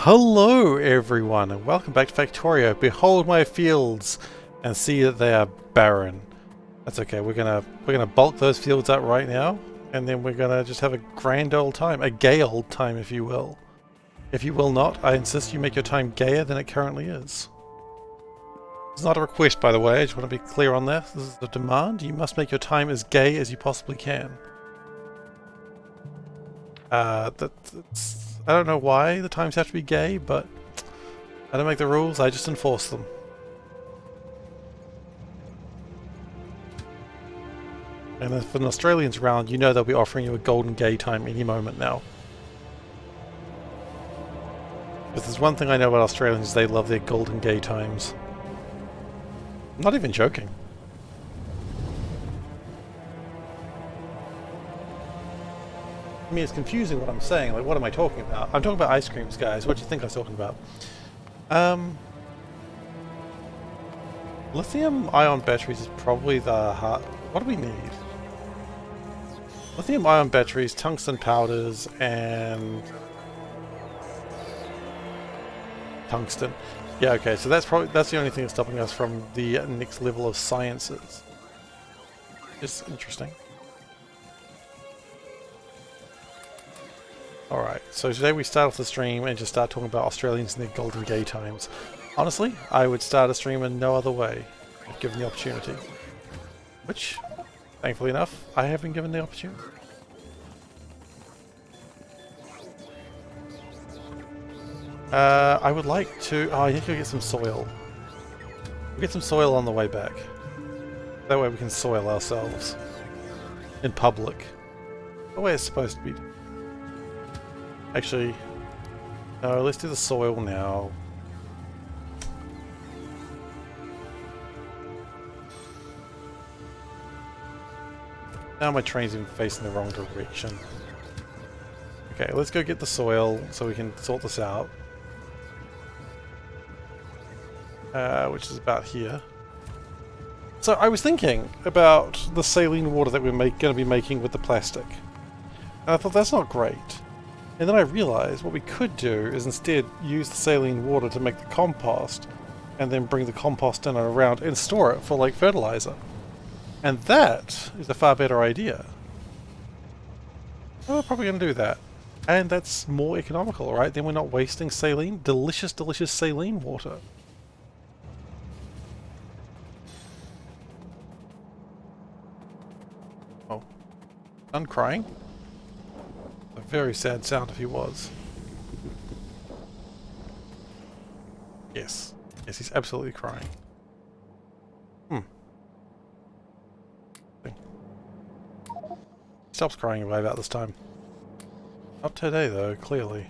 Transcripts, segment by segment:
Hello everyone and welcome back to Factorio. Behold my fields and see that they are barren. That's okay, we're gonna bulk those fields up right now and then we're gonna just have a grand old time. A gay old time if you will. If you will not, I insist you make your time gayer than it currently is. It's not a request, by the way, I just want to be clear on that. This is a demand. You must make your time as gay as you possibly can. I don't know why the times have to be gay, but I don't make the rules, I just enforce them. And if an Australian's around, you know they'll be offering you a golden gay time any moment now. If there's one thing I know about Australians, they love their golden gay times. I'm not even joking. I mean, it's confusing what I'm saying. Like, what am I talking about? I'm talking about ice creams, guys. What do you think I was talking about? Lithium-ion batteries is probably the hard... What do we need? Lithium-ion batteries, tungsten powders, and... tungsten. Yeah, okay, so that's the only thing that's stopping us from the next level of sciences. It's interesting. Alright, so today we start off the stream and just start talking about Australians and their golden gay times. Honestly, I would start a stream in no other way, if given the opportunity. Which, thankfully enough, I have been given the opportunity. I would like to... Oh, I need to get some soil. We'll get some soil on the way back. That way we can soil ourselves. In public. The way it's supposed to be. Actually, no, let's do the soil now. Now my train's even facing the wrong direction. Okay, let's go get the soil so we can sort this out. Which is about here. So I was thinking about the saline water that we're going to be making with the plastic. And I thought that's not great. And then I realized what we could do is instead use the saline water to make the compost and then bring the compost in and around and store it for like fertilizer. And that is a far better idea. We're probably going to do that. And that's more economical, right? Then we're not wasting saline. Delicious, delicious saline water. Oh. Done crying? A very sad sound if he was. Yes. Yes, he's absolutely crying. He stops crying away about this time. Not today though, clearly.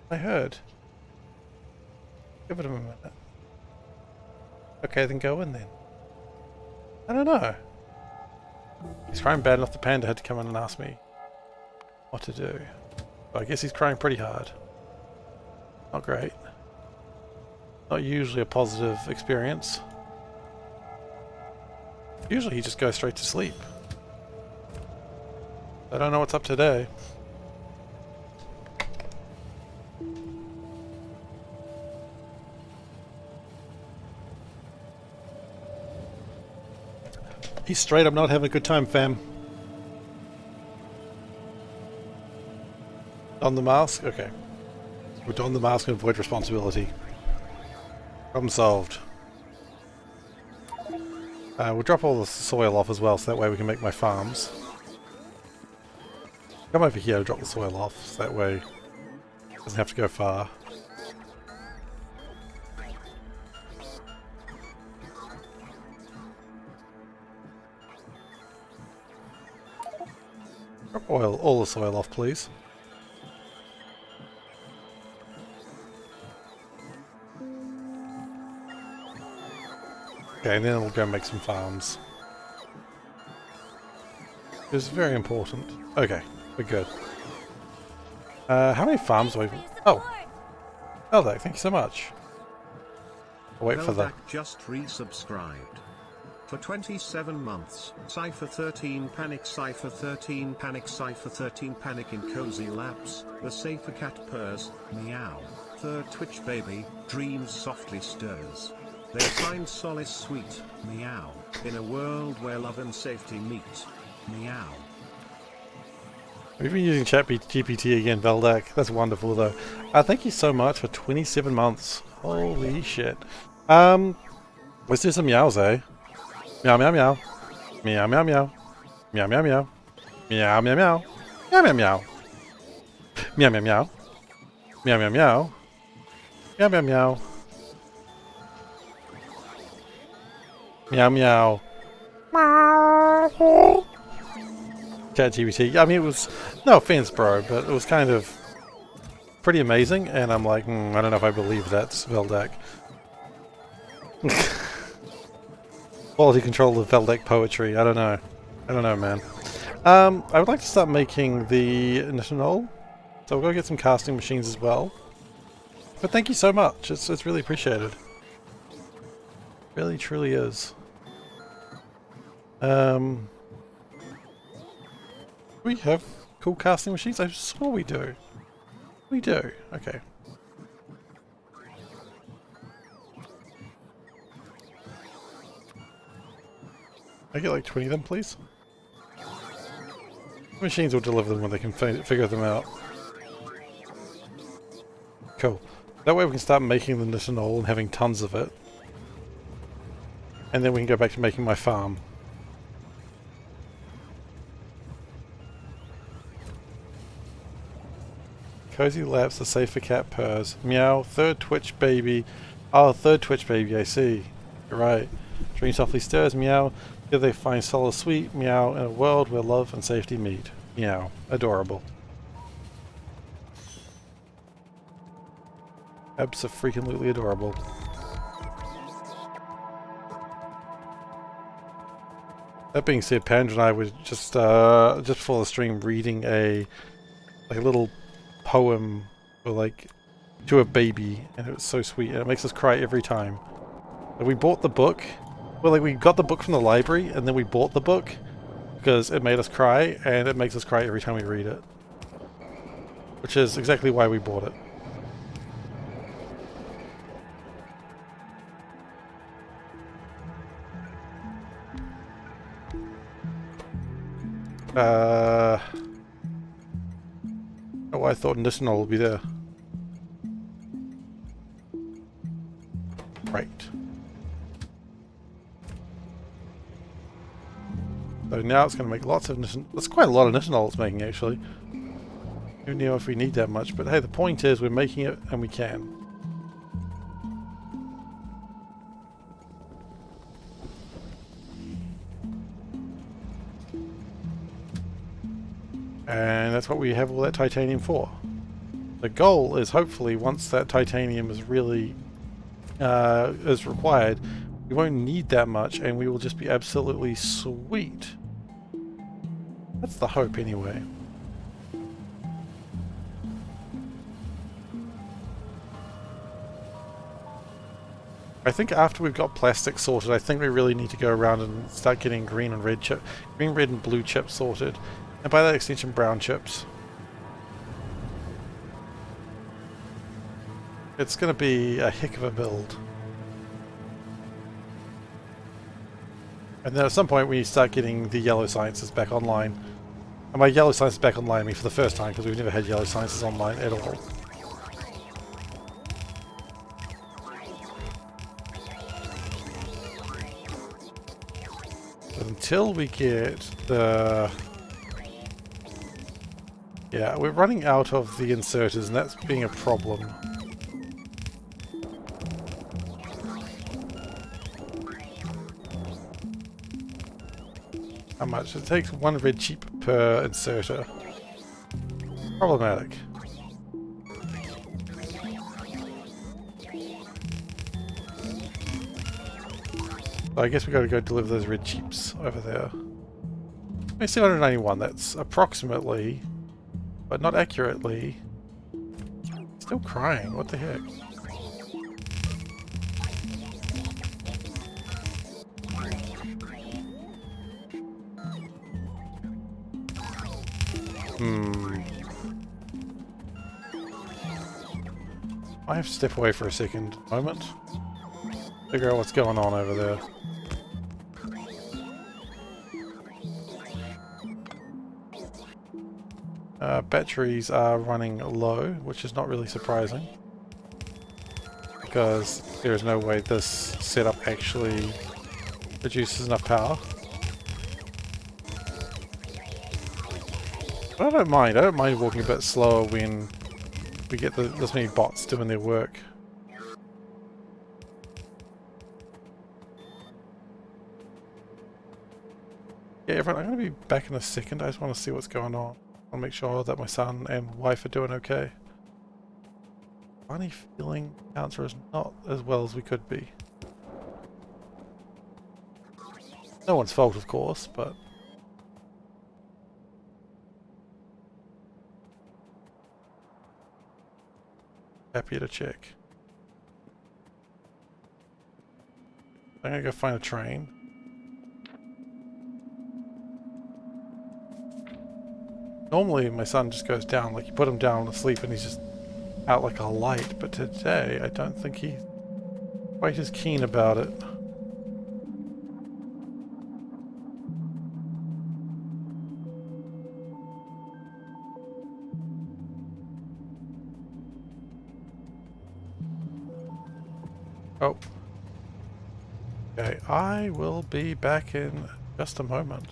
I heard. Give it a minute. Okay, then go in then. I don't know. He's crying bad enough the panda had to come in and ask me what to do. But I guess he's crying pretty hard. Not great. Not usually a positive experience. Usually he just goes straight to sleep. I don't know what's up today. He's straight up not having a good time, fam. Don the mask? Okay. We'll don the mask and avoid responsibility. Problem solved. We'll drop all the soil off as well, so that way we can make my farms. Come over here to drop the soil off, so that way it doesn't have to go far. Drop all the soil off, please. Okay, and then we'll go make some farms. It's very important. Okay, we're good. How many farms do we... Oh! Veldak, thank you so much. I'll wait for the... just resubscribed. For 27 months, Cypher 13 Panic, Cypher 13 Panic, Cypher 13 Panic in Cozy Laps, the SeiferKatt purrs, meow, third Twitch baby, dreams softly stirs. They find solace sweet, meow, in a world where love and safety meet, meow. We've been using ChatGPT again, Veldak. That's wonderful though. Thank you so much for 27 months. Holy shit. Let's do some meows, eh? Meow meow meow. Meow meow meow. Meow meow meow. Meow meow meow. Meow meow meow. Meow meow meow. Meow meow meow. Meow meow meow. Meow meow. ChatGPT. I mean, it was, no offense, bro, but it was kind of pretty amazing, and I'm like, I don't know if I believe that's Veldak. Quality control of Veldak poetry. I don't know. I don't know, man. I would like to start making the Nitinol, so we'll go get some casting machines as well. But thank you so much. It's really appreciated. Really, truly is. We have cool casting machines? I swore we do. We do. Okay. I get like 20 of them, please? Machines will deliver them when they can figure them out. Cool. That way we can start making the Nitinol and having tons of it. And then we can go back to making my farm. Cozy Laps, the SeiferKatt purrs. Meow, third Twitch baby. Oh, third Twitch baby, I see. You're right. Dream softly stirs, meow. Here they find solace sweet, meow, in a world where love and safety meet. Meow. Adorable. Abso-freaking-lutely adorable. That being said, Pandra and I were just before the stream reading a little poem or to a baby, and it was so sweet, and it makes us cry every time. We bought the book. Well, we got the book from the library, and then we bought the book because it made us cry, and it makes us cry every time we read it. Which is exactly why we bought it. Oh, I thought Nitinol would be there. Right. So now it's going to make lots of Nitinol. That's quite a lot of Nitinol it's making, actually. Who knew if we need that much, but hey, the point is we're making it and we can. And that's what we have all that titanium for. The goal is hopefully once that titanium is really is required, we won't need that much and we will just be absolutely sweet. That's the hope anyway. I think after we've got plastic sorted, I think we really need to go around and start getting green, red, and blue chips sorted. And by that extension, brown chips. It's going to be a heck of a build. And then at some point we start getting the yellow sciences back online. And by yellow sciences back online, I mean for the first time, because we've never had yellow sciences online at all. But until we get the... Yeah, we're running out of the inserters, and that's being a problem. How much? It takes one red chip per inserter. Problematic. So I guess we got to go deliver those red chips over there. It's 791, that's approximately, but not accurately. Still crying, what the heck? I have to step away for a second moment. Figure out what's going on over there. Batteries are running low, which is not really surprising, because there is no way this setup actually produces enough power. But I don't mind. I don't mind walking a bit slower when we get this many bots doing their work. Yeah, everyone, I'm going to be back in a second. I just want to see what's going on. I want to make sure that my son and wife are doing okay. Funny feeling cancer is not as well as we could be. No one's fault, of course, but... happy to check. I'm gonna go find a train. Normally my son just goes down, like you put him down to sleep and he's just out like a light, but today I don't think he's quite as keen about it. Oh. Okay, I will be back in just a moment.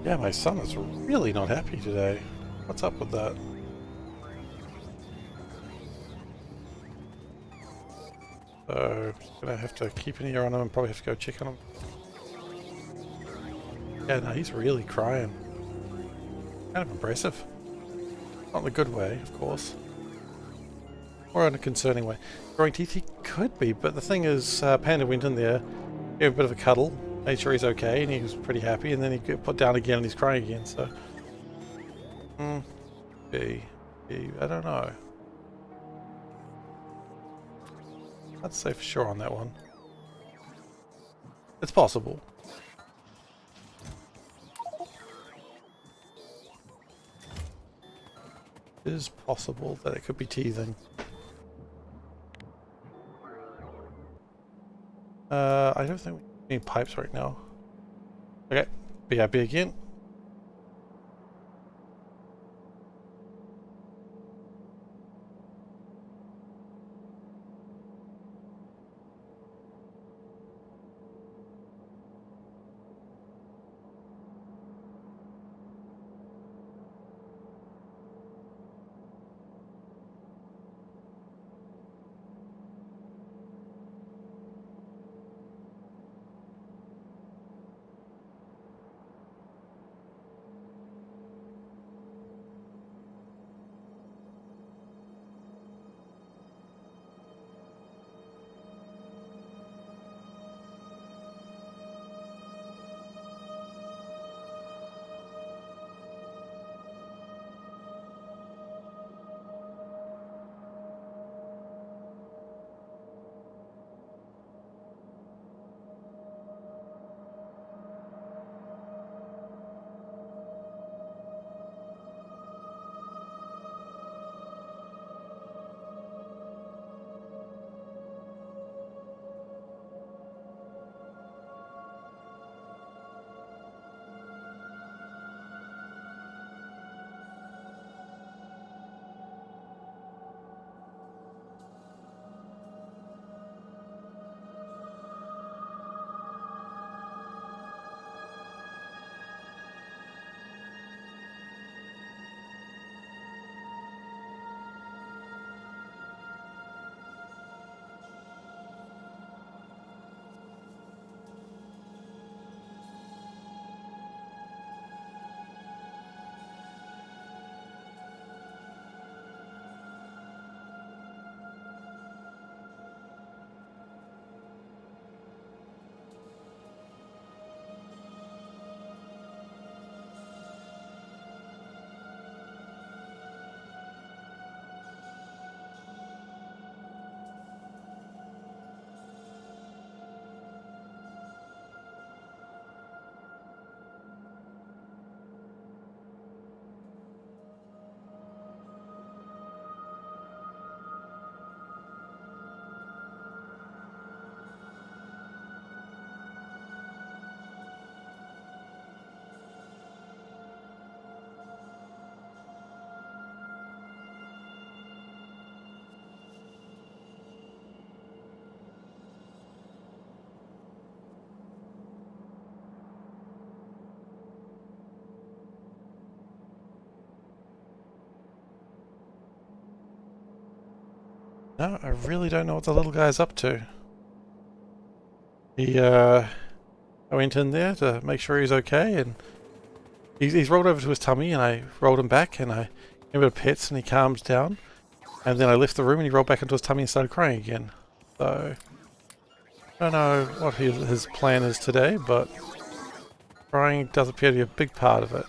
Yeah, my son is really not happy today. What's up with that? So, gonna have to keep an ear on him and probably have to go check on him. Yeah, no, he's really crying. Kind of impressive. Not in a good way, of course. Or in a concerning way. Growing teeth, he could be, but the thing is, Panda went in there, gave a bit of a cuddle, made sure he's okay, and he was pretty happy, and then he got put down again and he's crying again, so... I don't know. I'd say for sure on that one. It's possible. It is possible that it could be teething. I don't think we need pipes right now. Okay, be happy again. No, I really don't know what the little guy's up to. I went in there to make sure he's okay, and he's rolled over to his tummy, and I rolled him back, and I gave him a pets, and he calmed down. And then I left the room, and he rolled back into his tummy and started crying again. So, I don't know what his plan is today, but crying does appear to be a big part of it.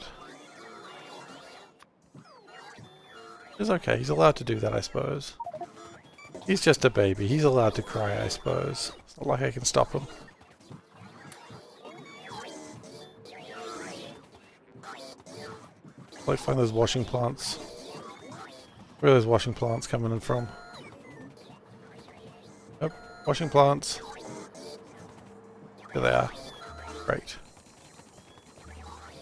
It's okay, he's allowed to do that, I suppose. He's just a baby, he's allowed to cry, I suppose. It's not like I can stop him. Let's find those washing plants. Where are those washing plants coming in from? Yep, washing plants. There they are. Great.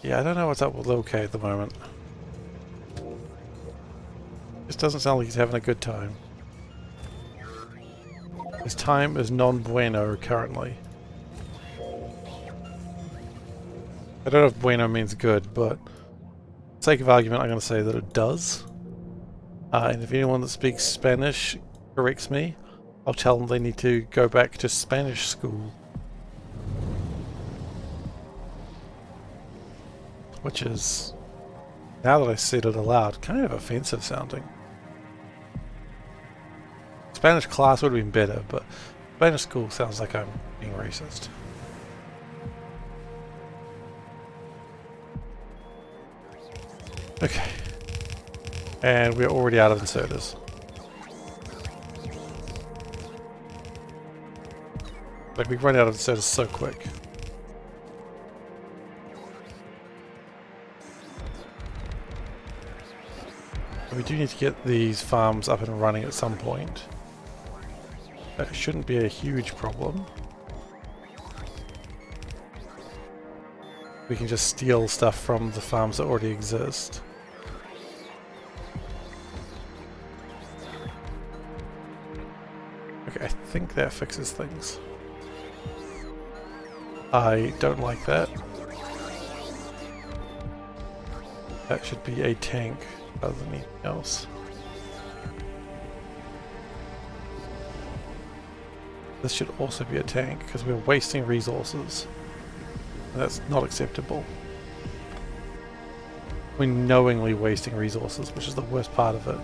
Yeah, I don't know what's up with Lil K at the moment. This doesn't sound like he's having a good time. His time is non bueno currently. I don't know if bueno means good, but for the sake of argument, I'm going to say that it does. And if anyone that speaks Spanish corrects me, I'll tell them they need to go back to Spanish school. Which is, now that I said it aloud, kind of offensive sounding. Spanish class would have been better, but Spanish school sounds like I'm being racist. Okay. And we're already out of inserters. Like, we run out of inserters so quick. We do need to get these farms up and running at some point. That shouldn't be a huge problem. We can just steal stuff from the farms that already exist. Okay, I think that fixes things. I don't like that. That should be a tank rather than anything else. This should also be a tank because we're wasting resources. And that's not acceptable. We're knowingly wasting resources, which is the worst part of it.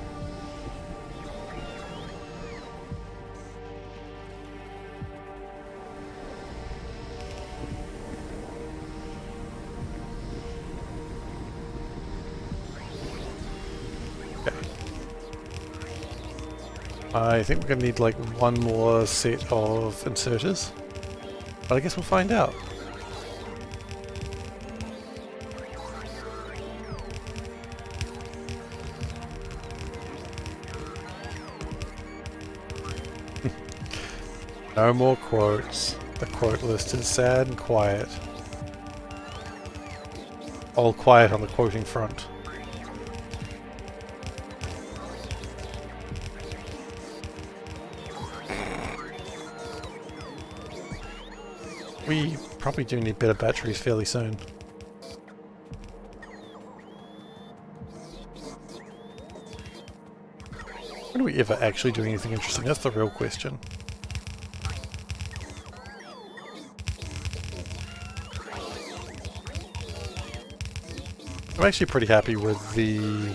I think we're going to need like one more set of inserters, but I guess we'll find out. No more quotes. The quote list is sad and quiet. All quiet on the quoting front. We probably do need better batteries fairly soon. When do we ever actually do anything interesting? That's the real question. I'm actually pretty happy with the...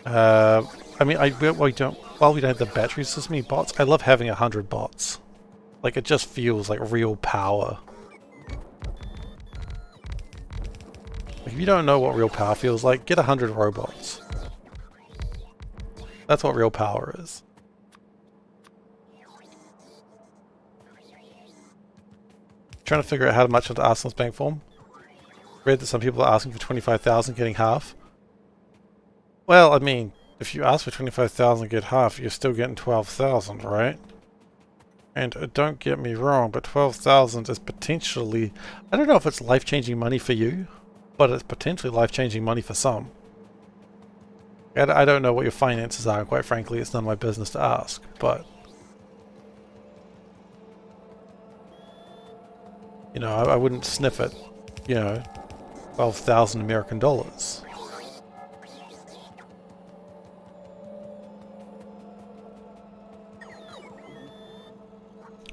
I mean, while we don't have the batteries this many bots, I love having 100 bots. Like, it just feels like real power. Like, if you don't know what real power feels like, get 100 robots. That's what real power is. Trying to figure out how much into Arsenal's bank form. Read that some people are asking for 25,000, getting half. Well, I mean, if you ask for 25,000 and get half, you're still getting 12,000, right? And don't get me wrong, but 12,000 is potentially... I don't know if it's life-changing money for you, but it's potentially life-changing money for some. I don't know what your finances are, and quite frankly, it's none of my business to ask, but... You know, I wouldn't sniff at, you know, 12,000 American dollars.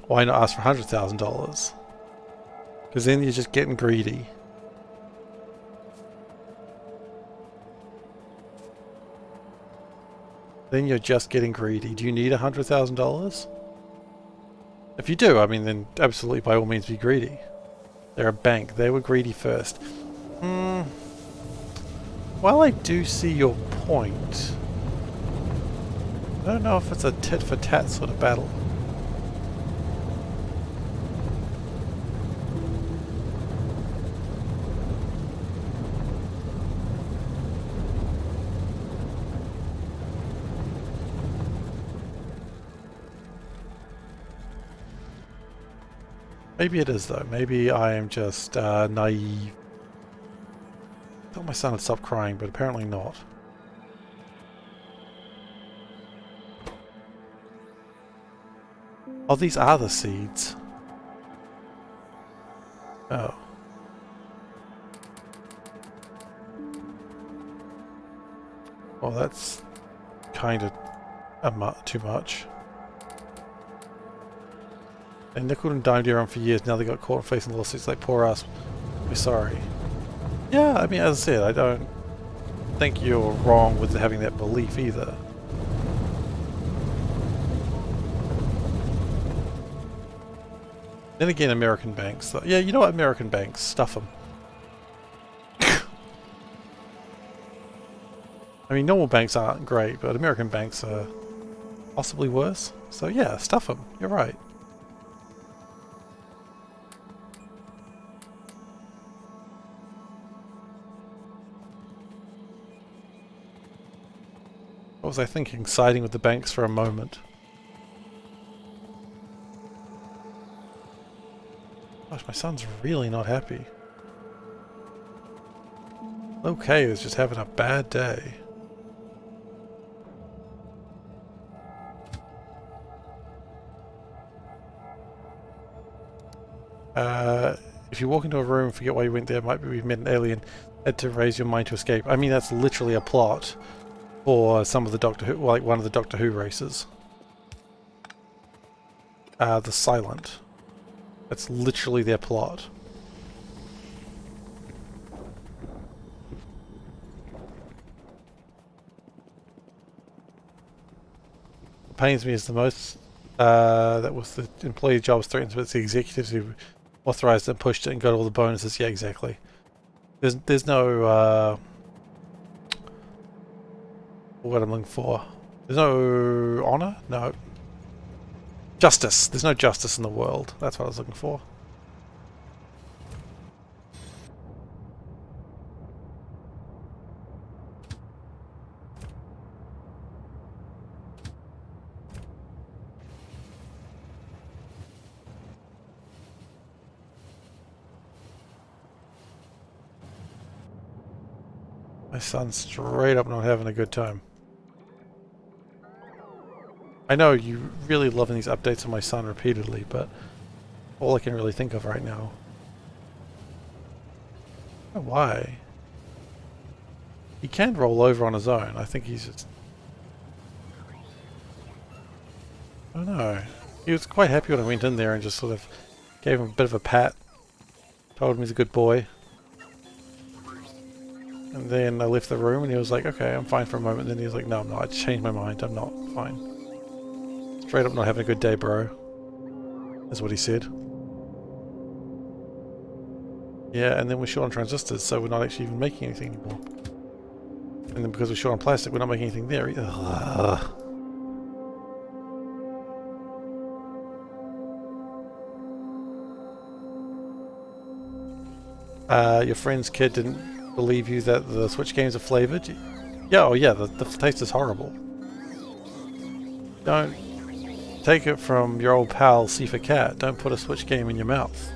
Why not ask for $100,000? Because then you're just getting greedy. Then you're just getting greedy. Do you need $100,000? If you do, I mean, then absolutely by all means be greedy. They're a bank. They were greedy first. While I do see your point, I don't know if it's a tit-for-tat sort of battle. Maybe it is though. Maybe I am just naive. I thought my son had stopped crying, but apparently not. Oh, these are the seeds. Oh. Well, that's kind of too much. They nickeled and dimed around for years, now they got caught facing lawsuits like poor us. We're sorry. Yeah, I mean, as I said, I don't think you're wrong with having that belief either. Then again, American banks. Yeah, you know what? American banks. Stuff them. I mean, normal banks aren't great, but American banks are possibly worse. So yeah, stuff them. You're right. What was I thinking? Siding with the banks for a moment. Gosh, my son's really not happy. Okay, it's just having a bad day. If you walk into a room, forget why you went there, might be we've met an alien, had to raise your mind to escape. I mean, that's literally a plot for some of the Doctor Who, like one of the Doctor Who races. The Silent. That's literally their plot. What pains me is the most, that was the employee jobs threatened, but it's the executives who authorized and pushed it and got all the bonuses. Yeah, exactly. There's no, what I'm looking for. There's no honor? No. Justice. There's no justice in the world. That's what I was looking for. My son's straight up not having a good time. I know you really loving these updates on my son repeatedly, but all I can really think of right now. Oh, why? He can roll over on his own. I think he's just... I don't know. He was quite happy when I went in there and just sort of gave him a bit of a pat. Told him he's a good boy. And then I left the room and he was like, okay, I'm fine for a moment. And then he was like, no, I'm not. I changed my mind. I'm not fine. Straight up not having a good day, bro. That's what he said. Yeah, and then we're short on transistors, so we're not actually even making anything anymore. And then because we're short on plastic, we're not making anything there either. Your friend's kid didn't believe you that the Switch games are flavored? Yeah, oh yeah, the taste is horrible. Don't take it from your old pal SeiferKatt. Don't put a Switch game in your mouth.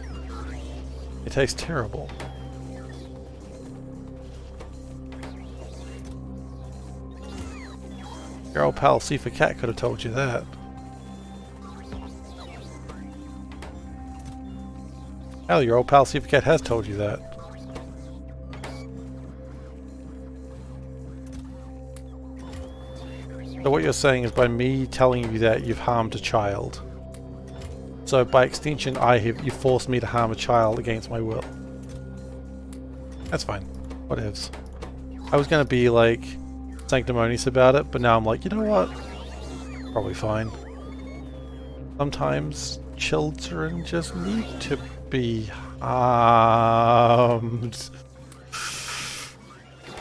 It tastes terrible. Your old pal SeiferKatt could have told you that. Hell, your old pal SeiferKatt has told you that. So what you're saying is by me telling you that you've harmed a child. So by extension, you forced me to harm a child against my will. That's fine. Whatevs. I was going to be like sanctimonious about it, but now I'm like, you know what? Probably fine. Sometimes children just need to be harmed.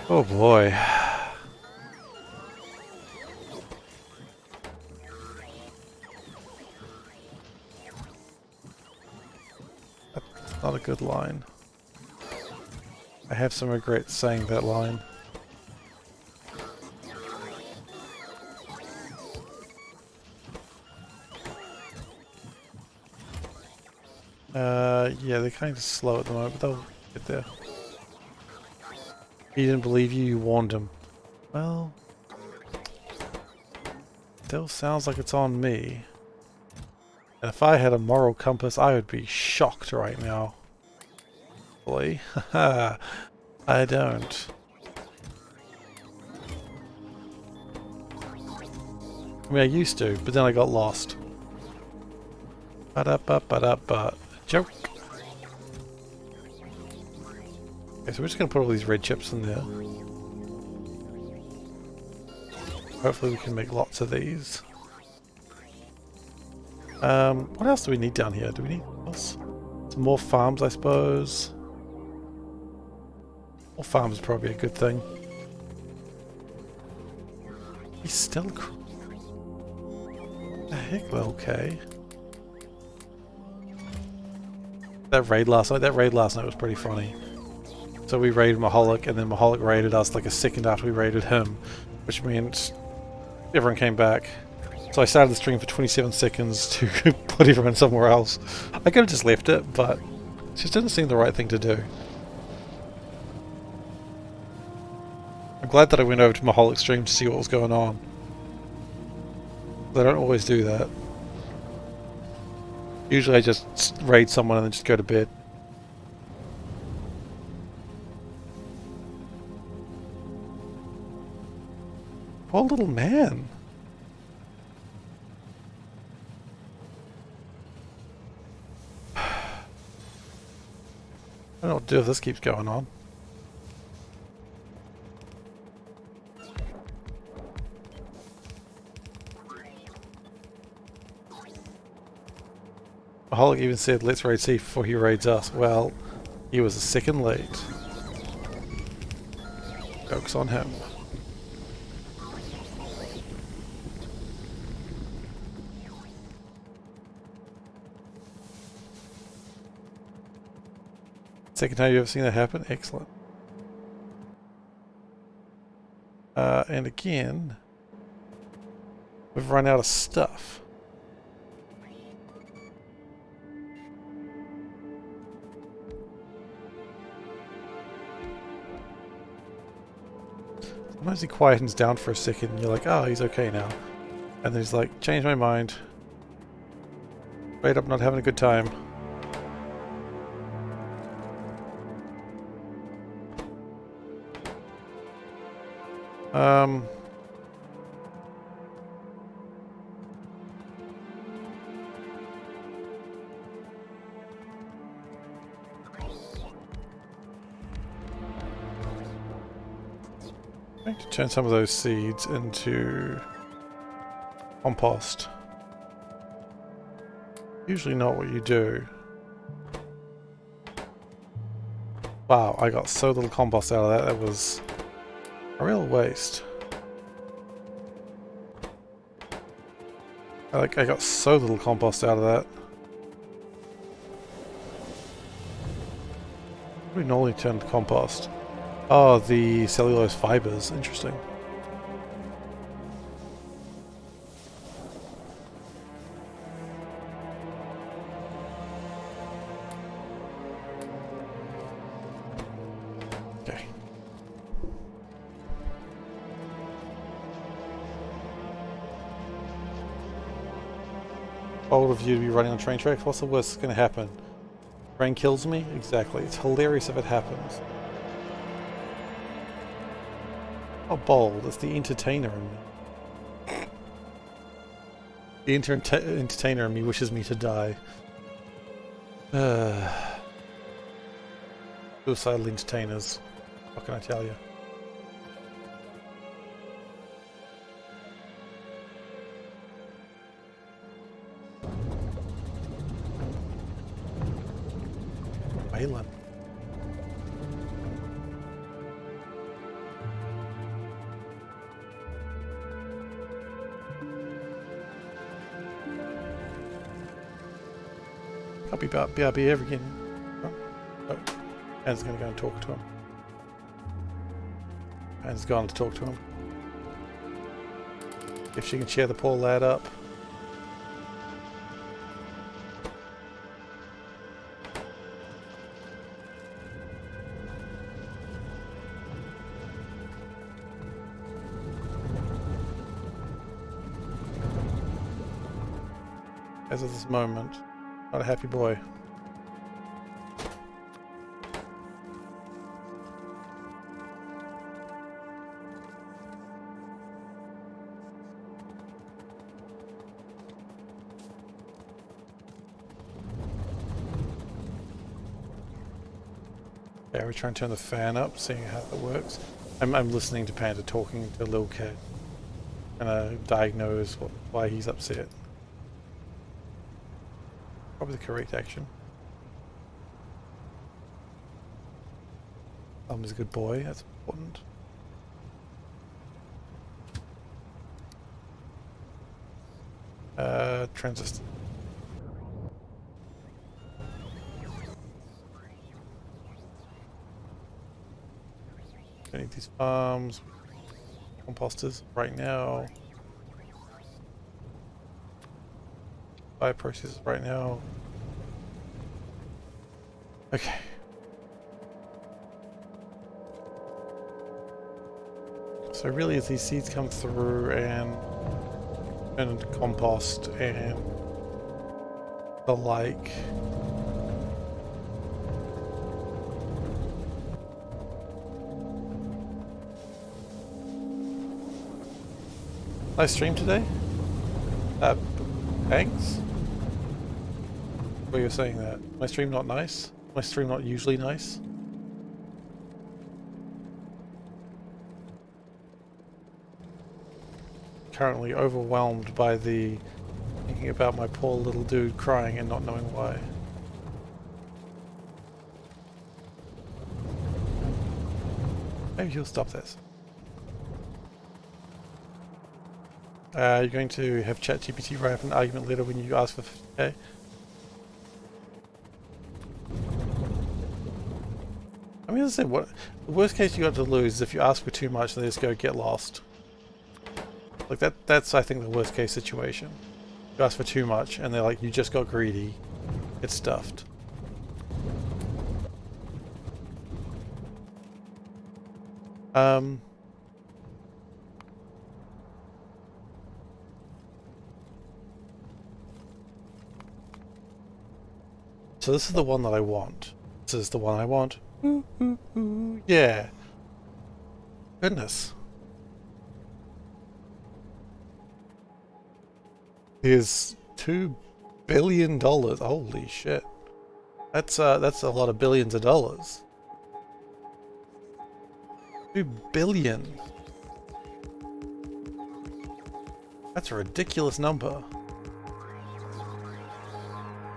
Oh boy. That's not a good line. I have some regrets saying that line. Yeah, they're kind of slow at the moment, but they'll get there. He didn't believe you, you warned him. Well, still sounds like it's on me. And if I had a moral compass, I would be shocked right now. Boy, haha, I don't. I mean, I used to, but then I got lost. Ba-da-ba-ba-da-ba. Joke. Okay, so we're just gonna put all these red chips in there. Hopefully we can make lots of these. What else do we need down here? Do we need else? Some more farms, I suppose. More farms is probably a good thing. He's still... The heck, okay. That raid last night was pretty funny. So we raided Maholic, and then Maholic raided us like a second after we raided him, which meant everyone came back. So I started the stream for 27 seconds to put everyone somewhere else. I could have just left it, but it just didn't seem the right thing to do. I'm glad that I went over to my whole extreme to see what was going on. I don't always do that. Usually I just raid someone and then just go to bed. Poor little man. I don't know what to do if this keeps going on. Maholic even said, let's raid Seif before he raids us. Well, he was a second late. Joke's on him. Second time you've ever seen that happen? Excellent. And again, we've run out of stuff. Sometimes he quietens down for a second and you're like, oh, he's okay now. And then he's like, change my mind. Straight up not having a good time. I need to turn some of those seeds into compost. Usually not what you do. Wow, I got so little compost out of that. That was a real waste. I got so little compost out of that. What do we normally turn to compost? Oh, the cellulose fibers. Interesting. Okay. Bold of you to be running on train tracks. What's the worst that's going to happen? Train kills me? Exactly. It's hilarious if it happens. Oh, bold. It's the entertainer in me. The entertainer in me wishes me to die. Suicidal entertainers. What can I tell you? Waylon. Can't be about BRB ever again. Oh. Anne's gonna go and talk to him. Anne's gone to talk to him. If she can cheer the poor lad up. As of this moment, not a happy boy. Yeah, we're trying to turn the fan up, seeing how that works. I'm listening to Panda talking to Lil Cat, and diagnose why he's upset. Probably the correct action. Is a good boy, that's important. Transistor. I need these farms, composters right now. Bioprocessors right now. Okay. So really as these seeds come through and turn into compost and the like. Nice stream today? Thanks? Well, you're saying that. My stream not nice? My stream not usually nice? Currently overwhelmed by the thinking about my poor little dude crying and not knowing why. Maybe he'll stop this. You're going to have ChatGPT write up an argument later when you ask for 50k? I mean, as I said, what the worst case you got to lose is if you ask for too much and they just go get lost. Like that's I think the worst case situation. You ask for too much and they're like, you just got greedy, get stuffed. So this is the one that I want. This is the one I want. Ooh, ooh, ooh, yeah. Goodness. Here's $2 billion. Holy shit. That's a lot of billions of dollars. 2 billion. That's a ridiculous number.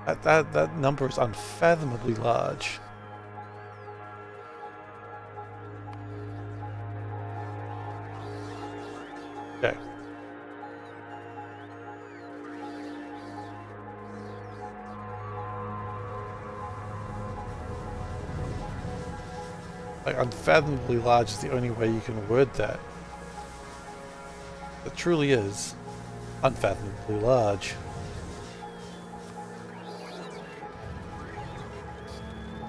That number is unfathomably large. Okay. Like, unfathomably large is the only way you can word that. It truly is unfathomably large.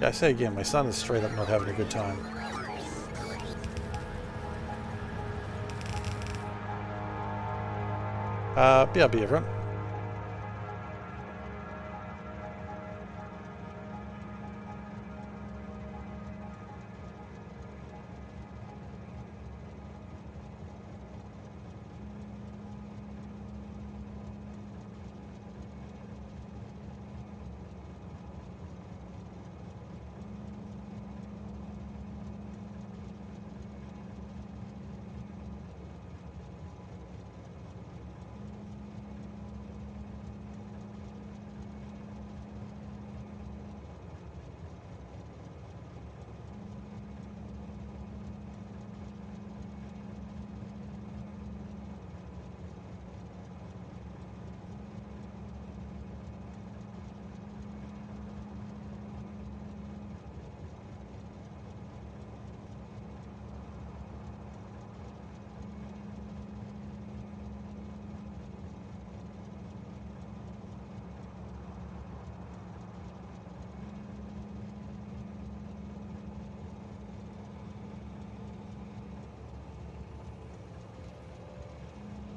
Yeah, I say again, my son is straight up not having a good time. BRB everyone.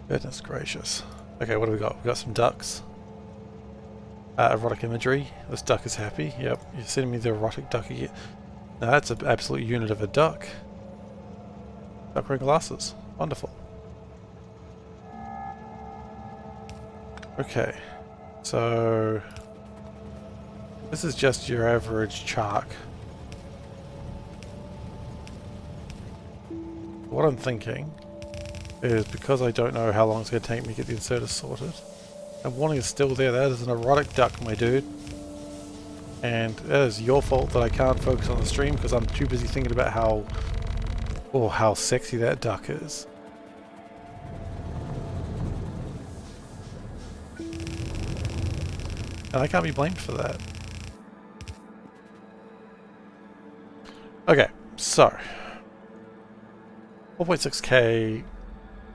Goodness gracious. Okay, what do we got? We got some ducks. Erotic imagery. This duck is happy. Yep, you're sending me the erotic duck again. Now that's an absolute unit of a duck. Duck wearing glasses. Wonderful. Okay, so this is just your average chark. What I'm thinking is, because I don't know how long it's going to take me to get the inserters sorted, and warning is still there. That is an erotic duck, my dude. And that is your fault that I can't focus on the stream because I'm too busy thinking about how sexy that duck is. And I can't be blamed for that. Okay, so 4.6k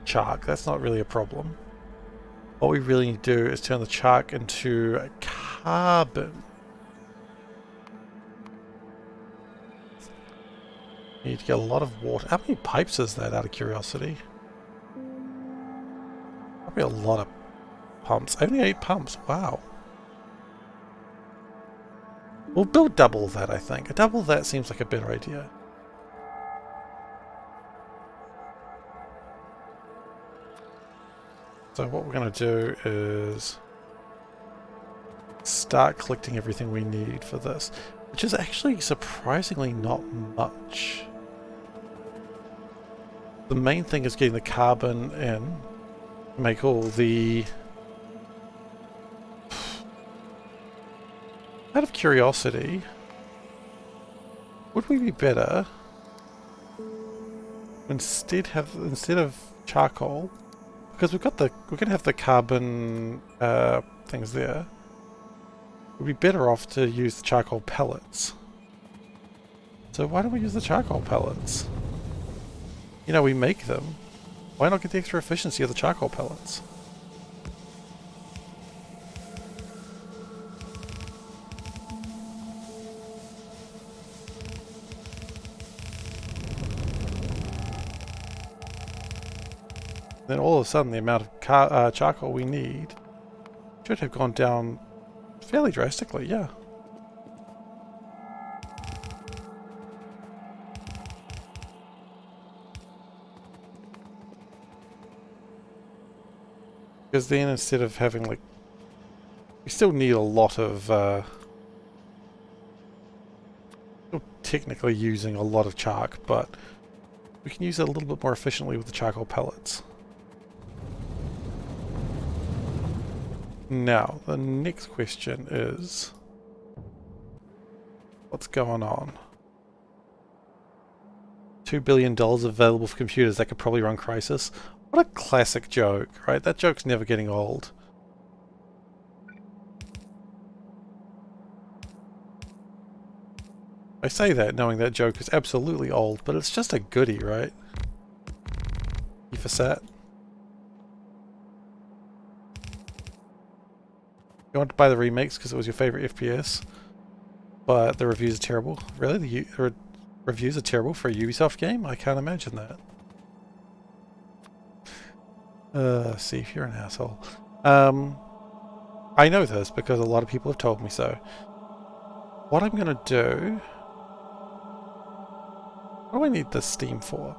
chark, that's not really a problem. What we really need to do is turn the chark into carbon. Need to get a lot of water. How many pipes is that, out of curiosity? Probably a lot of pumps. Only 8 pumps. Wow. We'll build double that, I think. A double that seems like a better idea. So what we're going to do is start collecting everything we need for this, which is actually surprisingly not much. The main thing is getting the carbon in, make all the... Out of curiosity, would we be better instead of charcoal, because we're gonna have the carbon things there. We'd be better off to use the charcoal pellets. So why don't we use the charcoal pellets? You know, we make them. Why not get the extra efficiency of the charcoal pellets? Then all of a sudden the amount of charcoal we need should have gone down fairly drastically, yeah. Because then instead of having like... We still need a lot of... still technically using a lot of charc, but we can use it a little bit more efficiently with the charcoal pellets. Now, the next question is... What's going on? $2 billion available for computers that could probably run Crisis. What a classic joke, right? That joke's never getting old. I say that knowing that joke is absolutely old, but it's just a goodie, right? SeiferKatt. You want to buy the remakes because it was your favorite FPS, but the reviews are terrible. Really? The reviews are terrible for a Ubisoft game? I can't imagine that. See if you're an asshole. I know this because a lot of people have told me so. What I'm gonna do... What do I need this Steam for?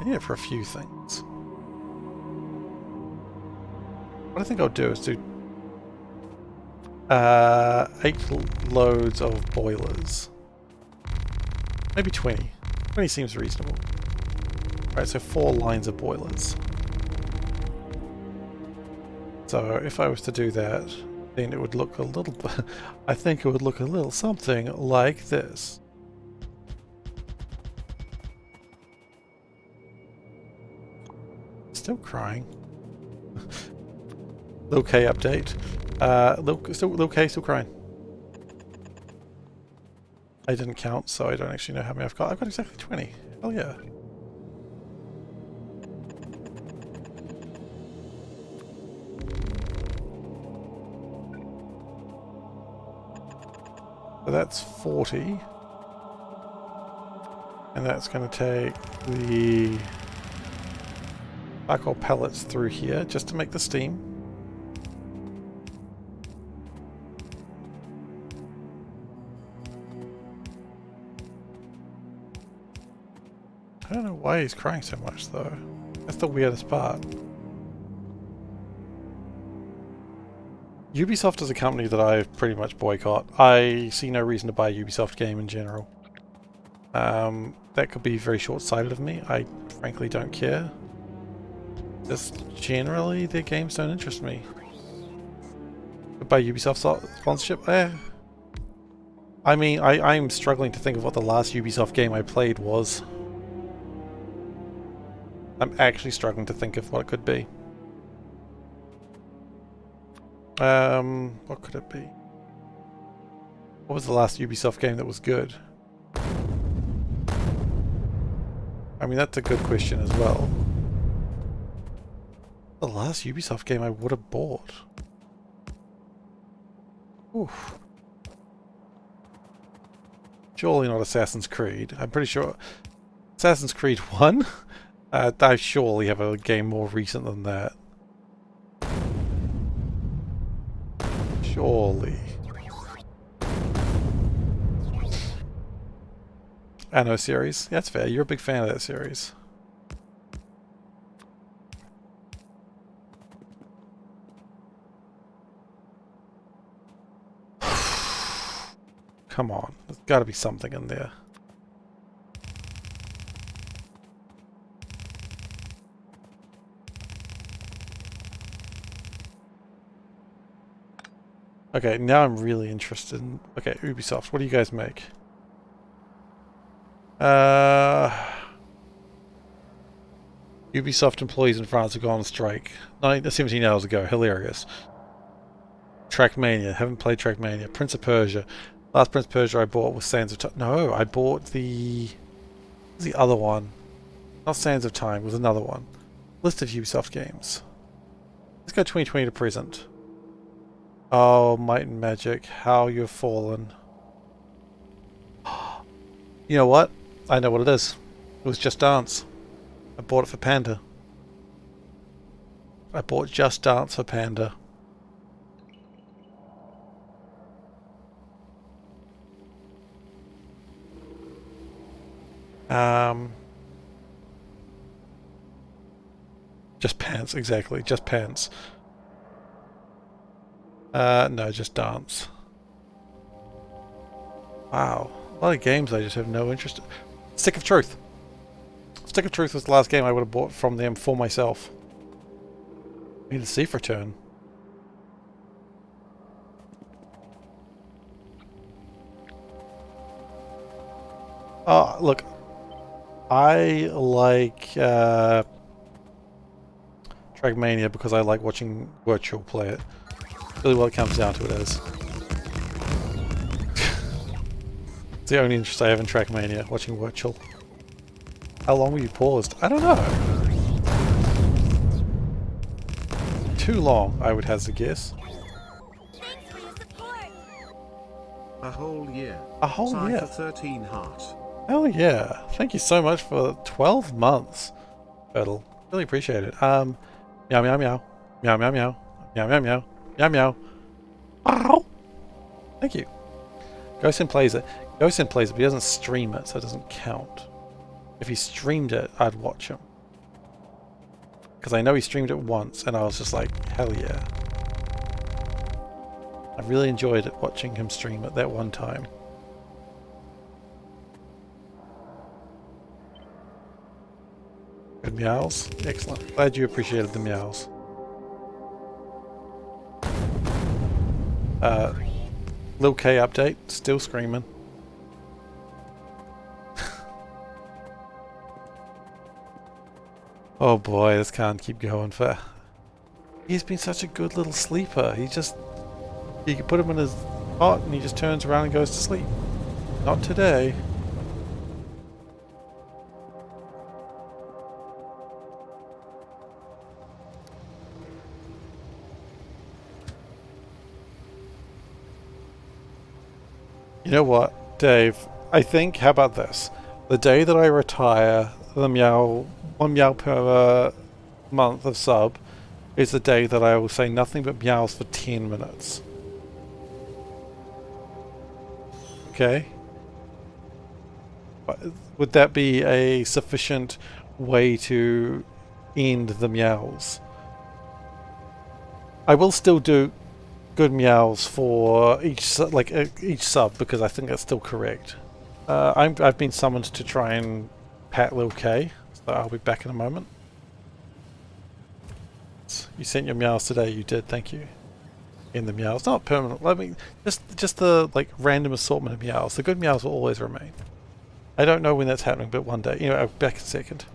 I need it for a few things. What I think I'll do is do 8 loads of boilers. Maybe 20. 20 seems reasonable. Alright, so 4 lines of boilers. So if I was to do that, then it would look a little... I think it would look a little something like this. Still crying. Lil K update. Lil K still crying. I didn't count, so I don't actually know how many I've got. I've got exactly 20. Oh yeah. So that's 40. And that's going to take the charcoal pellets through here just to make the steam. I don't know why he's crying so much though. That's the weirdest part. Ubisoft is a company that I pretty much boycott. I see no reason to buy a Ubisoft game in general. That could be very short-sighted of me. I frankly don't care. Just generally, their games don't interest me. But by Ubisoft sponsorship, I mean, I'm struggling to think of what the last Ubisoft game I played was. I'm actually struggling to think of what it could be. What could it be? What was the last Ubisoft game that was good? I mean, that's a good question as well. The last Ubisoft game I would have bought. Oof. Surely not Assassin's Creed. I'm pretty sure Assassin's Creed 1? I surely have a game more recent than that. Surely. Anno series. Yeah, that's fair. You're a big fan of that series. Come on. There's got to be something in there. Okay, now I'm really interested in... Okay, Ubisoft, what do you guys make? Ubisoft employees in France have gone on strike 17 hours ago. Hilarious. Trackmania. Haven't played Trackmania. Prince of Persia. Last Prince of Persia I bought was Sands of Time. No, I bought the other one. Not Sands of Time, it was another one. List of Ubisoft games. Let's go 2020 to present. Oh, Might and Magic. How You've Fallen. You know what? I know what it is. It was Just Dance. I bought it for Panda. I bought Just Dance for Panda. Just pants, exactly. Just pants. No, Just Dance. Wow. A lot of games I just have no interest in. Stick of Truth. Stick of Truth was the last game I would have bought from them for myself. Need a Seifer turn. Oh, look. I like Trackmania because I like watching Virtual play it. Really what it comes down to it is. It's the only interest I have in Trackmania, watching Virtual. How long were you paused? I don't know. Too long, I would hazard a guess. Thanks for your support. A whole year. A whole year? 13 heart. Hell yeah. Thank you so much for 12 months, Battle. Really appreciate it. Meow meow meow. Meow meow meow. Meow meow meow. Meow meow. Ow! Thank you. Ghostin plays it. Ghostin plays it, but he doesn't stream it, so it doesn't count. If he streamed it, I'd watch him. Because I know he streamed it once, and I was just like, hell yeah. I really enjoyed it watching him stream it that one time. Good meows. Excellent. Glad you appreciated the meows. Lil K update. Still screaming. Oh boy, this can't keep going for... He's been such a good little sleeper. You can put him in his cot and he just turns around and goes to sleep. Not today. You know what, Dave? I think, how about this? The day that I retire the meow, 1 meow per month of sub is the day that I will say nothing but meows for 10 minutes. Okay? Would that be a sufficient way to end the meows? I will still do good meows for each sub because I think that's still correct. I've been summoned to try and pat Lil K, so I'll be back in a moment. You sent your meows today. You did. Thank you. In the meows, not permanent. I mean, just the like random assortment of meows. The good meows will always remain. I don't know when that's happening, but one day. You know, I'll be back in a second.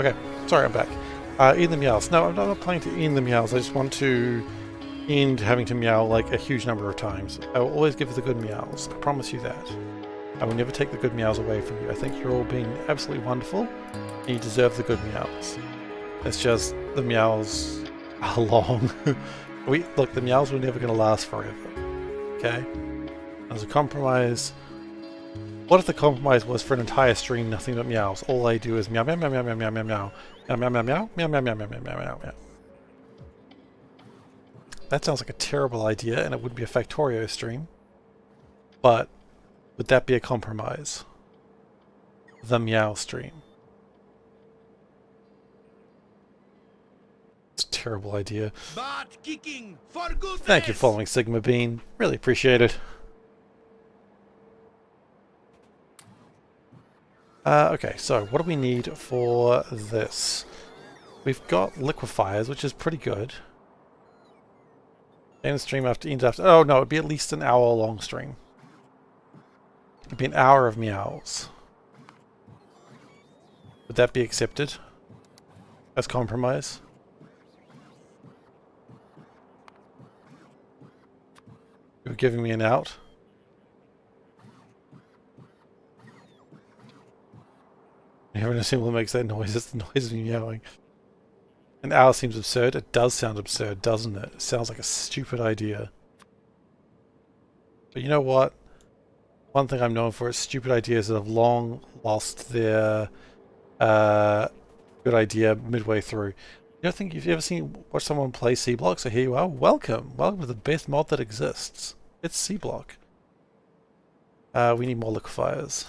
Okay, sorry, I'm back. End the meows. No, I'm not planning to end the meows. I just want to end having to meow like a huge number of times. I will always give you the good meows. I promise you that. I will never take the good meows away from you. I think you're all being absolutely wonderful, and you deserve the good meows. It's just the meows are long. Look, the meows were never going to last forever. Okay? As a compromise. What if the compromise was for an entire stream nothing but meows? All I do is meow meow meow meow meow meow meow meow meow meow meow meow meow meow meow meow meow meow meow. That sounds like a terrible idea, and it would be a Factorio stream. But would that be a compromise? The meow stream. It's a terrible idea. Thank you for following Sigma Bean. Really appreciate it. Okay, so what do we need for this? We've got liquefiers, which is pretty good. End stream after end after. Oh no, it'd be at least an hour-long stream. It'd be an hour of meows. Would that be accepted as compromise? You're giving me an out. Having a symbol that makes that noise, it's the noise of me meowing. An hour seems absurd. It does sound absurd, doesn't it? It sounds like a stupid idea. But you know what? One thing I'm known for is stupid ideas that have long lost their good idea midway through. You don't think you've ever watch someone play Seablock? So here you are. Welcome. Welcome to the best mod that exists. It's Seablock. We need more liquefiers.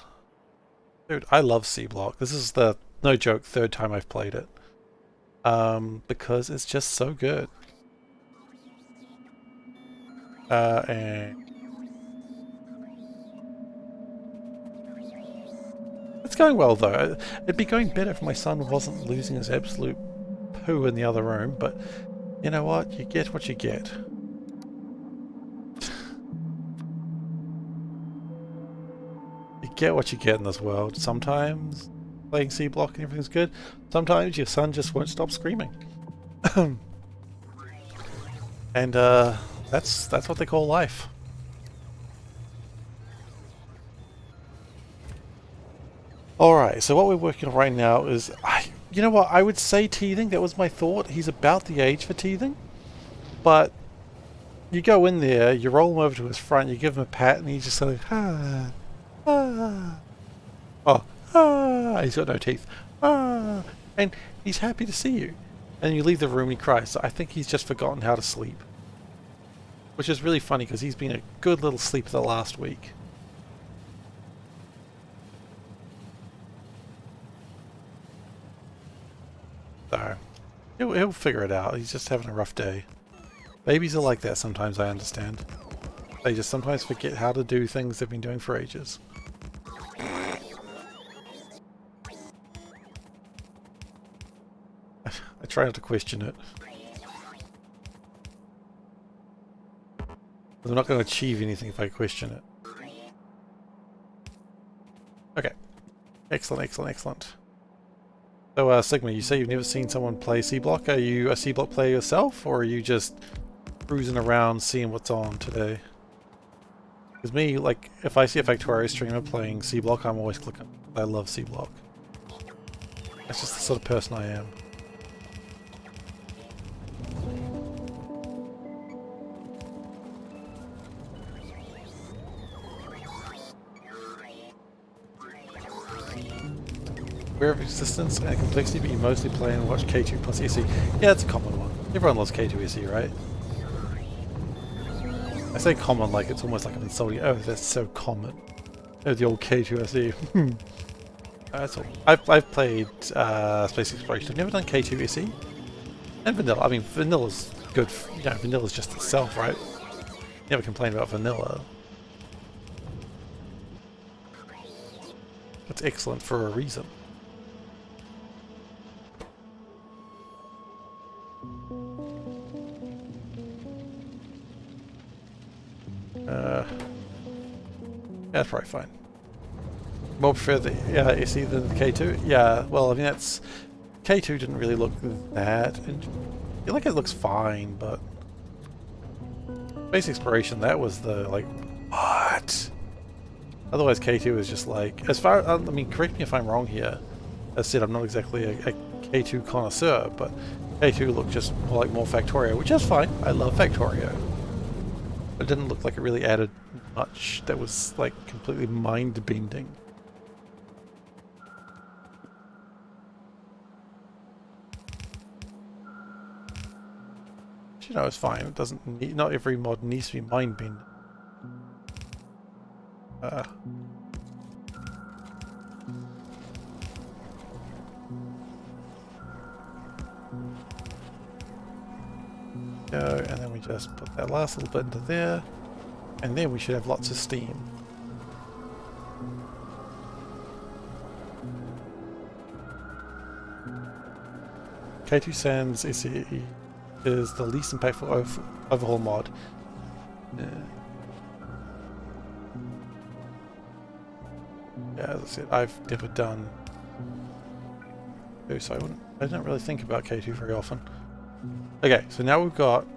Dude, I love Seablock. This is the, no joke, third time I've played it. Because it's just so good. And it's going well though. It'd be going better if my son wasn't losing his absolute poo in the other room, but you know what? You get what you get. You get what you get in this world. Sometimes playing Seablock and everything's good. Sometimes your son just won't stop screaming. And that's what they call life. Alright, so what we're working on right now is, you know what, I would say teething. That was my thought. He's about the age for teething. But you go in there, you roll him over to his front, you give him a pat, and he's just like, ah, ah. Oh, ah, he's got no teeth. Ah, and he's happy to see you. And you leave the room and he cries. So I think he's just forgotten how to sleep. Which is really funny because he's been a good little sleeper the last week. So, he'll figure it out. He's just having a rough day. Babies are like that sometimes, I understand. They just sometimes forget how to do things they've been doing for ages. I try not to question it. I'm not going to achieve anything if I question it. Okay. Excellent, excellent, excellent. So, Sigma, you say you've never seen someone play Seablock. Are you a Seablock player yourself, or are you just cruising around seeing what's on today? Because me, like, if I see a Factorio streamer playing Seablock, I'm always clicking. I love Seablock. That's just the sort of person I am. Aware of existence and complexity, but you mostly play and watch K2 plus SE. Yeah, it's a common one. Everyone loves K2 SE, right? I say common like it's almost like I'm insulting. Oh, that's so common. Oh, the old K2 SE. That's all. I've played Space Exploration. I've never done K2 SE. And Vanilla. I mean, Vanilla's good. Vanilla's just itself, right? Never complain about Vanilla. It's excellent for a reason. That's probably fine. More prefer the SE than the K2? Yeah, well, I mean, that's K2 didn't really look that. I feel like it looks fine, but Space Exploration, that was the like what? Otherwise, K2 is just like, as far, I mean, correct me if I'm wrong here. As I said, I'm not exactly a K2 connoisseur, but K2 looked just like more Factorio, which is fine. I love Factorio. But it didn't look like it really added much that was like completely mind-bending. You know, it's fine. It doesn't need, not every mod needs to be mind-bending. Go, and then we just put that last little bit into there, and then we should have lots of steam. K2 Sans SE is the least impactful overhaul mod. Yeah, as I said, I've never done so I don't really think about K2 very often. Okay, so now we've got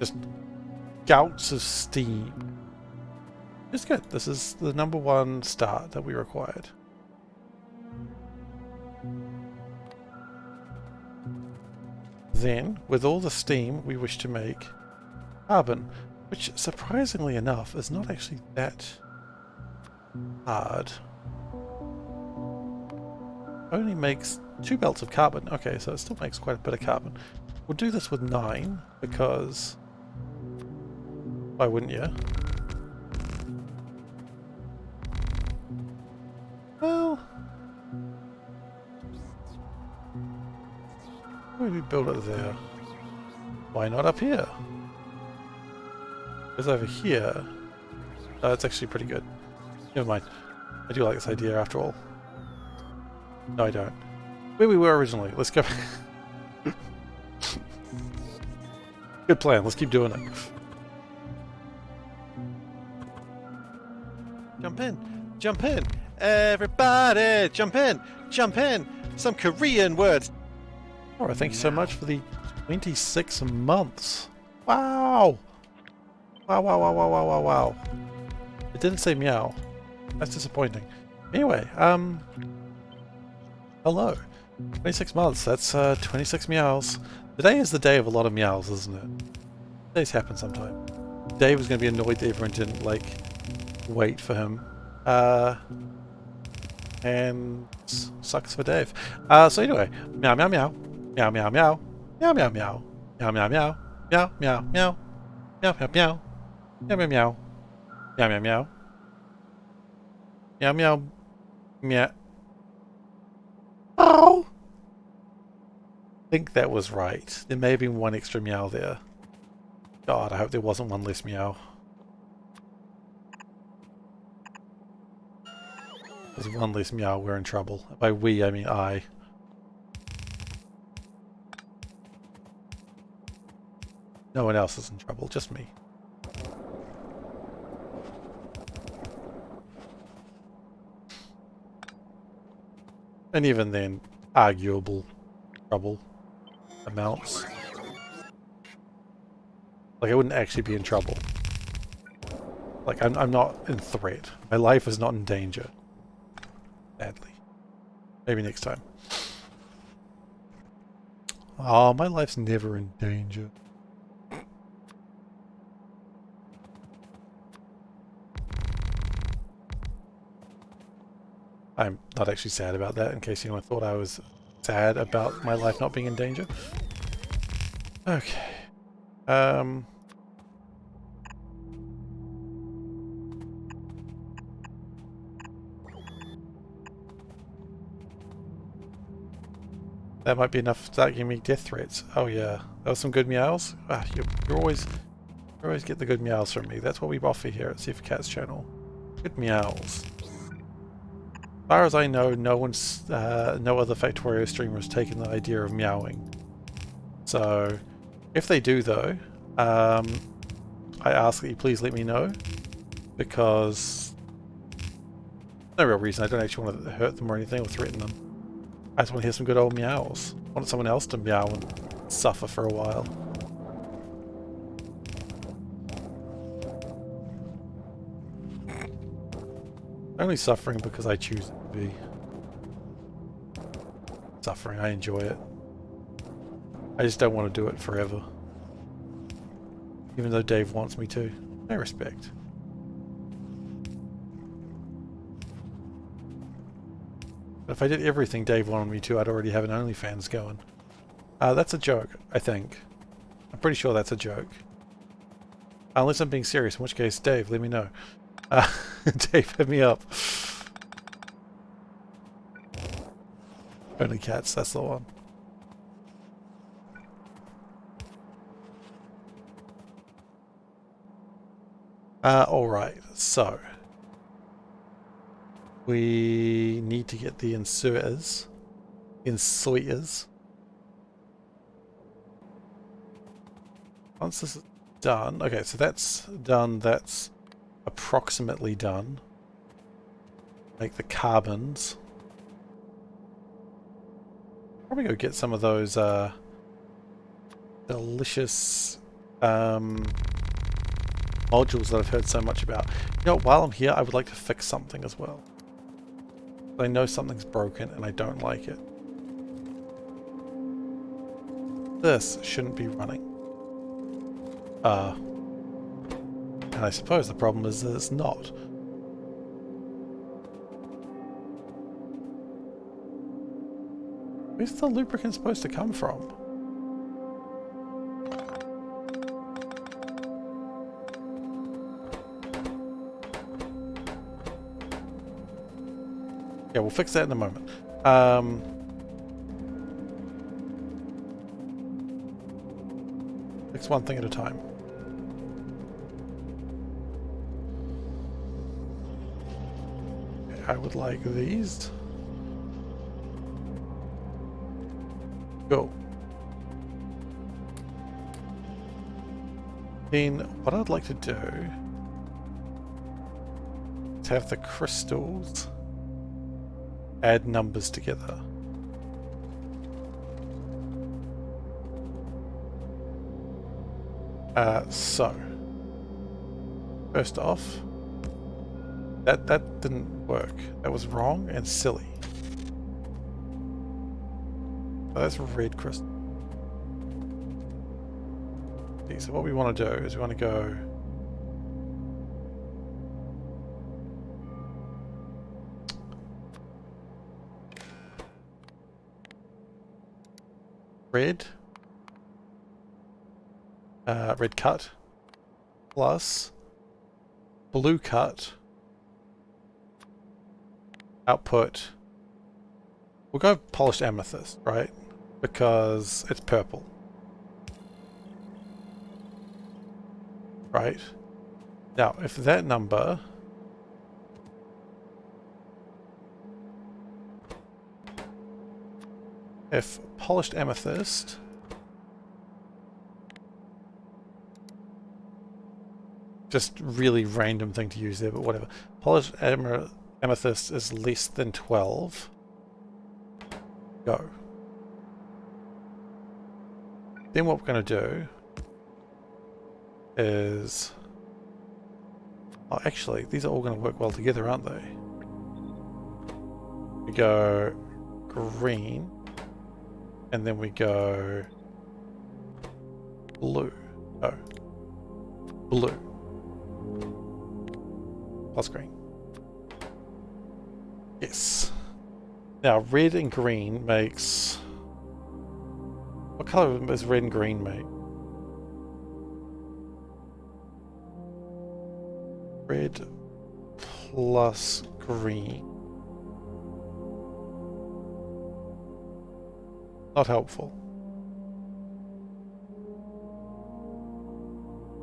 just gouts of steam. It's good. This is the #1 start that we required. Then, with all the steam, we wish to make carbon, which, surprisingly enough, is not actually that hard. Only makes 2 belts of carbon. Okay, so it still makes quite a bit of carbon. We'll do this with 9, because why wouldn't you? Well, why do we build it there? Why not up here? Because over here, it's actually pretty good. Never mind. I do like this idea after all. No, I don't. Where we were originally. Let's go. Good plan. Let's keep doing it. Jump in. Jump in. Everybody, jump in. Jump in. Some Korean words. Alright, thank you so much for the 26 months. Wow. Wow, wow, wow, wow, wow, wow, wow. It didn't say meow. That's disappointing. Anyway, hello. 26 months, that's 26 meows. Today is the day of a lot of meows, isn't it? Days happen sometime. Dave was going to be annoyed that everyone didn't, like, wait for him. And sucks for Dave. So anyway, meow meow meow. Meow meow meow. Meow meow meow. Meow meow meow. Meow meow meow. Meow meow meow. Meow meow meow. Meow meow meow. Meow meow meow. Oh! I think that was right. There may have been one extra meow there. God, I hope there wasn't one less meow. There's one less meow, we're in trouble. By we, I mean I. No one else is in trouble, just me. And even then, arguable trouble amounts. Like, I wouldn't actually be in trouble. Like, I'm not in threat. My life is not in danger. Sadly. Maybe next time. Oh, my life's never in danger. I'm not actually sad about that, in case anyone thought I was sad about my life not being in danger. Okay. That might be enough to start giving me death threats. Oh yeah, that was some good meows. Ah, you always get the good meows from me. That's what we offer here at SeiferKatt's channel. Good meows. As far as I know, no other Factorio streamer has taken the idea of meowing. So, if they do though, I ask that you please let me know, because no real reason. I don't actually want to hurt them or anything or threaten them. I just want to hear some good old meows. I want someone else to meow and suffer for a while. Only suffering because I choose it to be. Suffering, I enjoy it. I just don't want to do it forever. Even though Dave wants me to. I respect. But if I did everything Dave wanted me to, I'd already have an OnlyFans going. That's a joke, I think. I'm pretty sure that's a joke. Unless I'm being serious, in which case, Dave, let me know. Dave, hit me up. Only cats, that's the one. Alright, so we need to get the inserters. Once this is done, okay, so that's done, that's approximately done. Make the carbons. Probably go get some of those delicious modules that I've heard so much about. You know, while I'm here, I would like to fix something as well. I know something's broken and I don't like it. This shouldn't be running. And I suppose the problem is that it's not. Where's the lubricant supposed to come from? Yeah, we'll fix that in a moment. Fix one thing at a time. Okay, I would like these. Go. Then what I'd like to do is have the crystals add numbers together. So first off, that didn't work. That was wrong and silly. Oh, that's red crystal. Okay, so what we want to do is we want to go red, red cut plus blue cut output. We'll go polished amethyst, right? Because it's purple. Right? Now, if that number if polished amethyst just really random thing to use there, but whatever. Polished amethyst is less than 12. Go. Then what we're going to do is... Oh, actually, these are all going to work well together, aren't they? We go green, and then we go blue. Oh, blue. Plus green. Yes. Now, red and green makes... What color does red and green make? Red plus green. Not helpful.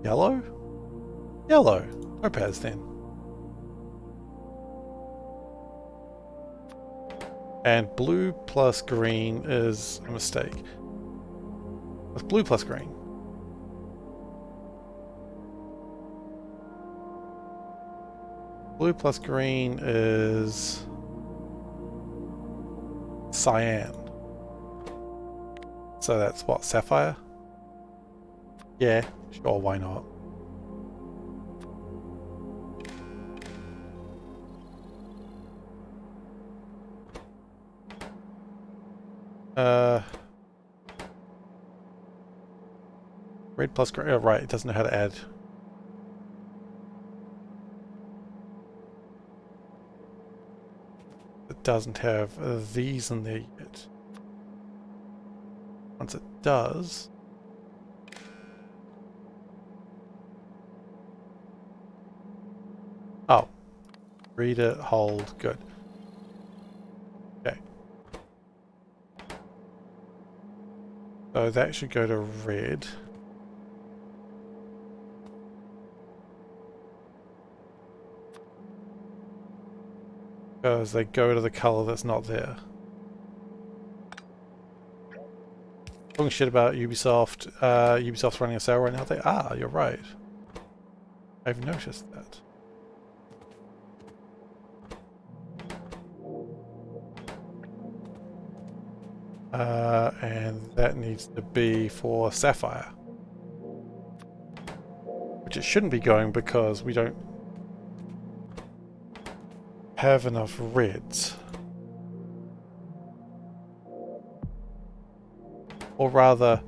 Yellow? Yellow. Topaz then. And blue plus green is a mistake. It's blue plus green. Blue plus green is cyan. So that's what, sapphire? Yeah, sure, why not? Red plus green. Oh, right, it doesn't know how to add. It doesn't have these in there yet. Once it does... Oh. Read it, hold, good. Okay. So that should go to red. Because they go to the color that's not there. Talking shit about Ubisoft. Ubisoft's running a sale right now. They are, you're right. I've noticed that. And that needs to be for Sapphire. Which it shouldn't be going because we don't have enough reds. Or rather,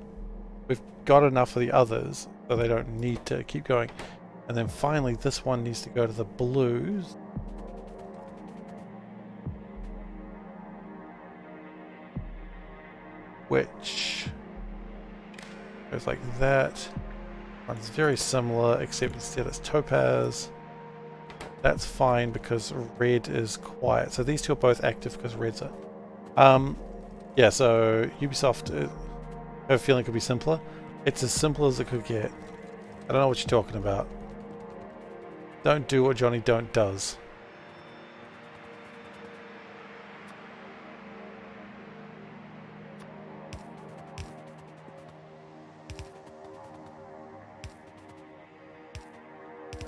we've got enough of the others, so they don't need to keep going. And then finally, this one needs to go to the blues. Which goes like that. It's very similar, except instead it's topaz. That's fine because red is quiet. So these two are both active because red's are. Yeah, so Ubisoft, I have a feeling it could be simpler. It's as simple as it could get. I don't know what you're talking about. Don't do what Johnny Don't does.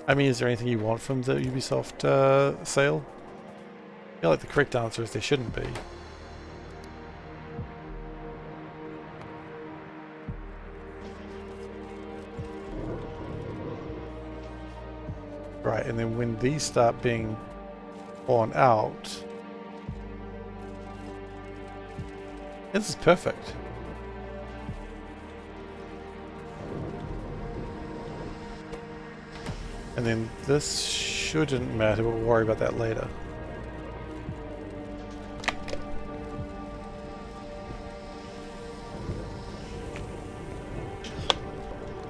I mean, is there anything you want from the Ubisoft sale? I feel like the correct answer is there shouldn't be. Right, and then when these start being worn out... This is perfect. And then this shouldn't matter, but we'll worry about that later.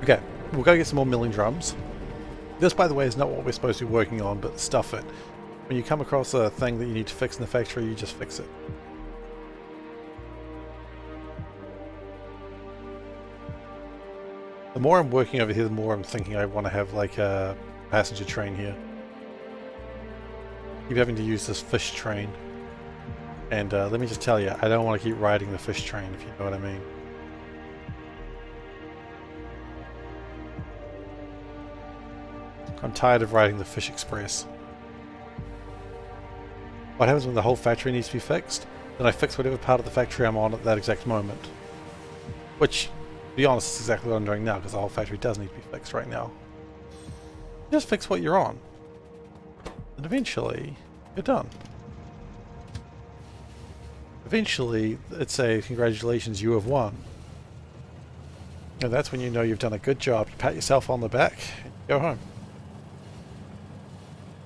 Okay, we'll go get some more milling drums. This, by the way, is not what we're supposed to be working on, but stuff it. When you come across a thing that you need to fix in the factory, you just fix it. The more I'm working over here, the more I'm thinking I want to have like a passenger train here. Keep having to use this fish train. And let me just tell you, I don't want to keep riding the fish train, if you know what I mean. I'm tired of riding the Fish Express. What happens when the whole factory needs to be fixed? Then I fix whatever part of the factory I'm on at that exact moment. Which, to be honest, is exactly what I'm doing now, because the whole factory does need to be fixed right now. Just fix what you're on. And eventually, you're done. Eventually, it's a congratulations, you have won. And that's when you know you've done a good job. You pat yourself on the back and go home.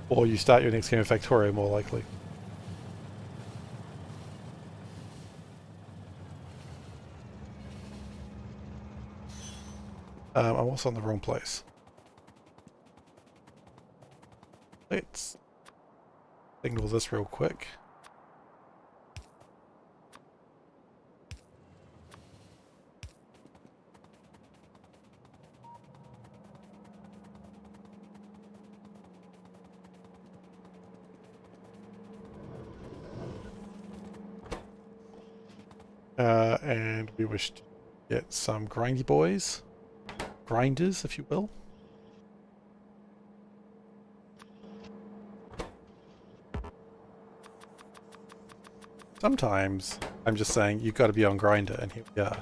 Or you start your next game of Factorio, more likely. I'm also in the wrong place. Let's ignore this real quick. And we wish to get some grindy boys. Grinders, if you will. Sometimes I'm just saying you've got to be on grinder, and here we are.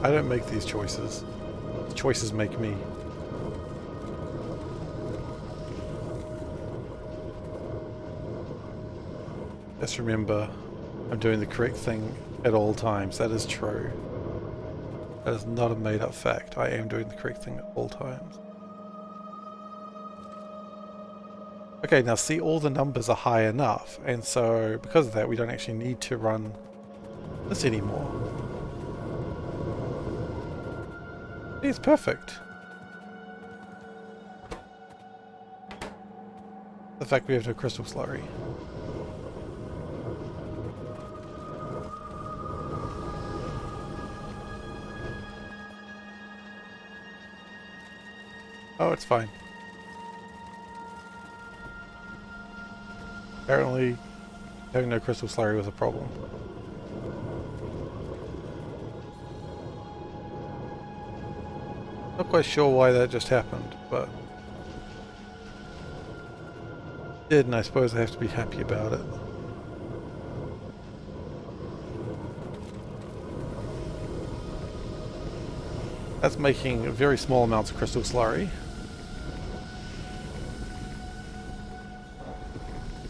I don't make these choices. The choices make me. Just remember, I'm doing the correct thing at all times. That is true. That is not a made-up fact. I am doing the correct thing at all times. Okay, now see, all the numbers are high enough, and so because of that, we don't actually need to run this anymore. It's perfect. The fact we have no crystal slurry. Oh, it's fine. Apparently, having no crystal slurry was a problem. Not quite sure why that just happened, but it did, and I suppose I have to be happy about it. That's making very small amounts of crystal slurry.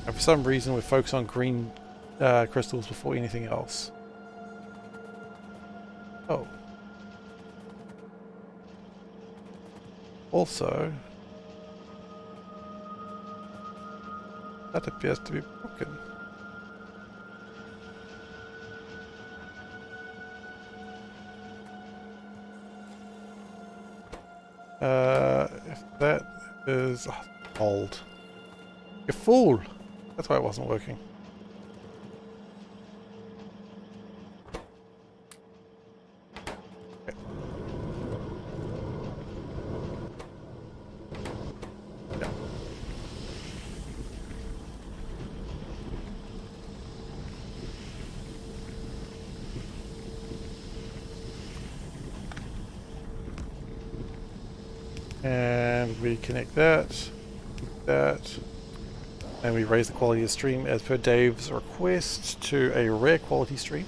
And for some reason we focus on green crystals before anything else. Oh. Also, that appears to be broken. If that is old. You fool! That's why it wasn't working. Okay. Yeah. And we connect that, and we raise the quality of the stream as per Dave's request to a rare quality stream.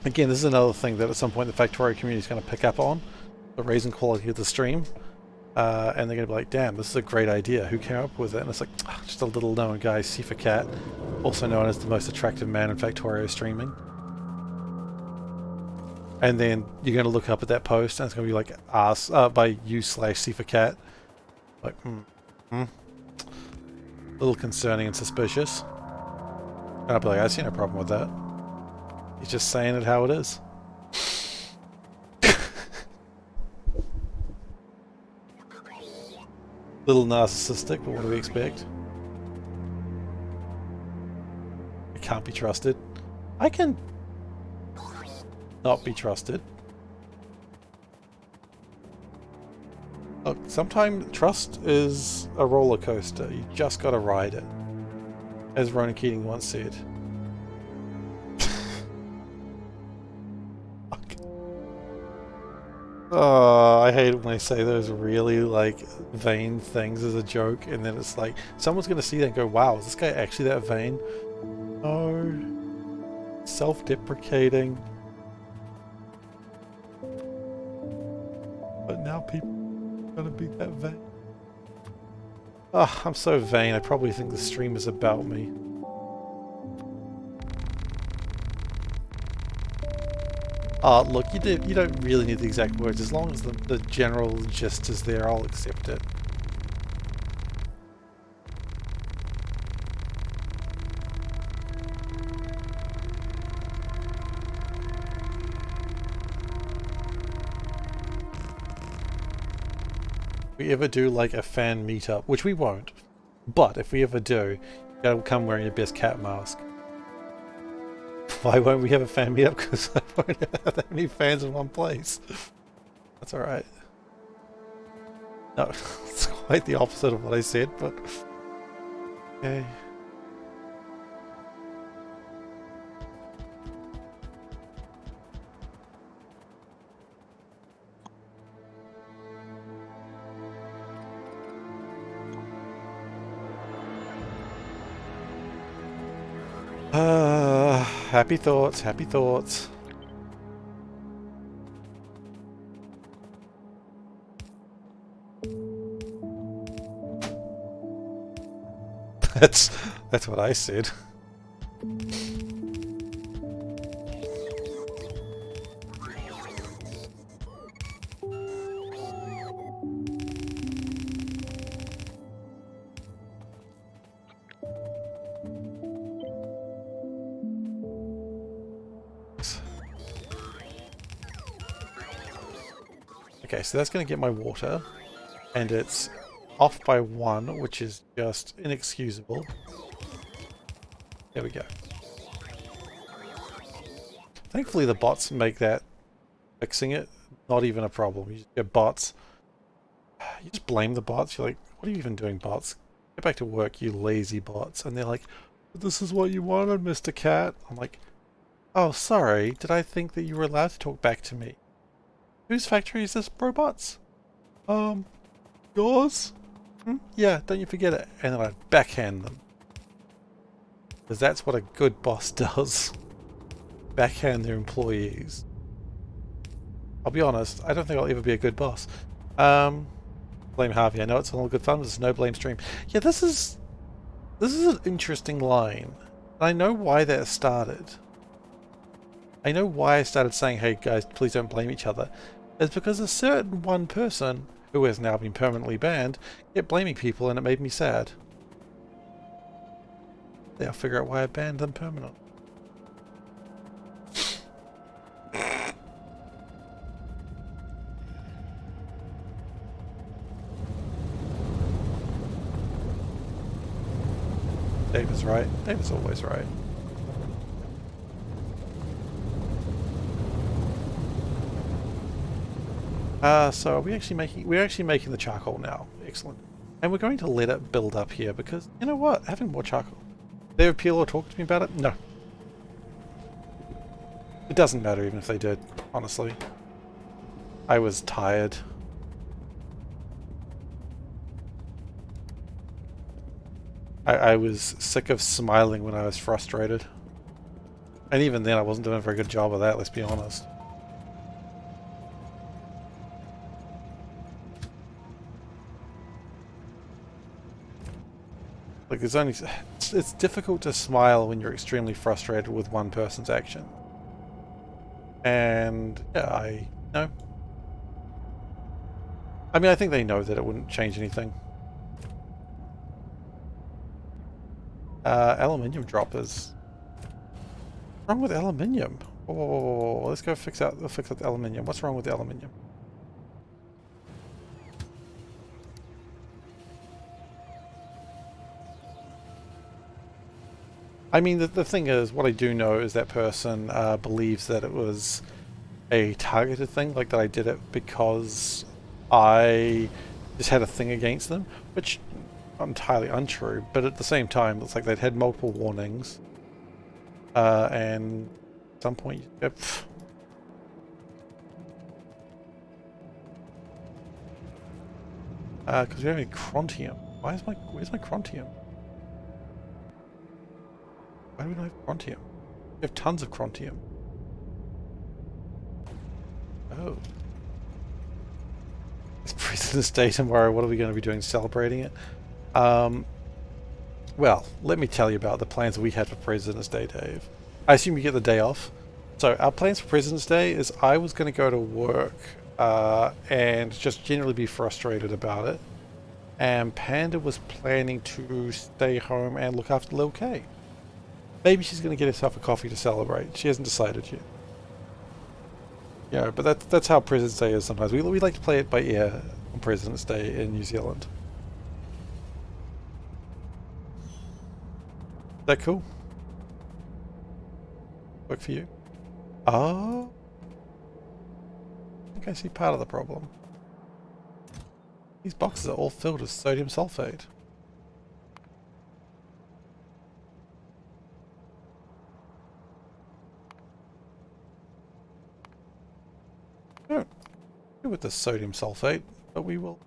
Again, this is another thing that at some point the Factorio community is going to pick up on, the raising quality of the stream, and they're going to be like, damn, this is a great idea, who came up with it? And it's like, just a little known guy, SeiferKatt, also known as the most attractive man in Factorio streaming. And then you're going to look up at that post and it's going to be like us by you/SeiferKatt. Like, a little concerning and suspicious. And I'll be like, I see no problem with that. He's just saying it how it is. Little narcissistic, but what do we expect? I can't be trusted. I can not be trusted. Look, sometimes trust is a roller coaster. You just gotta ride it. As Ronan Keating once said. Fuck. Oh, I hate it when I say those really like vain things as a joke, and then it's like someone's gonna see that and go, wow, is this guy actually that vain? No. Self-deprecating. But now people are gonna be that vain. Ah, I'm so vain. I probably think the stream is about me. Look, you don't really need the exact words. As long as the general gist is there, I'll accept it. If we ever do like a fan meetup, which we won't, but if we ever do, you gotta come wearing your best cat mask. Why won't we have a fan meetup? Because I won't have that many fans in one place. That's alright. No, it's quite the opposite of what I said, but okay. Happy thoughts, happy thoughts. That's what I said. Okay, so that's going to get my water, and it's off by 1, which is just inexcusable. There we go. Thankfully the bots make that fixing it not even a problem. You just get bots. You just blame the bots. You're like, what are you even doing, bots? Get back to work, you lazy bots. And they're like, this is what you wanted, Mr. Cat. I'm like, oh, sorry. Did I think that you were allowed to talk back to me? Whose factory is this, robots? Yours? Yeah, don't you forget it. And then I backhand them. Because that's what a good boss does. Backhand their employees. I'll be honest, I don't think I'll ever be a good boss. Blame Harvey. I know it's all good fun, but it's no blame stream. Yeah, this is an interesting line. I know why that started. I know why I started saying, hey guys, please don't blame each other. It's because a certain one person, who has now been permanently banned, kept blaming people and it made me sad. Yeah, I'll figure out why I banned them permanently. David's right. David's always right. So we're actually making the charcoal now. Excellent. And we're going to let it build up here because, you know what? Having more charcoal. They would appeal or talk to me about it? No. It doesn't matter even if they did, honestly. I was tired. I was sick of smiling when I was frustrated. And even then I wasn't doing a very good job of that, let's be honest. Like there's only... It's difficult to smile when you're extremely frustrated with one person's action. And yeah, I know. I mean, I think they know that it wouldn't change anything. Aluminium droppers. What's wrong with aluminium? Oh, let's go fix out the aluminium. What's wrong with the aluminium? I mean, the thing is, what I do know is that person believes that it was a targeted thing, like that I did it because I just had a thing against them, which entirely untrue, but at the same time, it's like they'd had multiple warnings, and at some point, because we don't have any chrontium. Where's my chrontium? Why do we not have chrontium? We have tons of chrontium. Oh. It's President's Day tomorrow. What are we going to be doing celebrating it? Well, let me tell you about the plans we had for President's Day, Dave. I assume you get the day off. So our plans for President's Day is I was going to go to work and just generally be frustrated about it. And Panda was planning to stay home and look after Lil K. Maybe she's going to get herself a coffee to celebrate. She hasn't decided yet. Yeah, but that's how President's Day is sometimes. We like to play it by ear on President's Day in New Zealand. Is that cool? Work for you? Oh. I think I see part of the problem. These boxes are all filled with sodium sulfate. Oh, good with the sodium sulfate, but we will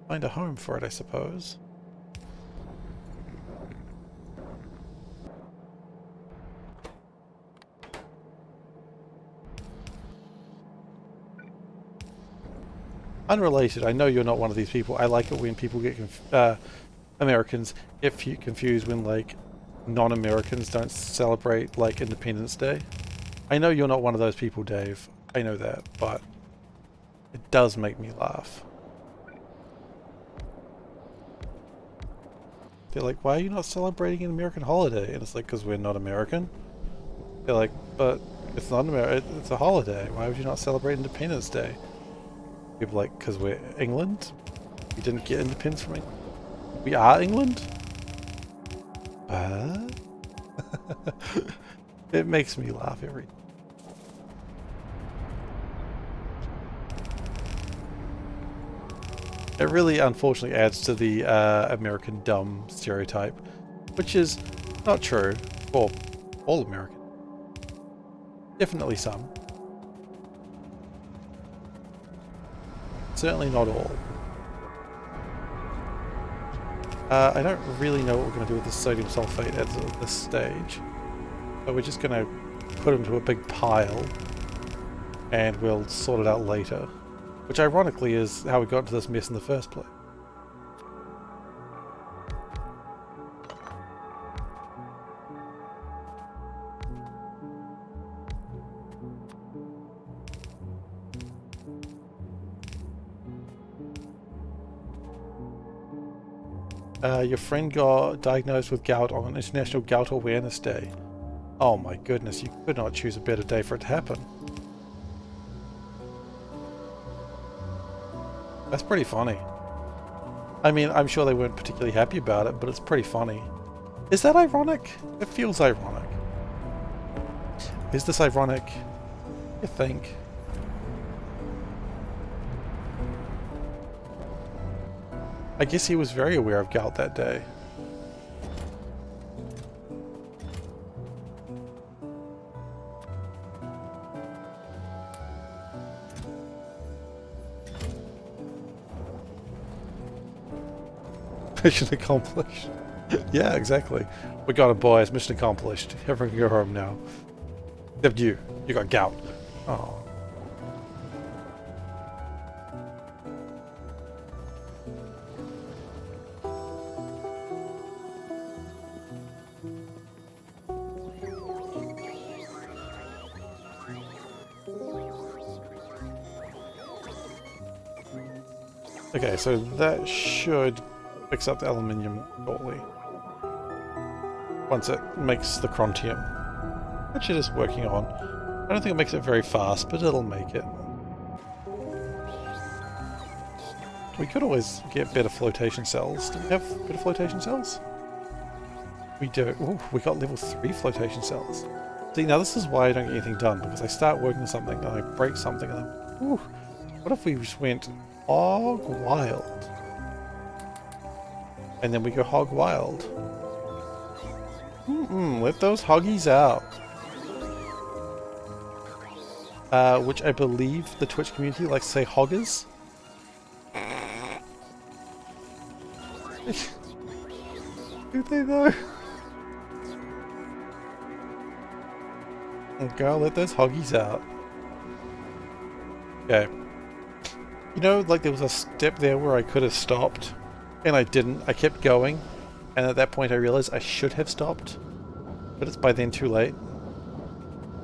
find a home for it, I suppose. Unrelated, I know you're not one of these people. I like it when people get Americans get confused when like non-Americans don't celebrate like Independence Day. I know you're not one of those people, Dave. I know that, but it does make me laugh. They're like, why are you not celebrating an American holiday? And it's like, because we're not American. They're like, but it's not American, it's a holiday. Why would you not celebrate Independence Day? People are like, because we're England? We didn't get independence from England? We are England? It makes me laugh every time. It really unfortunately adds to the American dumb stereotype, which is not true for all Americans. Definitely some. Certainly not all. I don't really know what we're going to do with the sodium sulfate at this stage. So we're just going to put it into a big pile and we'll sort it out later. Which ironically is how we got into this mess in the first place. Your friend got diagnosed with gout on International Gout Awareness Day. Oh my goodness, you could not choose a better day for it to happen. That's pretty funny. I mean, I'm sure they weren't particularly happy about it, but it's pretty funny. Is that ironic? It feels ironic. Is this ironic? You think? I guess he was very aware of gout that day. Mission accomplished. Yeah, exactly. We got it, boys. Mission accomplished. Everyone can go home now. Except you. You got gout. Oh. Okay, so that should fix up the aluminium shortly. Once it makes the chrontium. Which it is working on. I don't think it makes it very fast, but it'll make it. We could always get better flotation cells. Do we have better flotation cells? We do. Ooh, we got level 3 flotation cells. See, now this is why I don't get anything done, because I start working on something and I break something and then, ooh, what if we just went hog wild? And then we go hog wild. Let those hoggies out. Which I believe the Twitch community likes to say hoggers. Do they though? Go let those hoggies out. Okay. You know, like there was a step there where I could have stopped, and I didn't. I kept going, and at that point I realized I should have stopped, but it's by then too late.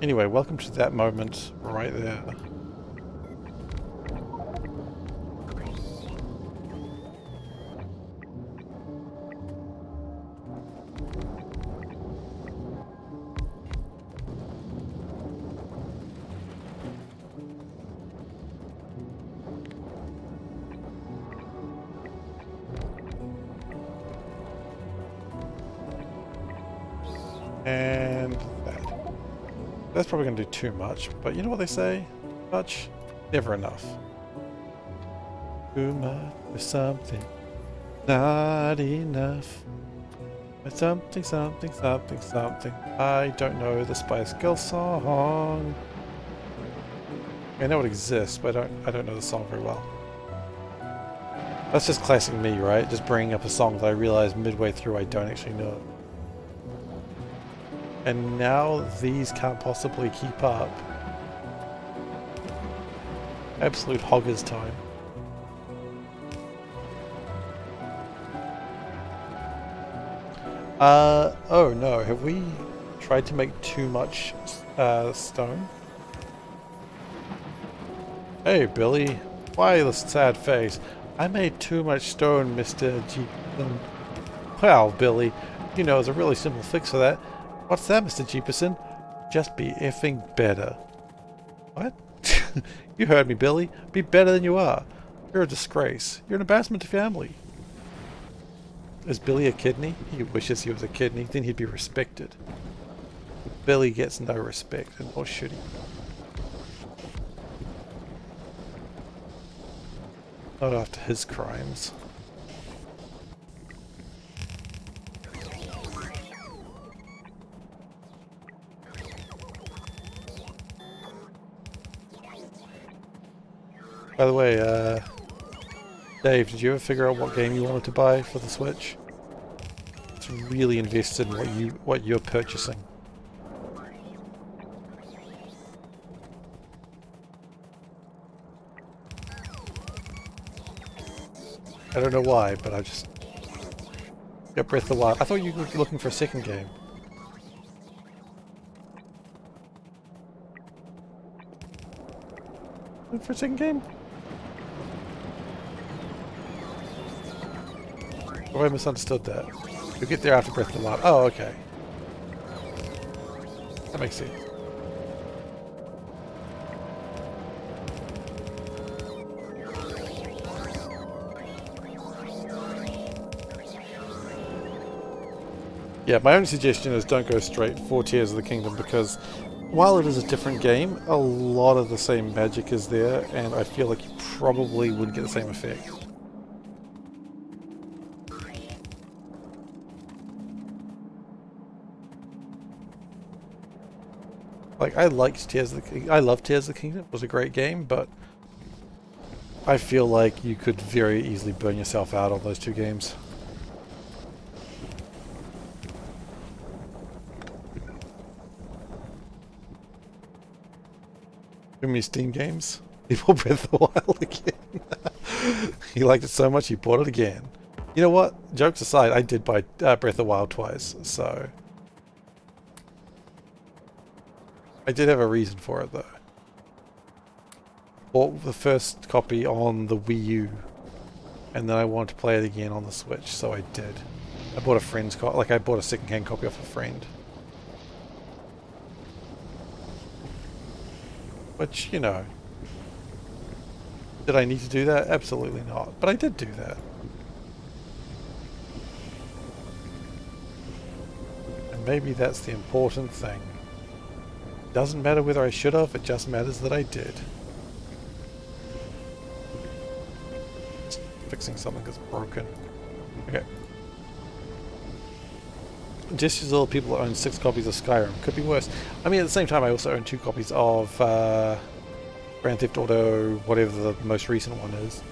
Anyway, welcome to that moment right there. And that. That's probably going to do too much, but you know what they say? Much? Never enough. Too much for something. Not enough. But something, something, something, something. I don't know the Spice Girl song. I know it exists, but I don't know the song very well. That's just classic me, right? Just bringing up a song that I realize midway through I don't actually know. And now these can't possibly keep up. Absolute hoggers time. Oh no, have we tried to make too much stone? Hey Billy, why the sad face? I made too much stone, Mr. Jeepson. Well, Billy, you know, there's a really simple fix for that. What's that, Mr. Jeepson? Just be effing better. What? You heard me, Billy. Be better than you are. You're a disgrace. You're an embarrassment to family. Is Billy a kidney? He wishes he was a kidney, then he'd be respected. Billy gets no respect, and nor should he. Not after his crimes. By the way, Dave, did you ever figure out what game you wanted to buy for the Switch? It's really invested in what you're purchasing. I don't know why, but I just got Breath of the Wild. I thought you were looking for a second game. Looking for a second game? Or I misunderstood that. You'll get there after Breath of the Wild. Oh, okay. That makes sense. Yeah, my only suggestion is don't go straight for Tears of the Kingdom, because while it is a different game, a lot of the same magic is there, and I feel like you probably wouldn't get the same effect. Like, I liked Tears of the Kingdom. I love Tears of the Kingdom. It was a great game, but I feel like you could very easily burn yourself out on those two games. Too many Steam games? He bought Breath of the Wild again. He liked it so much he bought it again. You know what? Jokes aside, I did buy Breath of the Wild twice, so... I did have a reason for it, though. Bought the first copy on the Wii U, and then I wanted to play it again on the Switch, so I did. I bought a friend's copy, like I bought a second-hand copy off a friend. Which, you know, did I need to do that? Absolutely not, but I did do that. And maybe that's the important thing. Doesn't matter whether I should have, it just matters that I did. Just fixing something that's broken. Okay. Just as little people that own 6 copies of Skyrim. Could be worse. I mean, at the same time, I also own 2 copies of Grand Theft Auto, whatever the most recent one is.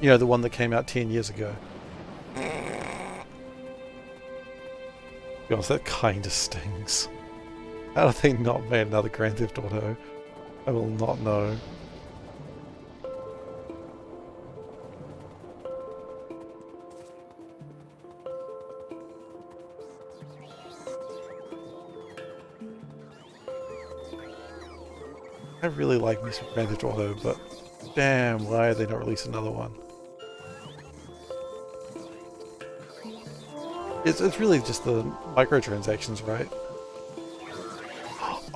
You know, the one that came out 10 years ago. To be honest, that kind of stings. How have they not made another Grand Theft Auto? I will not know. I really like me some Grand Theft Auto, but damn, why did they not release another one? It's really just the microtransactions, right?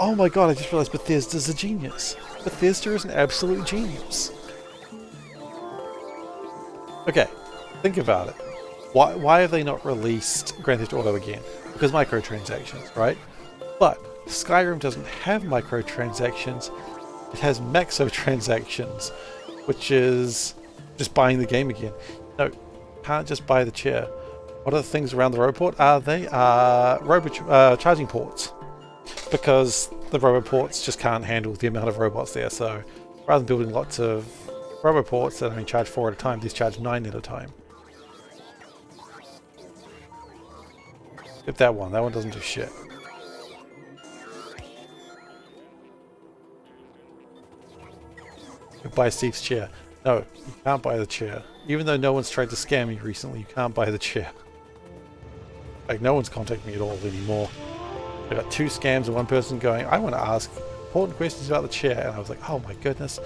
Oh my god, I just realized Bethesda's a genius. Bethesda is an absolute genius. Okay, think about it. Why have they not released Grand Theft Auto again? Because microtransactions, right? But Skyrim doesn't have microtransactions. It has maxotransactions, which is just buying the game again. No, you can't just buy the chair. What are the things around the roboport? They are charging ports. Because the roboports just can't handle the amount of robots there, so rather than building lots of roboports that only charge 4 at a time, these charge 9 at a time. Get that one doesn't do shit. You buy Steve's chair. No, you can't buy the chair. Even though no one's tried to scam me recently, you can't buy the chair. Like, no one's contacting me at all anymore. I got 2 scams and one person going, I want to ask important questions about the chair. And I was like, oh my goodness,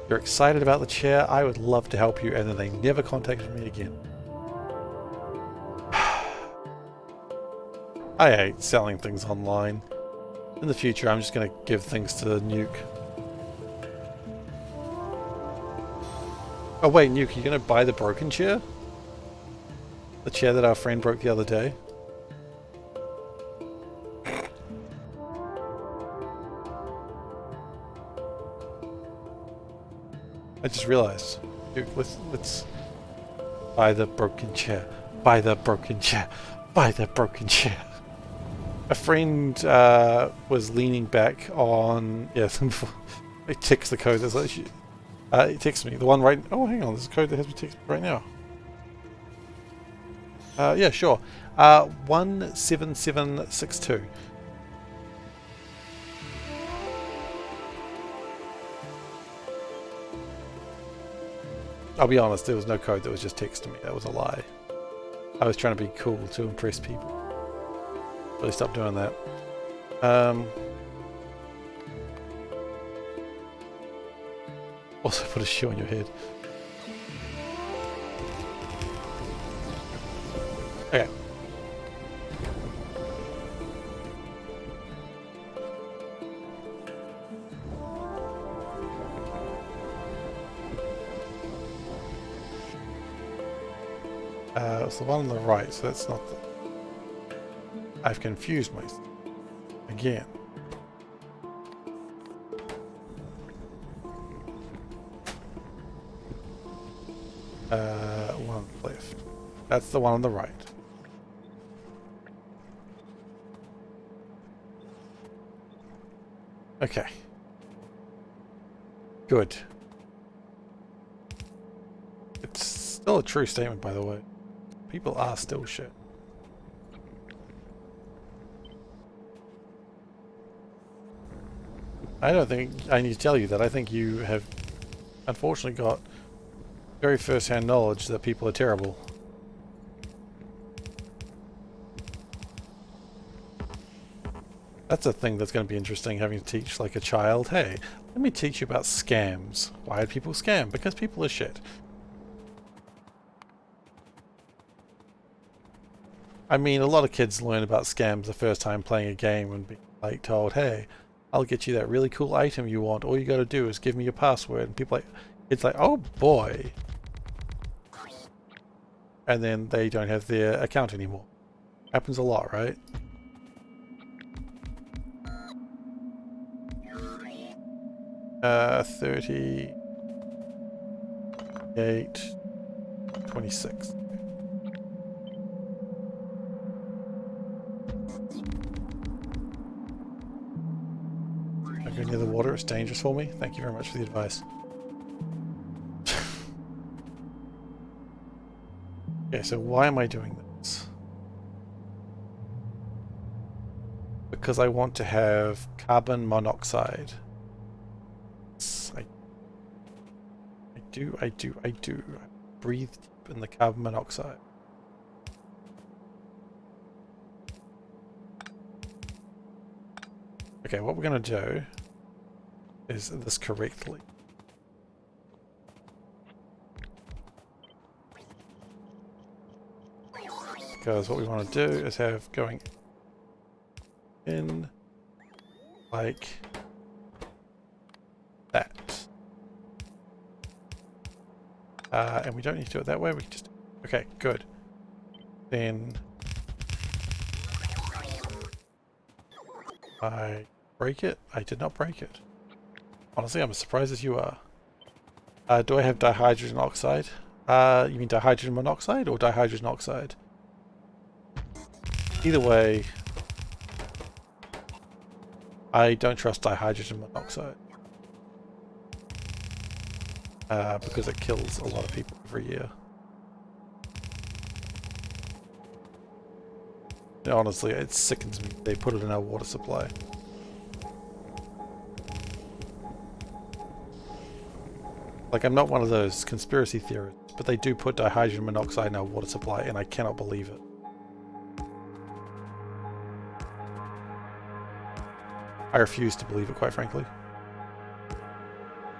you're excited about the chair? I would love to help you. And then they never contacted me again. I hate selling things online. In the future, I'm just going to give things to Nuke. Oh wait, Nuke, are you going to buy the broken chair? The chair that our friend broke the other day? I just realized. Dude, let's buy the broken chair. Buy the broken chair. Buy the broken chair. A friend was leaning back on... Yes, it ticks the code. There's like, it texts me. The one right... Oh, hang on. There's a code that has me texted right now. Yeah, sure. 17762. I'll be honest, there was no code that was just text to me. That was a lie. I was trying to be cool to impress people. Really stop doing that. Also put a shoe on your head. Okay. It's the one on the right, so that's not the... I've confused myself. Again. One left. That's the one on the right. Okay. Good. It's still a true statement, by the way. People are still shit. I don't think I need to tell you that. I think you have unfortunately got very first-hand knowledge that people are terrible. That's a thing that's going to be interesting, having to teach like a child. Hey, let me teach you about scams. Why do people scam? Because people are shit. I mean, a lot of kids learn about scams the first time playing a game and being like told, hey, I'll get you that really cool item you want. All you got to do is give me your password. And people like, it's like, oh boy. And then they don't have their account anymore. Happens a lot, right? Uh, 38, 26. Don't go near the water, it's dangerous for me. Thank you very much for the advice. Okay, so why am I doing this? Because I want to have carbon monoxide. I do. I breathe deep in the carbon monoxide. Okay, what we're going to do is this correctly. Because what we want to do is have going in like that. And we don't need to do it that way, we can just... Okay, good. Then... I break it? I did not break it. Honestly, I'm as surprised as you are. Do I have dihydrogen oxide? You mean dihydrogen monoxide or dihydrogen oxide? Either way, I don't trust dihydrogen monoxide. Because it kills a lot of people every year. And honestly, it sickens me. They put it in our water supply. Like, I'm not one of those conspiracy theorists, but they do put dihydrogen monoxide in our water supply, and I cannot believe it. I refuse to believe it, quite frankly.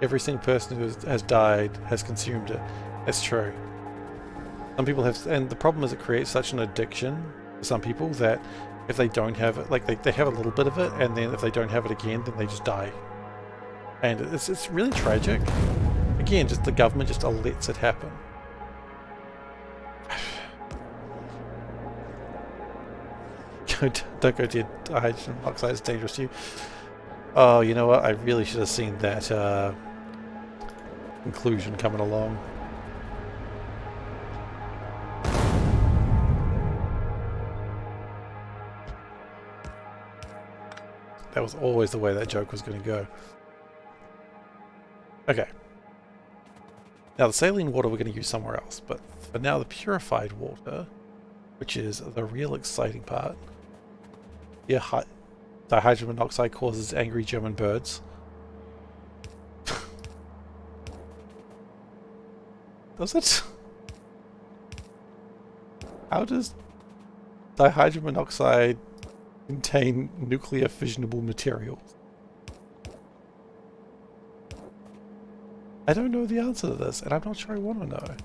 Every single person who has died has consumed it. That's true. Some people have, and the problem is it creates such an addiction for some people that if they don't have it, like they have a little bit of it, and then if they don't have it again, then they just die. And it's really tragic. Again, just the government just lets it happen. Don't go to hydrogen oxide, it's dangerous to you. Oh, you know what? I really should have seen that conclusion coming along. That was always the way that joke was going to go. Okay. Now the saline water we're going to use somewhere else, but for now the purified water, which is the real exciting part. Yeah, dihydrogen monoxide causes angry German birds. Does it? How does dihydrogen monoxide contain nuclear fissionable materials? I don't know the answer to this, and I'm not sure I want to know.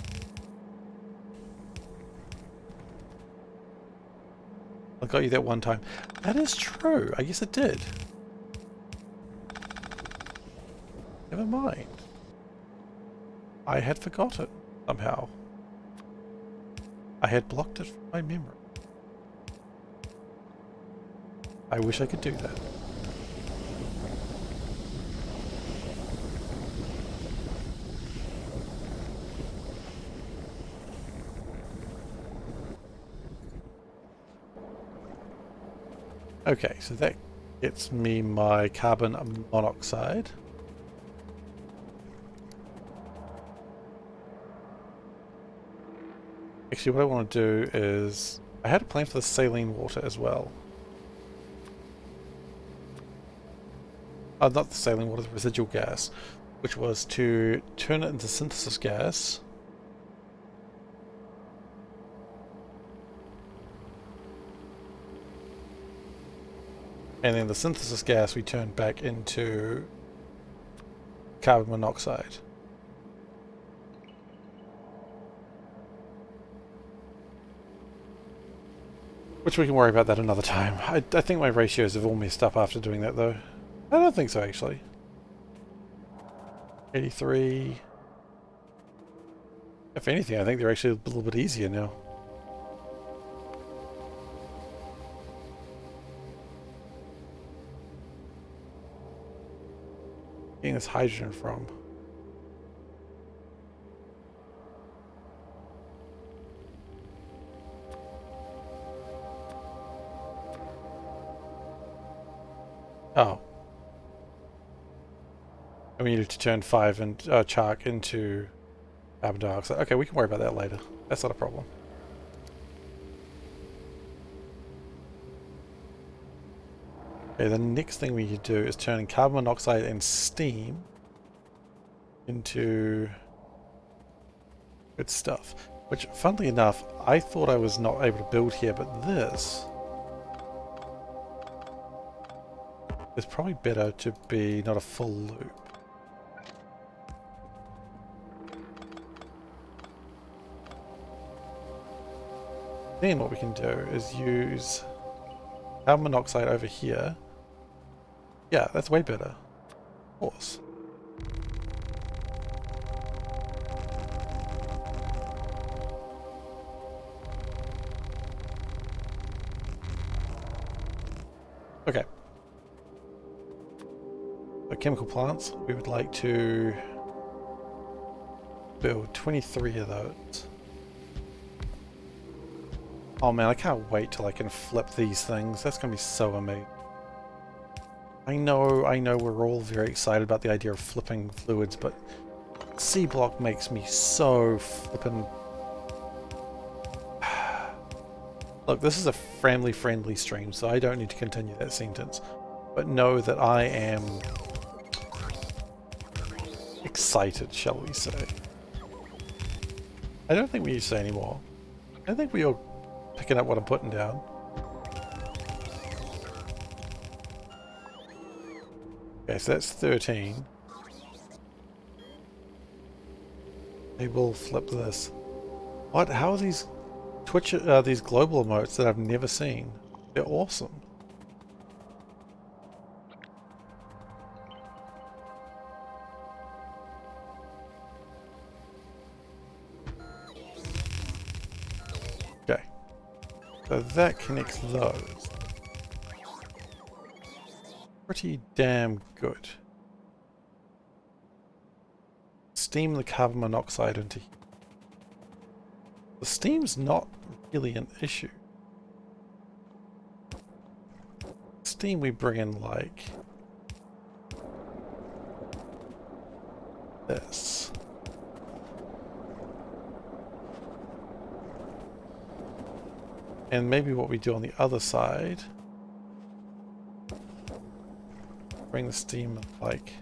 I got you that one time. That is true. I guess it did. Never mind. I had forgotten somehow. I had blocked it from my memory. I wish I could do that. Okay, so that gets me my carbon monoxide. Actually, what I want to do is... I had a plan for the saline water as well. Oh, not the saline water, the residual gas, which was to turn it into synthesis gas. And then the synthesis gas we turn back into carbon monoxide. Which we can worry about that another time. I think my ratios have all messed up after doing that though. I don't think so actually. 83. If anything, I think they're actually a little bit easier now. Getting this hydrogen from. Oh. And we needed to turn 5 and chalk into carbon dioxide. Okay, we can worry about that later. That's not a problem. Okay, the next thing we need to do is turn carbon monoxide and steam into good stuff. Which, funnily enough, I thought I was not able to build here, but this is probably better to be not a full loop. Then what we can do is use carbon monoxide over here. Yeah, that's way better. Of course. Okay. So chemical plants, we would like to build 23 of those. Oh man, I can't wait till I can flip these things. That's going to be so amazing. I know we're all very excited about the idea of flipping fluids, but Seablock makes me so flippin'... Look, this is a family-friendly stream, so I don't need to continue that sentence. But know that I am excited, shall we say. I don't think we need to say anymore. I think we are picking up what I'm putting down. Okay, so that's 13. They will flip this. What? How are these Twitch, these global emotes that I've never seen? They're awesome. Okay. So that connects those. Pretty damn good. Steam the carbon monoxide into here. The steam's not really an issue. Steam we bring in like this. And maybe what we do on the other side, bring the steam like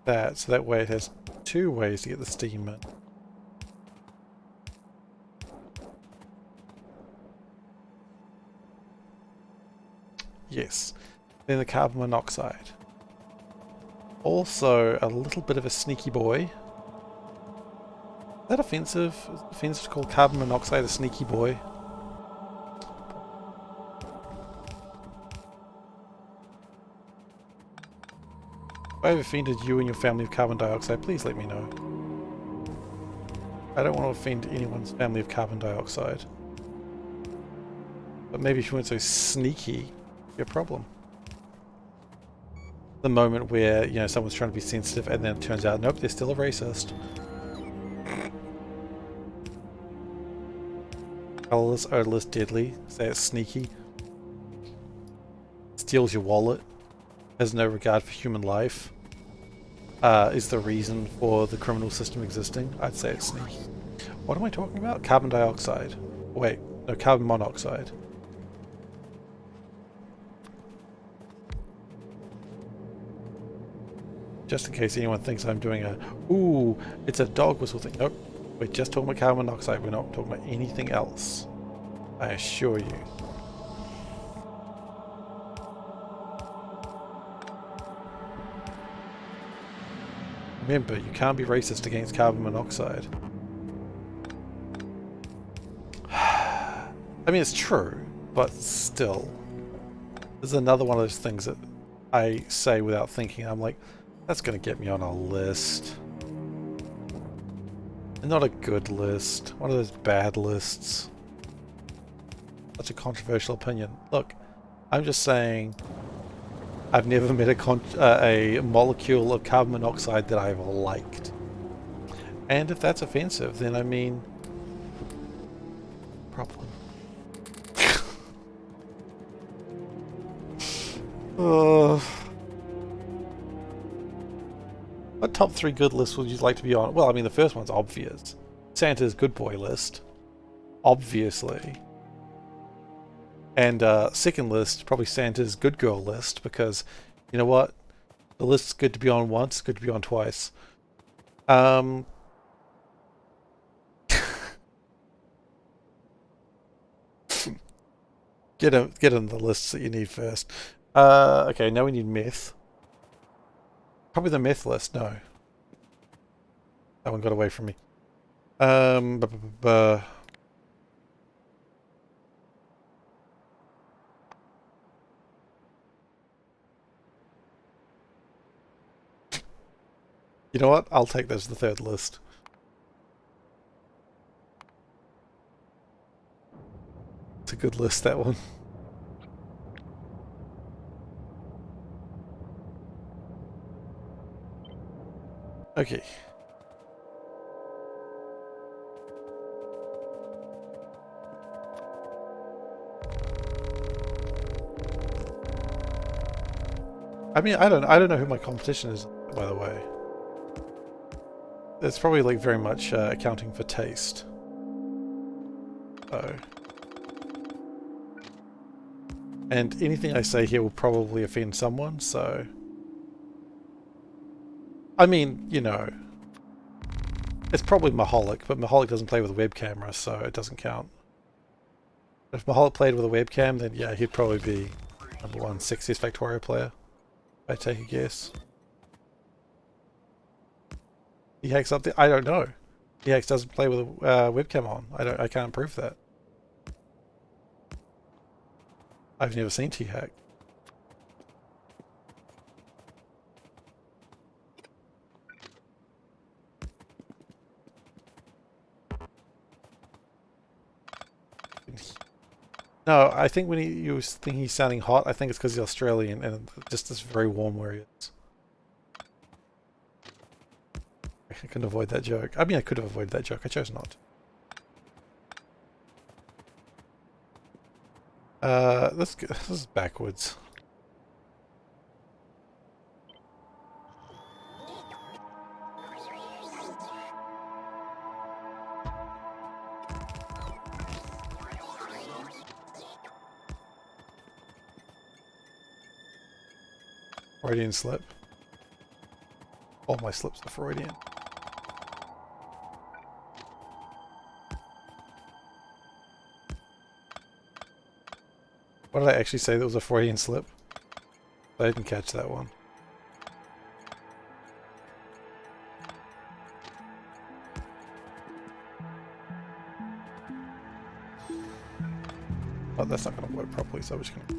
that, so that way it has two ways to get the steam in. Yes. Then the carbon monoxide. Also a little bit of a sneaky boy. Is that offensive? Is it offensive to call carbon monoxide a sneaky boy? If I've offended you and your family of carbon dioxide, please let me know. I don't want to offend anyone's family of carbon dioxide. But maybe if you weren't so sneaky, it'd be a problem. The moment where, you know, someone's trying to be sensitive and then it turns out, nope, they're still a racist. Colorless, odorless, deadly. Say it's sneaky. Steals your wallet. Has no regard for human life. Is the reason for the criminal system existing. I'd say it's sneaky. What am I talking about? Carbon dioxide. Wait, no, carbon monoxide. Just in case anyone thinks I'm doing a, ooh, it's a dog whistle thing. Nope, we're just talking about carbon monoxide. We're not talking about anything else. I assure you. Remember, you can't be racist against carbon monoxide. I mean, it's true, but still. This is another one of those things that I say without thinking. I'm like, that's going to get me on a list. And not a good list. One of those bad lists. Such a controversial opinion. Look, I'm just saying I've never met a molecule of carbon monoxide that I've liked. And if that's offensive, then I mean, problem. What top 3 good lists would you like to be on? Well, I mean, the first one's obvious. Santa's good boy list. Obviously. And second list, probably Santa's good girl list, because, you know what? The list's good to be on once, good to be on twice. Get in the lists that you need first. Okay, now we need meth. Probably the meth list, no. That one got away from me. You know what? I'll take this as the third list. It's a good list, that one. Okay. I mean, I don't know who my competition is, by the way. It's probably like very much accounting for taste. So. And anything I say here will probably offend someone, so. I mean, you know. It's probably Maholic, but Maholic doesn't play with a web camera, so it doesn't count. If Maholic played with a webcam, then yeah, he'd probably be #1 sexiest Factorio player. I take a guess. T-Hex up there? I don't know. T-Hex doesn't play with a webcam on. I can't prove that. I've never seen T-Hex. No, I think when you think he's sounding hot, I think it's because he's Australian and just it's very warm where he is. I can avoid that joke. I mean, I could have avoided that joke. I chose not. Let's go. This is backwards. Freudian slip. All my slips are Freudian. What did I actually say that was a Freudian slip? I didn't catch that one. Oh, that's not going to work properly, so we're just going to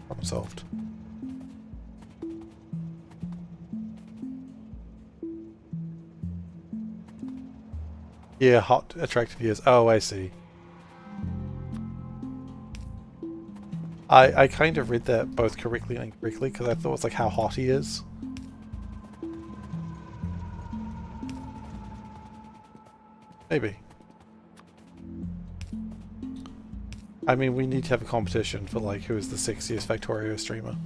problem solved. Yeah, hot, attractive years. Oh, I see. I kind of read that both correctly and incorrectly because I thought it was like how hot he is. Maybe. I mean, we need to have a competition for like who is the sexiest Factorio streamer.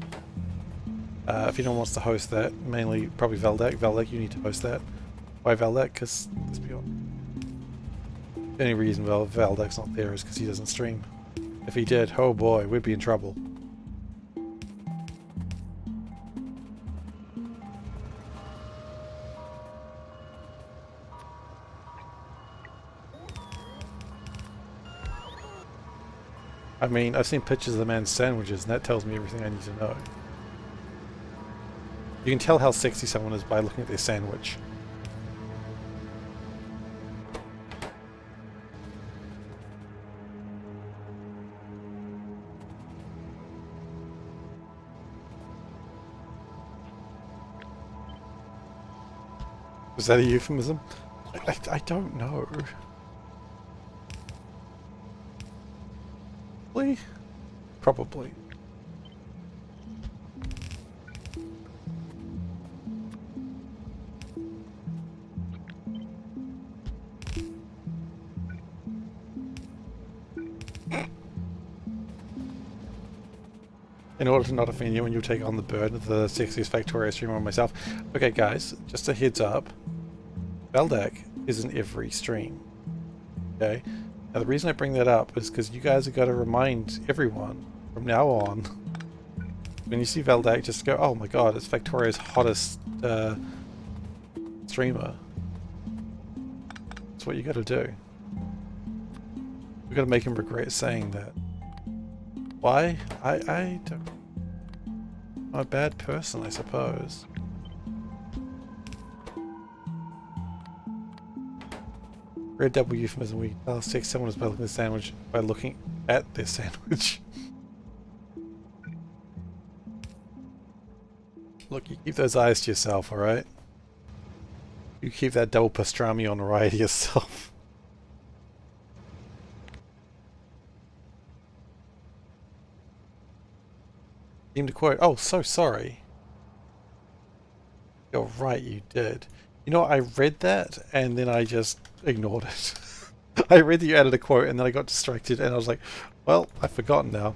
If anyone wants to host that, mainly probably Veldak. Veldak, you need to host that. Why Veldak? Because let's be honest. The only reason Valdak's not there is because he doesn't stream. If he did, oh boy, we'd be in trouble. I mean, I've seen pictures of the man's sandwiches, and that tells me everything I need to know. You can tell how sexy someone is by looking at their sandwich. Was that a euphemism? I don't know. Probably. In order to not offend you when you take on the burden of the sexiest Factorio streamer myself. Okay guys, just a heads up. Veldak is in every stream. Okay? Now the reason I bring that up is because you guys have got to remind everyone from now on, when you see Veldak, just go, oh my god, it's Factorio's hottest streamer. That's what you got to do. We've got to make him regret saying that. Why? I don't... I'm a bad person, I suppose. Red double euphemism. We tell sex someone is by looking at the sandwich by looking at their sandwich. Look, you keep those eyes to yourself, alright? You keep that double pastrami on right to yourself. Seem to quote, oh, so sorry. You're right, you did. You know, I read that and then I just ignored it. I read that you added a quote and then I got distracted and I was like, well, I've forgotten now.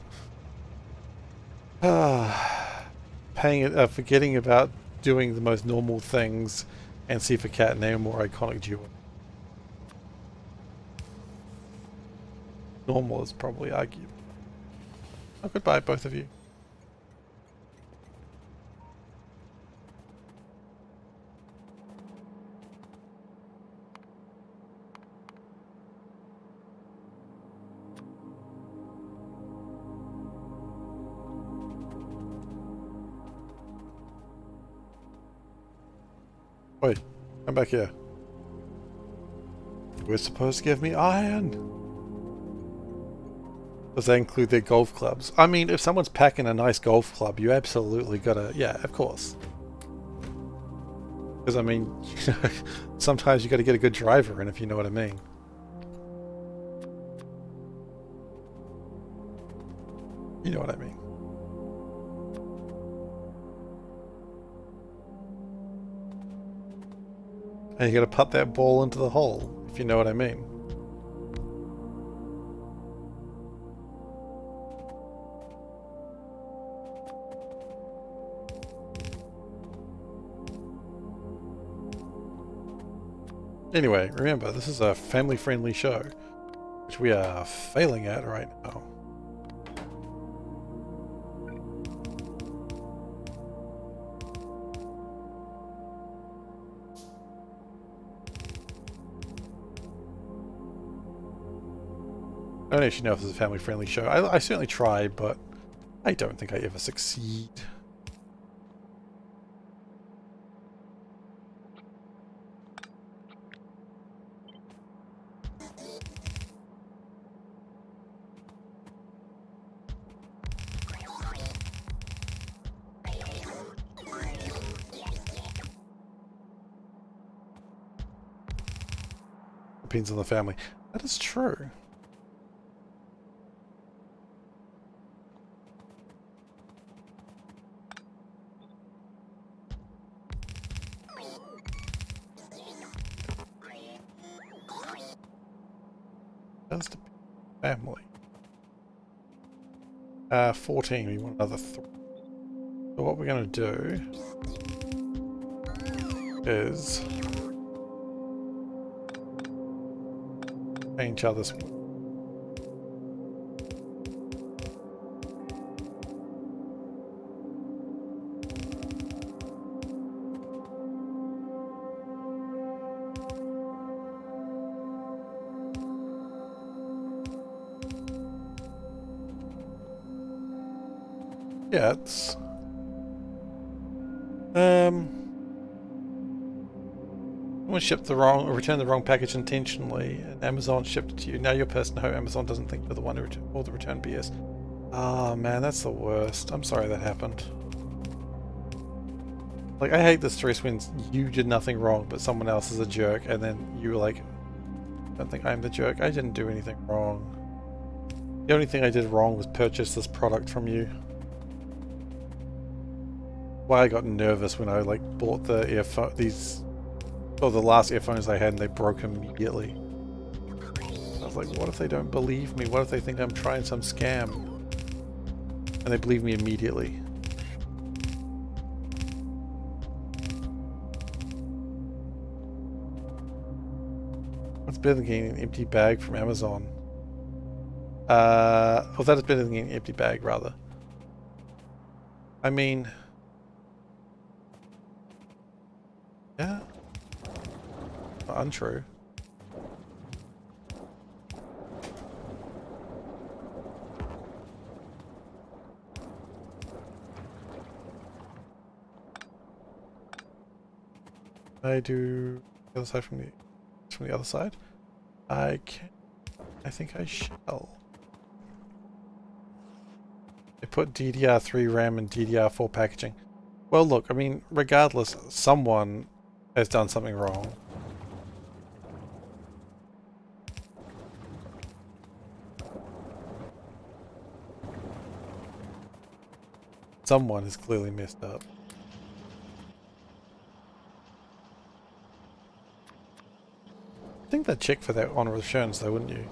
Forgetting about doing the most normal things and SeiferKatt name a more iconic duo. Normal is probably arguable. Oh, goodbye, both of you. Wait, come back here. We're supposed to give me iron. Does that include their golf clubs? I mean, if someone's packing a nice golf club, you absolutely gotta, yeah, of course. Because, I mean, sometimes you gotta get a good driver in, if you know what I mean. You know what I mean. And you gotta put that ball into the hole, if you know what I mean. Anyway, remember, this is a family-friendly show, which we are failing at right now. I don't actually know if this is a family-friendly show. I certainly try, but I don't think I ever succeed. Depends on the family. That is true. Does depend on family. 14, we want another 3. So what we're going to do is change how this works. Yeah, it's someone shipped the wrong or returned the wrong package intentionally, and Amazon shipped it to you. Now your person at home, Amazon doesn't think you're the one who or the return BS. Ah, man, that's the worst. I'm sorry that happened. Like, I hate the stress when you did nothing wrong, but someone else is a jerk, and then you were like, I don't think I'm the jerk. I didn't do anything wrong. The only thing I did wrong was purchase this product from you. Why I got nervous when I like bought the earphone, the last earphones I had, and they broke immediately. I was like, what if they don't believe me? What if they think I'm trying some scam? And they believe me immediately. What's better than getting an empty bag from Amazon? Well, that is better than getting an empty bag, rather. I mean, yeah, not untrue. I do the other side from the other side. I think I shall. I put DDR3 RAM and DDR4 packaging. Well, look, I mean, regardless, someone has done something wrong. Someone has clearly messed up. I think they'd check for that on returns though, wouldn't you?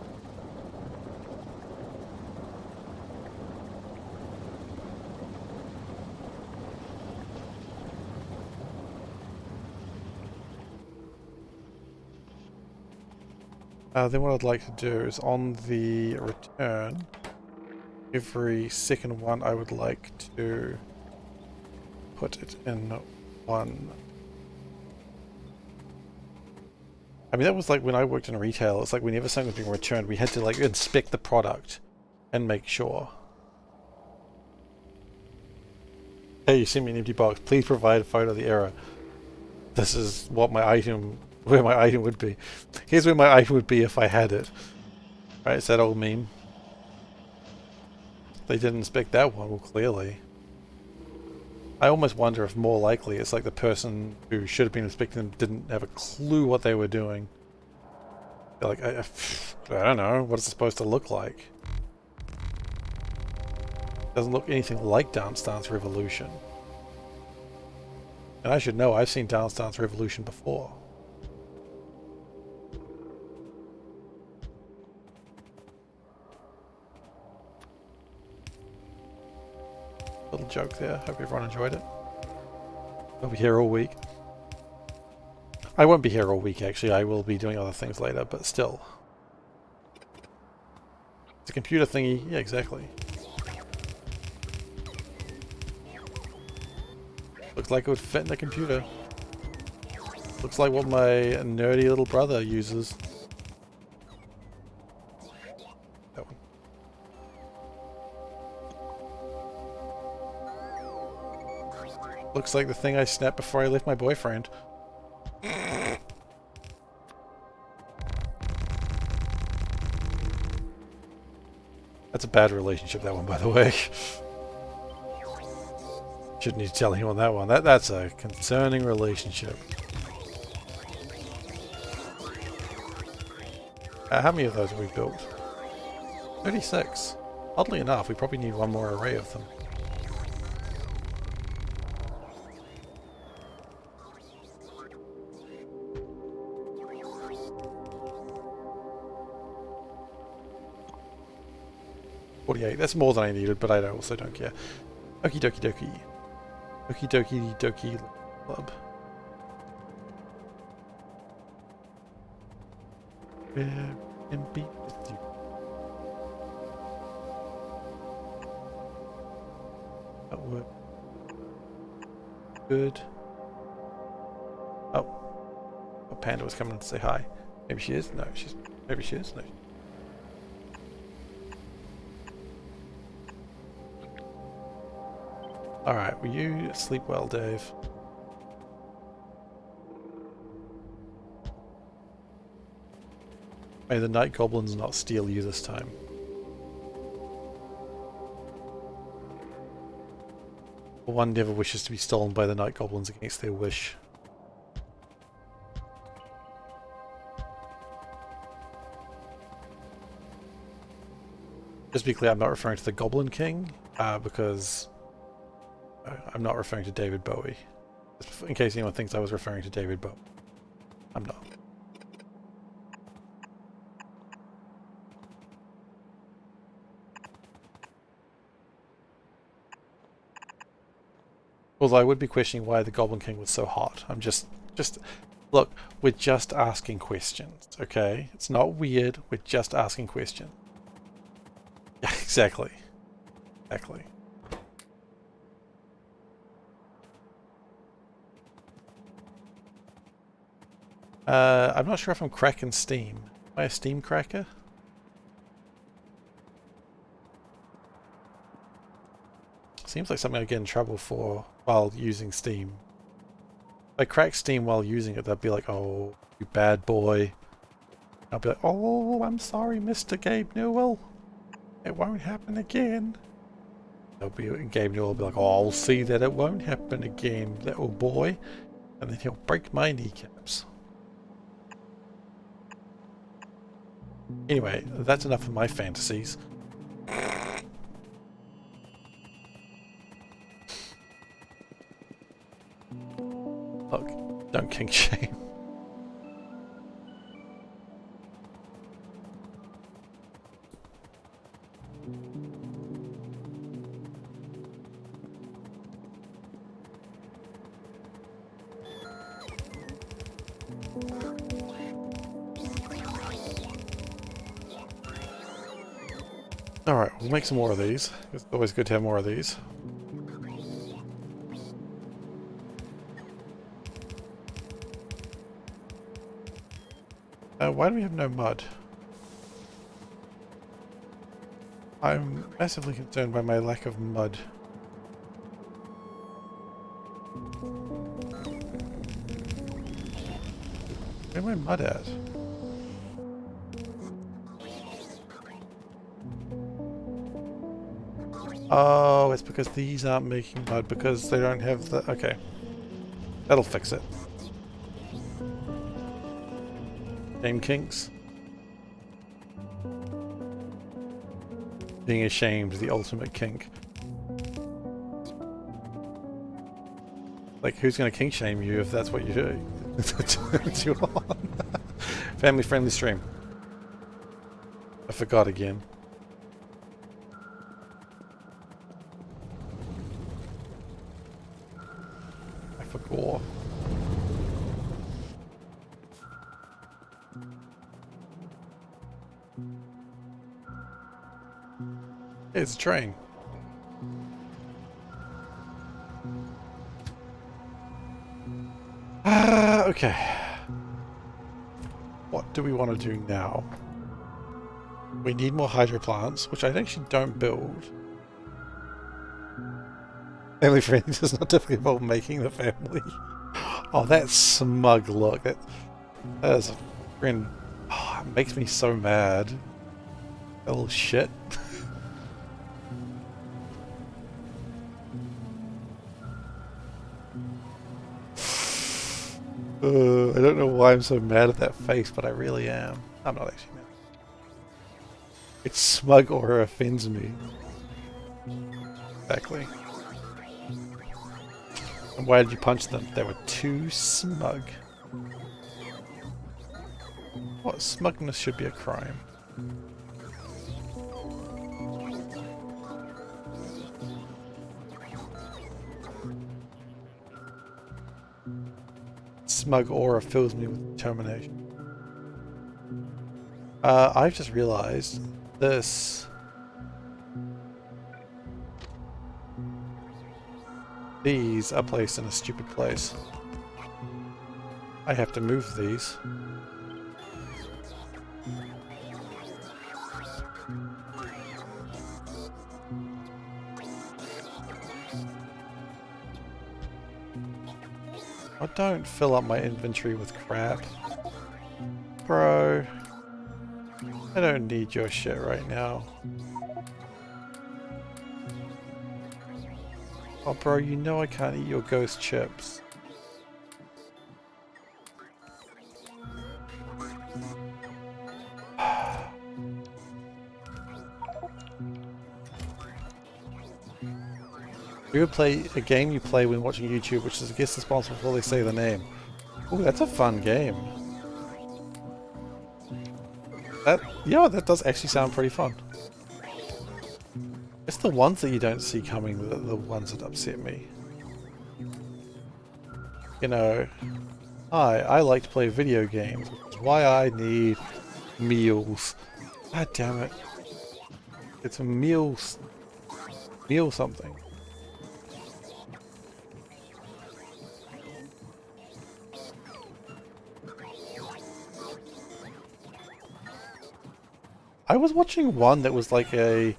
Then what I'd like to do is on the return, every second one I would like to put it in one. I mean, that was like when I worked in retail. It's like whenever something was being returned, we had to like inspect the product and make sure. Hey, you sent me an empty box. Please provide a photo of the error. This is what my item, where my item would be. Here's where my item would be if I had it. Right, it's that old meme. They didn't inspect that one, well, clearly. I almost wonder if more likely it's like the person who should have been inspecting them didn't have a clue what they were doing. They're like, I don't know, what is it supposed to look like? Doesn't look anything like Dance Dance Revolution. And I should know, I've seen Dance Dance Revolution before. Little joke there, hope everyone enjoyed it. I'll be here all week. I won't be here all week actually, I will be doing other things later, but still. It's a computer thingy, yeah exactly. Looks like it would fit in the computer. Looks like what my nerdy little brother uses. That one. Looks like the thing I snapped before I left my boyfriend. That's a bad relationship, that one, by the way. Shouldn't need to tell anyone that one. That's a concerning relationship. How many of those have we built? 36. Oddly enough, we probably need one more array of them. That's more than I needed, but I also don't care. Okie dokie dokie. Okie dokie dokie club. Where can be with you? That work. Good. Oh. Panda was coming to say hi. Maybe she is? No, she's... Maybe she is? No. Alright, will you sleep well, Dave? May the night goblins not steal you this time. One never wishes to be stolen by the night goblins against their wish. Just to be clear, I'm not referring to the Goblin King, because I'm not referring to David Bowie. Just in case anyone thinks I was referring to David Bowie. I'm not. Although I would be questioning why the Goblin King was so hot. I'm just look, we're just asking questions, okay? It's not weird, we're just asking questions. Yeah, exactly. Exactly. I'm not sure if I'm cracking Steam. Am I a Steam cracker? Seems like something I get in trouble for while using Steam. If I crack Steam while using it, they'd be like, oh, you bad boy. I'll be like, oh, I'm sorry, Mr. Gabe Newell. It won't happen again. Gabe Newell will be like, oh, I'll see that it won't happen again, little boy. And then he'll break my kneecaps. Anyway, that's enough of my fantasies. Look, don't kink shame. Alright, we'll make some more of these. It's always good to have more of these. Why do we have no mud? I'm massively concerned by my lack of mud. Where's my mud at? Oh, it's because these aren't making mud because they don't have the... Okay. That'll fix it. Shame kinks. Being ashamed is the ultimate kink. Like, who's going to kink shame you if that's what you do? Turns you on. Family friendly stream. I forgot again. I forgot. It's a train. Okay. What do we want to do now? We need more hydro plants, which I actually don't build. Family friendly does not typically involve making the family. Oh, that smug look. That is a friend. Oh, it makes me so mad. That little shit. I don't know why I'm so mad at that face, but I really am. I'm not actually mad. It's smug or offends me. Exactly. And why did you punch them? They were too smug. What? Smugness should be a crime. Smug aura fills me with determination. I've just realized this. These are placed in a stupid place. I have to move these. I don't fill up my inventory with crap. Bro. I don't need your shit right now. Oh bro, you know I can't eat your ghost chips. You would play a game you play when watching YouTube, which is, I guess, responsible before they say the name. Ooh, that's a fun game. Yeah, that does actually sound pretty fun. It's the ones that you don't see coming that are the ones that upset me. You know, hi, I like to play video games, which is why I need meals. God damn it. It's a meal something. I was watching one that was like a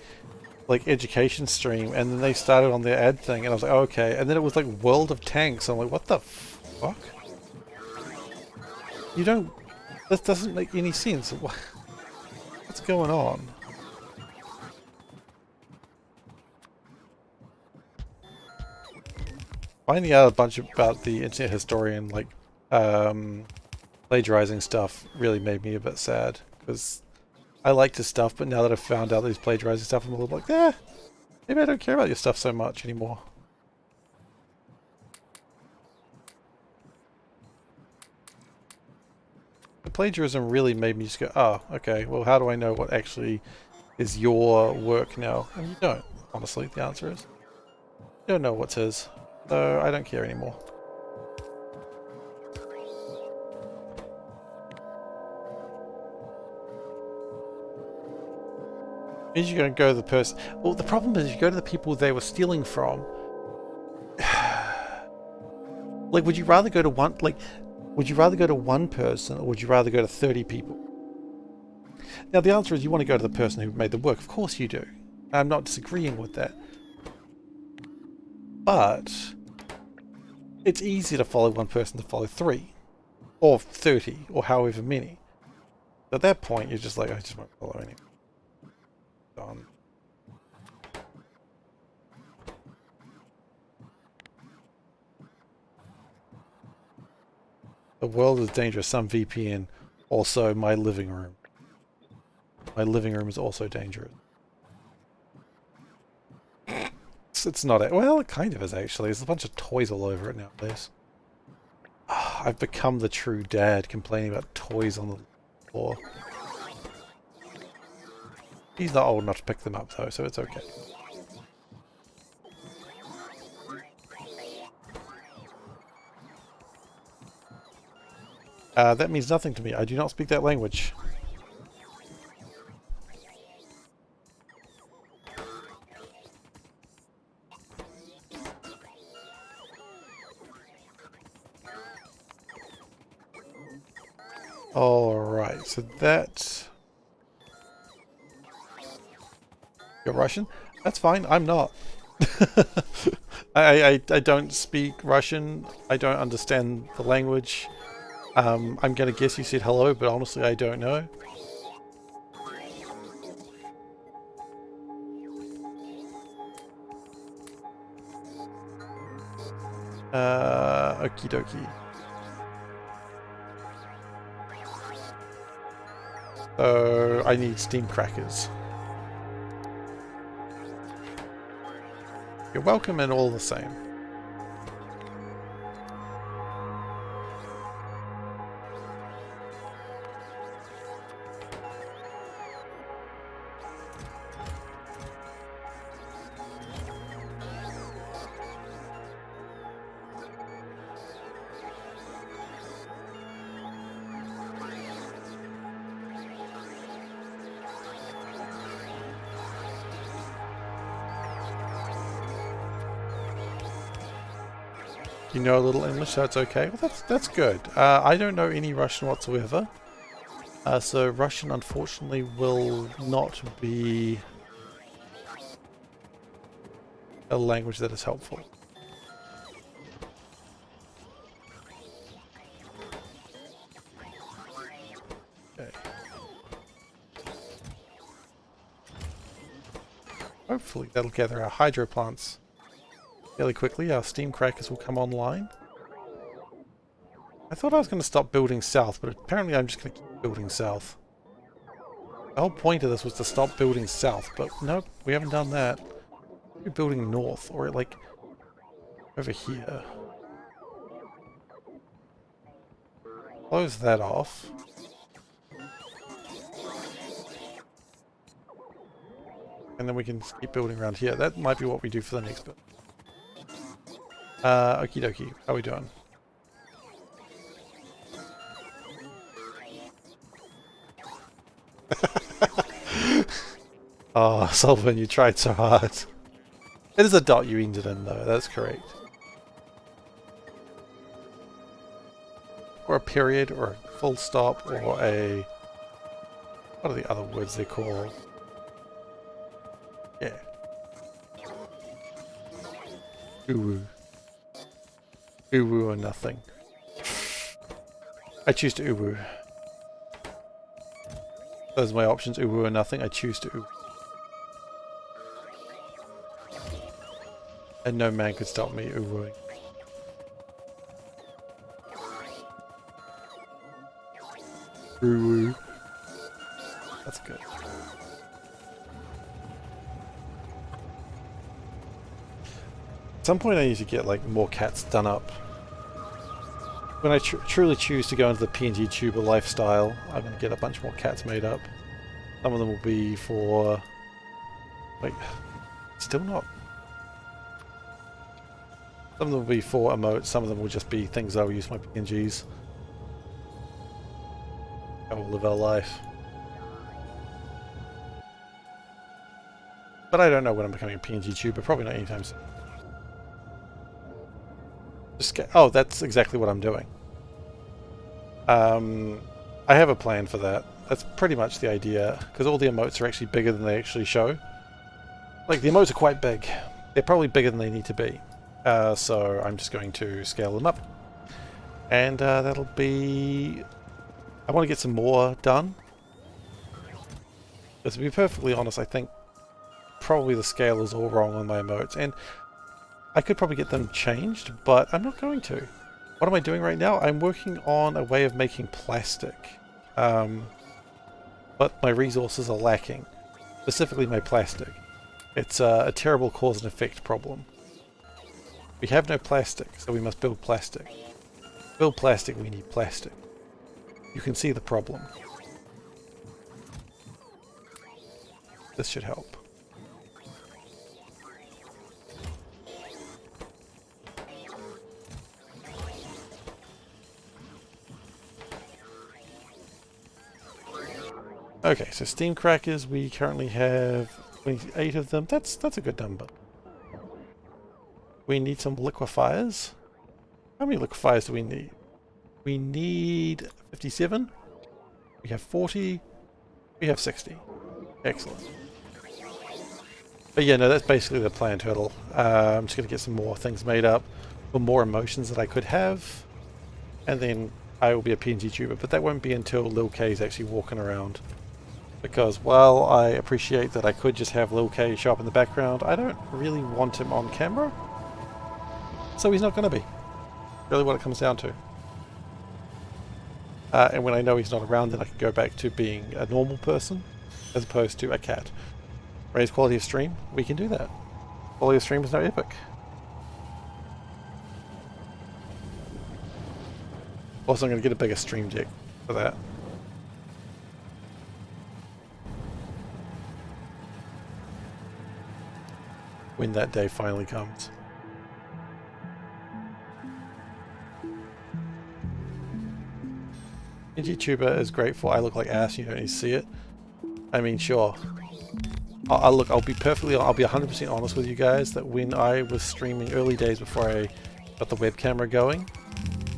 education stream, and then they started on their ad thing, and I was like, oh, okay, and then it was like World of Tanks. I'm like, what the fuck? You don't. This doesn't make any sense. What's going on? Finding out a bunch about the internet historian, like plagiarizing stuff, really made me a bit sad because I liked his stuff, but now that I've found out that he's plagiarizing stuff, I'm a little like, maybe I don't care about your stuff so much anymore. The plagiarism really made me just go, oh, okay, well, how do I know what actually is your work now? And you don't, honestly, the answer is. You don't know what's his, so I don't care anymore. Means you're going to go to the person. Well, the problem is you go to the people they were stealing from. Like, would you rather go to one? Like, would you rather go to one person, or would you rather go to 30 people? Now, the answer is you want to go to the person who made the work. Of course you do. I'm not disagreeing with that. But it's easier to follow one person to follow 3. Or 30, or however many. At that point, you're just like, I just won't follow anyone. Done. The world is dangerous. Some VPN. Also, my living room. My living room is also dangerous. It's not... Well, it kind of is, actually. There's a bunch of toys all over it nowadays. I've become the true dad, complaining about toys on the floor. He's not old enough to pick them up, though, so it's okay. That means nothing to me. I do not speak that language. Alright, so that... You're Russian? That's fine, I'm not. I don't speak Russian. I don't understand the language. I'm gonna guess you said hello, but honestly I don't know. Okie dokie. So I need steam crackers. You're welcome and all the same. You know a little English, so it's okay. Well, that's good. I don't know any Russian whatsoever. So Russian, unfortunately, will not be a language that is helpful. Okay. Hopefully that'll gather our hydro plants fairly quickly. Our steam crackers will come online. I thought I was going to stop building south, but apparently I'm just going to keep building south. The whole point of this was to stop building south, but nope, we haven't done that. We're building north, or like over here. Close that off. And then we can keep building around here. That might be what we do for the next bit. Okie dokie. How are we doing? Oh, Sullivan, you tried so hard. It is a dot you ended in, though. That's correct. Or a period, or a full stop, or a... What are the other words they're called? Yeah. Uwu. Uwu or nothing. I choose to uwu. Those are my options, uwu or nothing. I choose to uwu. And no man could stop me uwuing. Uwu. That's good. At some point I need to get like more cats done up. When I truly choose to go into the PNG tuber lifestyle, I'm going to get a bunch more cats made up. Some of them will be for... Wait, still not. Some of them will be for emotes, some of them will just be things I will use my PNGs. I will live our life. But I don't know when I'm becoming a PNG tuber, probably not anytime soon. Oh, that's exactly what I'm doing. I have a plan for that. That's pretty much the idea, because all the emotes are actually bigger than they actually show. Like, the emotes are quite big. They're probably bigger than they need to be. So I'm just going to scale them up. And that'll be... I want to get some more done. But to be perfectly honest, I think probably the scale is all wrong on my emotes. And I could probably get them changed, but I'm not going to. What am I doing right now? I'm working on a way of making plastic. But my resources are lacking. Specifically my plastic. It's a terrible cause and effect problem. We have no plastic, so we must build plastic. To build plastic, we need plastic. You can see the problem. This should help. Okay, so steam crackers, we currently have 28 of them. That's a good number. We need some liquefiers. How many liquefiers do we need? We need 57. We have 40. We have 60. Excellent. But yeah, no, that's basically the plan, Turtle. I'm just going to get some more things made up for more emotions that I could have. And then I will be a PNG tuber, but that won't be until Lil K's actually walking around. Because while I appreciate that I could just have Lil K show up in the background, I don't really want him on camera. So he's not going to be. Really what it comes down to. And when I know he's not around, then I can go back to being a normal person as opposed to a cat. Raise quality of stream, we can do that. Quality of stream is no epic. Also, I'm going to get a bigger stream deck for that. When that day finally comes. YouTuber is grateful I look like ass, you don't need to see it. I mean, sure. I'll be 100% honest with you guys that when I was streaming early days before I got the web camera going,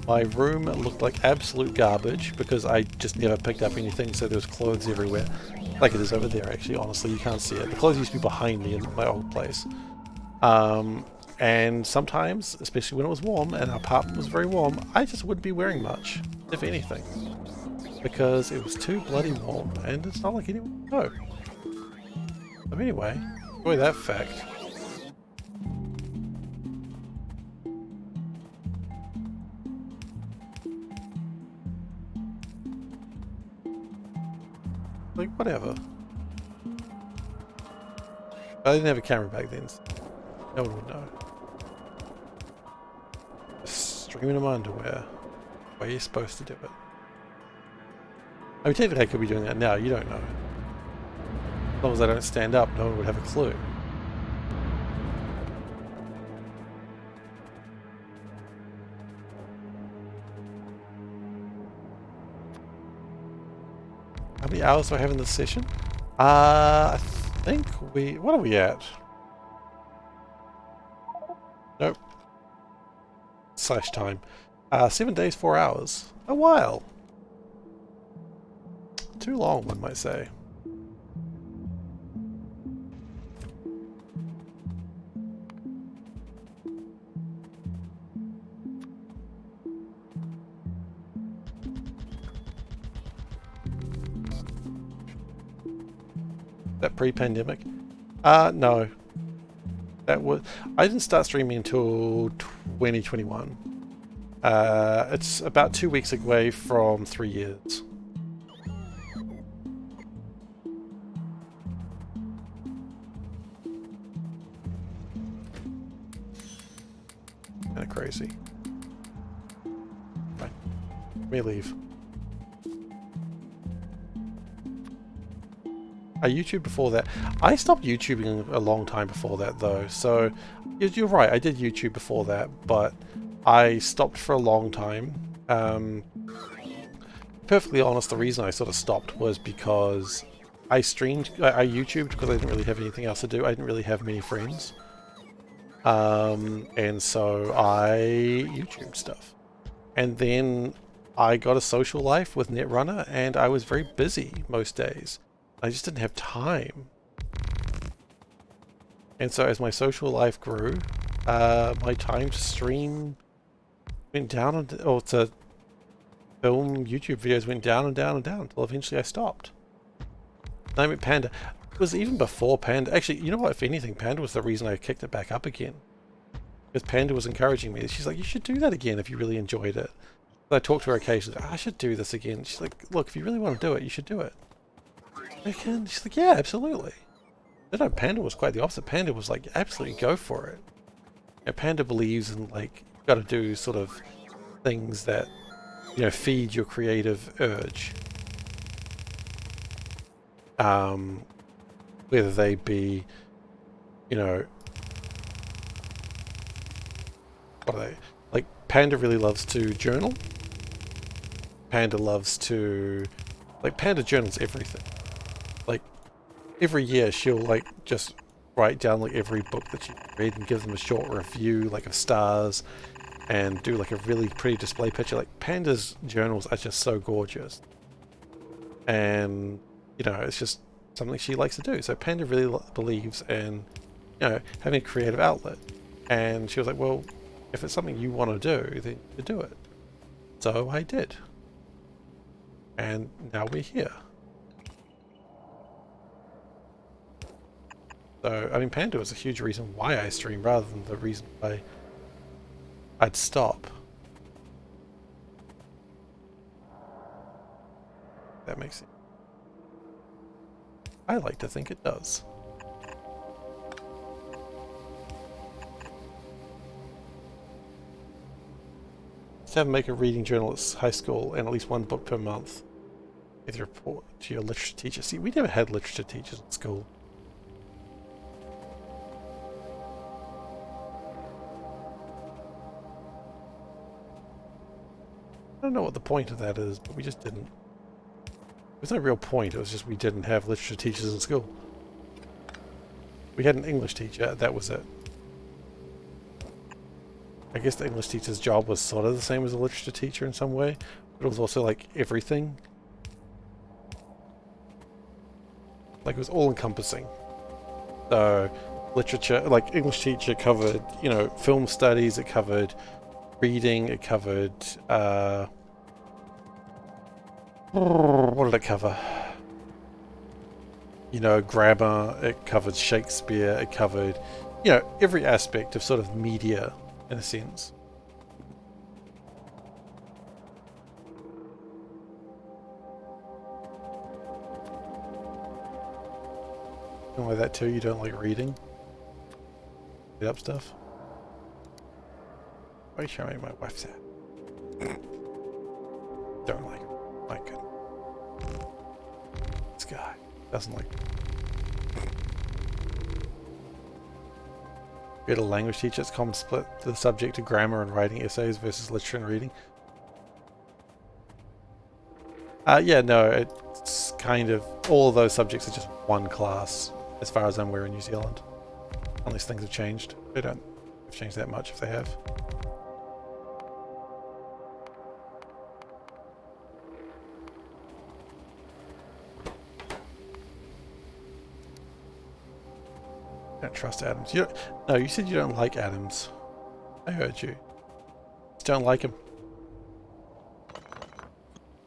my room looked like absolute garbage because I just never picked up anything, so there was clothes everywhere. Like it is over there actually, honestly, you can't see it. The clothes used to be behind me in my old place. And sometimes, especially when it was warm and our apartment was very warm, I just wouldn't be wearing much, if anything. Because it was too bloody warm, and it's not like anyone would know. But anyway, enjoy that fact. Like, whatever. I didn't have a camera back then, so no one would know. Just streaming in my underwear. The way you're supposed to do it. I mean, technically I could be doing that now, you don't know. As long as I don't stand up, no one would have a clue. How many hours do I have in this session? I think what are we at? Nope. Slash time. 7 days, 4 hours. A while. Too long, one might say. That pre-pandemic? No. That was... I didn't start streaming until 2021. It's about 2 weeks away from 3 years. Kinda crazy. Right. Let me leave. I YouTubed before that. I stopped YouTubing a long time before that though, so you're right, I did YouTube before that, but I stopped for a long time. Perfectly honest, the reason I sort of stopped was because I YouTubed because I didn't really have anything else to do. I didn't really have many friends. And so I YouTubed stuff. And then I got a social life with Netrunner and I was very busy most days. I just didn't have time. And so as my social life grew, my time to stream went down, or to film YouTube videos went down and down and down until eventually I stopped. Name it Panda. It was even before Panda. Actually, you know what? If anything, Panda was the reason I kicked it back up again. Because Panda was encouraging me. She's like, you should do that again if you really enjoyed it. So I talked to her occasionally. I should do this again. She's like, look, if you really want to do it, you should do it. And she's like, yeah, absolutely. No, Panda was quite the opposite. Panda was like, absolutely go for it. You know, Panda believes in like, you've got to do sort of things that, you know, feed your creative urge. Whether they be, you know, what are they? Like, Panda really loves to journal. Panda loves to, like, Panda journals everything. Like, every year she'll, like, just write down, like, every book that she read and give them a short review, like, of stars, and do, like, a really pretty display picture. Like, Panda's journals are just so gorgeous. And, you know, it's just something she likes to do. So Panda really believes in, you know, having a creative outlet. And she was like, well, if it's something you want to do, then you do it. So I did. And now we're here. So, I mean, Panda was a huge reason why I stream rather than the reason why I'd stop. That makes sense. I like to think it does. Just have make a reading journal at high school and at least one book per month. With your report to your literature teacher. See, we never had literature teachers in school. I don't know what the point of that is, but we just didn't. There's no real point, it was just we didn't have literature teachers in school. We had an English teacher, that was it. I guess the English teacher's job was sort of the same as a literature teacher in some way, but it was also like everything. Like it was all encompassing. So literature, like English teacher covered, you know, film studies, it covered reading, it covered, what did it cover? You know, grammar, it covered Shakespeare, it covered, you know, every aspect of sort of media in a sense. You don't like that too? You don't like reading? Read up stuff? Why are you showing me my wife's at? Don't like it. My goodness. This guy doesn't like it. We had a language teacher. It's common split the subject to grammar and writing essays versus literature and reading. Yeah, no, it's kind of all of those subjects are just one class as far as I'm aware in New Zealand. Unless things have changed. They don't have changed that much if they have. Don't trust Adams. You don't, no, you said you don't like Adams. I heard you. Just don't like him.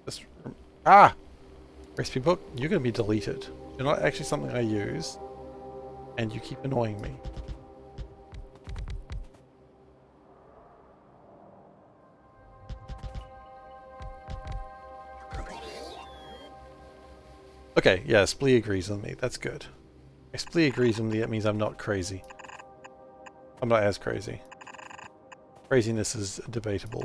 Just, recipe book. You're going to be deleted. You're not actually something I use, and you keep annoying me. Okay, yeah, Splee agrees with me. That's good. If Splee agrees with me, that means I'm not crazy. I'm not as crazy. Craziness is debatable.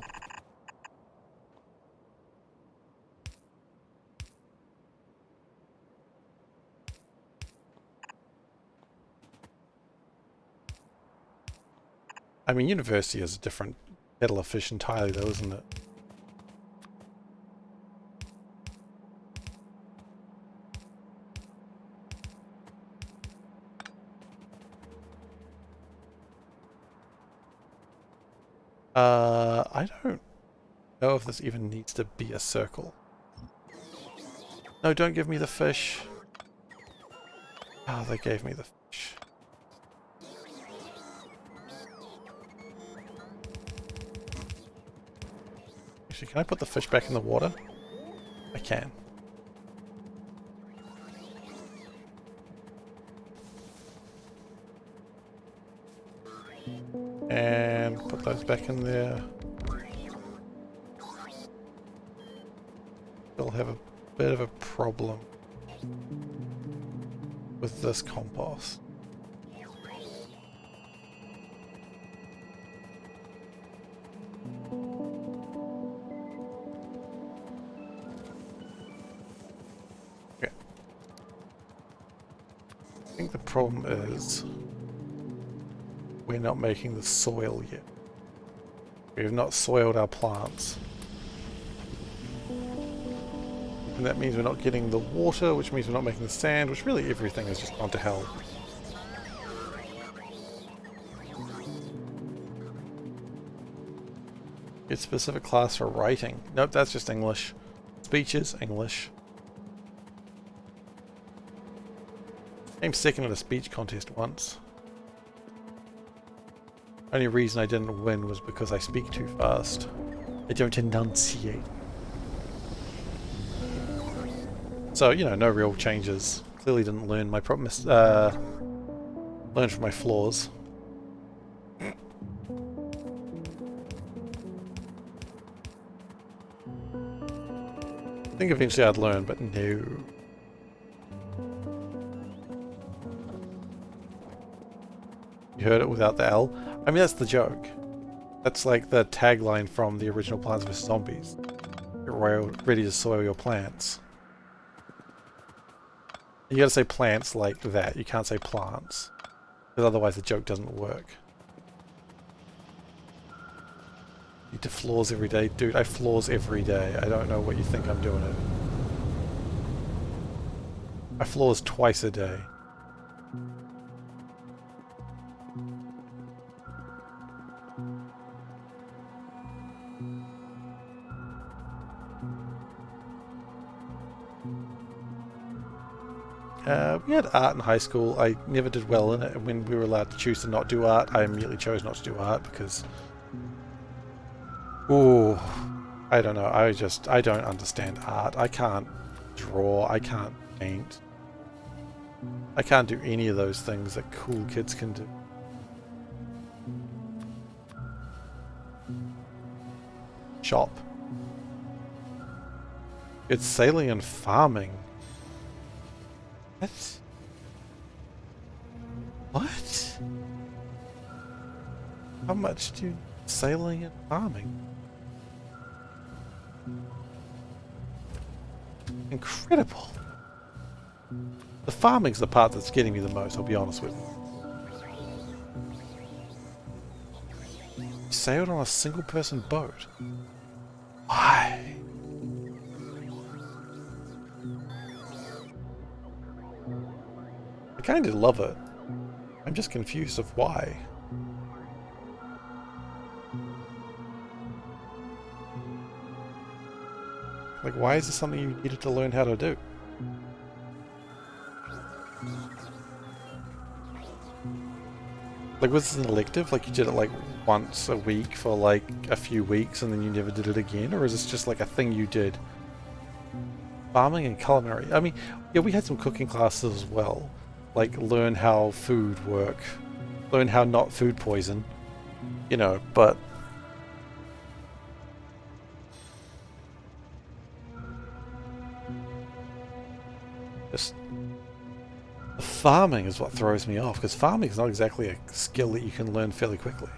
I mean, university is a different kettle of fish entirely, though, isn't it? I don't know if this even needs to be a circle. No, don't give me the fish. Oh, they gave me the fish. Actually, can I put the fish back in the water? I can. And put those back in there. We'll have a bit of a problem with this compost. Okay. I think the problem is we're not making the soil yet. We have not soiled our plants. And that means we're not getting the water, which means we're not making the sand, which really everything has just gone to hell. Get specific class for writing. Nope, that's just English. Speech is English. Came second in a speech contest once. Only reason I didn't win was because I speak too fast. I don't enunciate. So, you know, no real changes. Clearly didn't learn my learn from my flaws. I think eventually I'd learn, but no. You heard it without the L? I mean, that's the joke. That's like the tagline from the original Plants vs. Zombies. Get ready to soil your plants. You gotta say plants like that. You can't say plants. Because otherwise the joke doesn't work. You do floors every day. Dude, I floors every day. I don't know what you think I'm doing it. I floors twice a day. We had art in high school. I never did well in it, and when we were allowed to choose to not do art, I immediately chose not to do art because... Ooh, I don't know. I don't understand art. I can't draw. I can't paint. I can't do any of those things that cool kids can do. Shop. It's sailing and farming. What? What? How much do sailing and farming? Incredible. The farming's the part that's getting me the most, I'll be honest with you. You sailed on a single person boat. Why? I kind of love it. I'm just confused of why. Like, why is this something you needed to learn how to do? Like, was this an elective? Like, you did it like once a week for like a few weeks and then you never did it again? Or is this just like a thing you did? Farming and culinary. I mean, yeah, we had some cooking classes as well. Like, learn how food work. Learn how not food poison. You know, but... just... the farming is what throws me off, because farming is not exactly a skill that you can learn fairly quickly.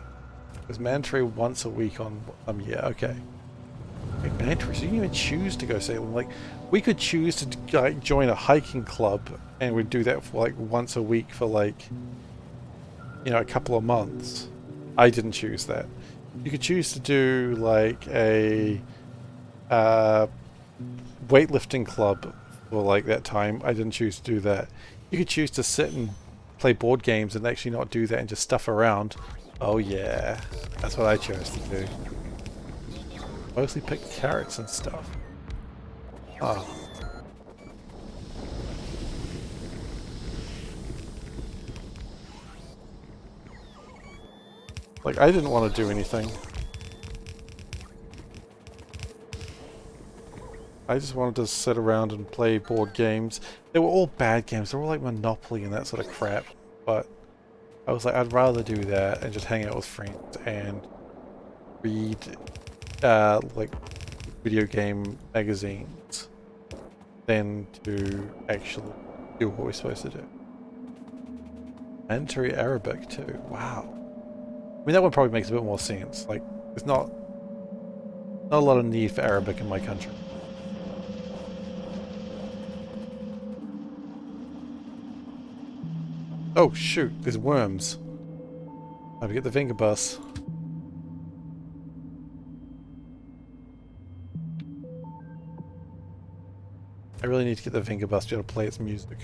It was mandatory once a week on... yeah, okay. Like, mandatory, so you can even choose to go sailing. Like, we could choose to like, join a hiking club, and we'd do that for like once a week for like, you know, a couple of months. I didn't choose that. You could choose to do like a weightlifting club for like that time. I didn't choose to do that. You could choose to sit and play board games and actually not do that and just stuff around. Oh yeah, that's what I chose to do. Mostly pick carrots and stuff. Oh. Like, I didn't want to do anything. I just wanted to sit around and play board games. They were all bad games. They were all like Monopoly and that sort of crap. But I was like, I'd rather do that and just hang out with friends and read like video game magazines than to actually do what we're supposed to do. Mandatory Arabic too. Wow. I mean, that one probably makes a bit more sense. Like, there's not a lot of need for Arabic in my country. Oh shoot, there's worms. Time to get the finger bus. I really need to get the finger bus to be able to play its music.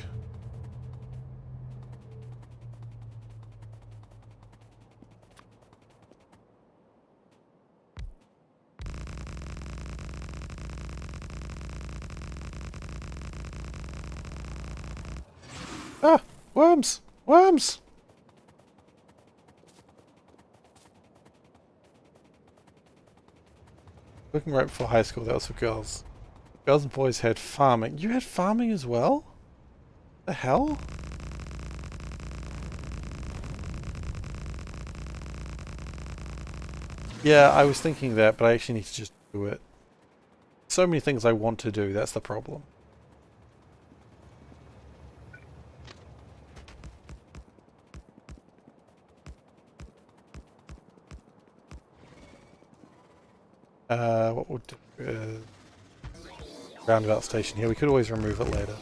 Ah! Worms! Worms! Looking right before high school, that was for girls. Girls and boys had farming. You had farming as well? The hell? Yeah, I was thinking that, but I actually need to just do it. So many things I want to do, that's the problem. What we'll do is roundabout station here. We could always remove it later.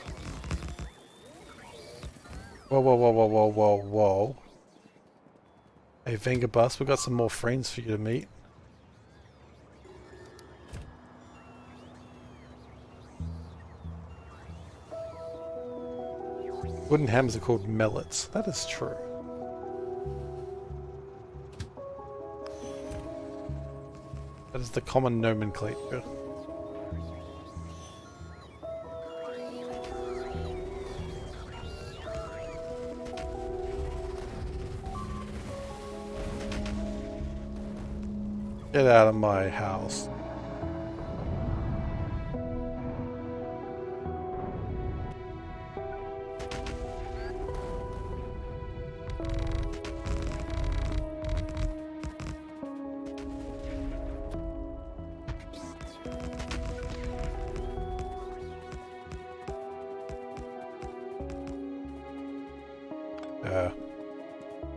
Whoa, whoa, whoa, whoa, whoa, whoa, whoa. Hey, Venga Bus, we've got some more friends for you to meet. Wooden hammers are called mellets. That is true. That is the common nomenclature. Get out of my house.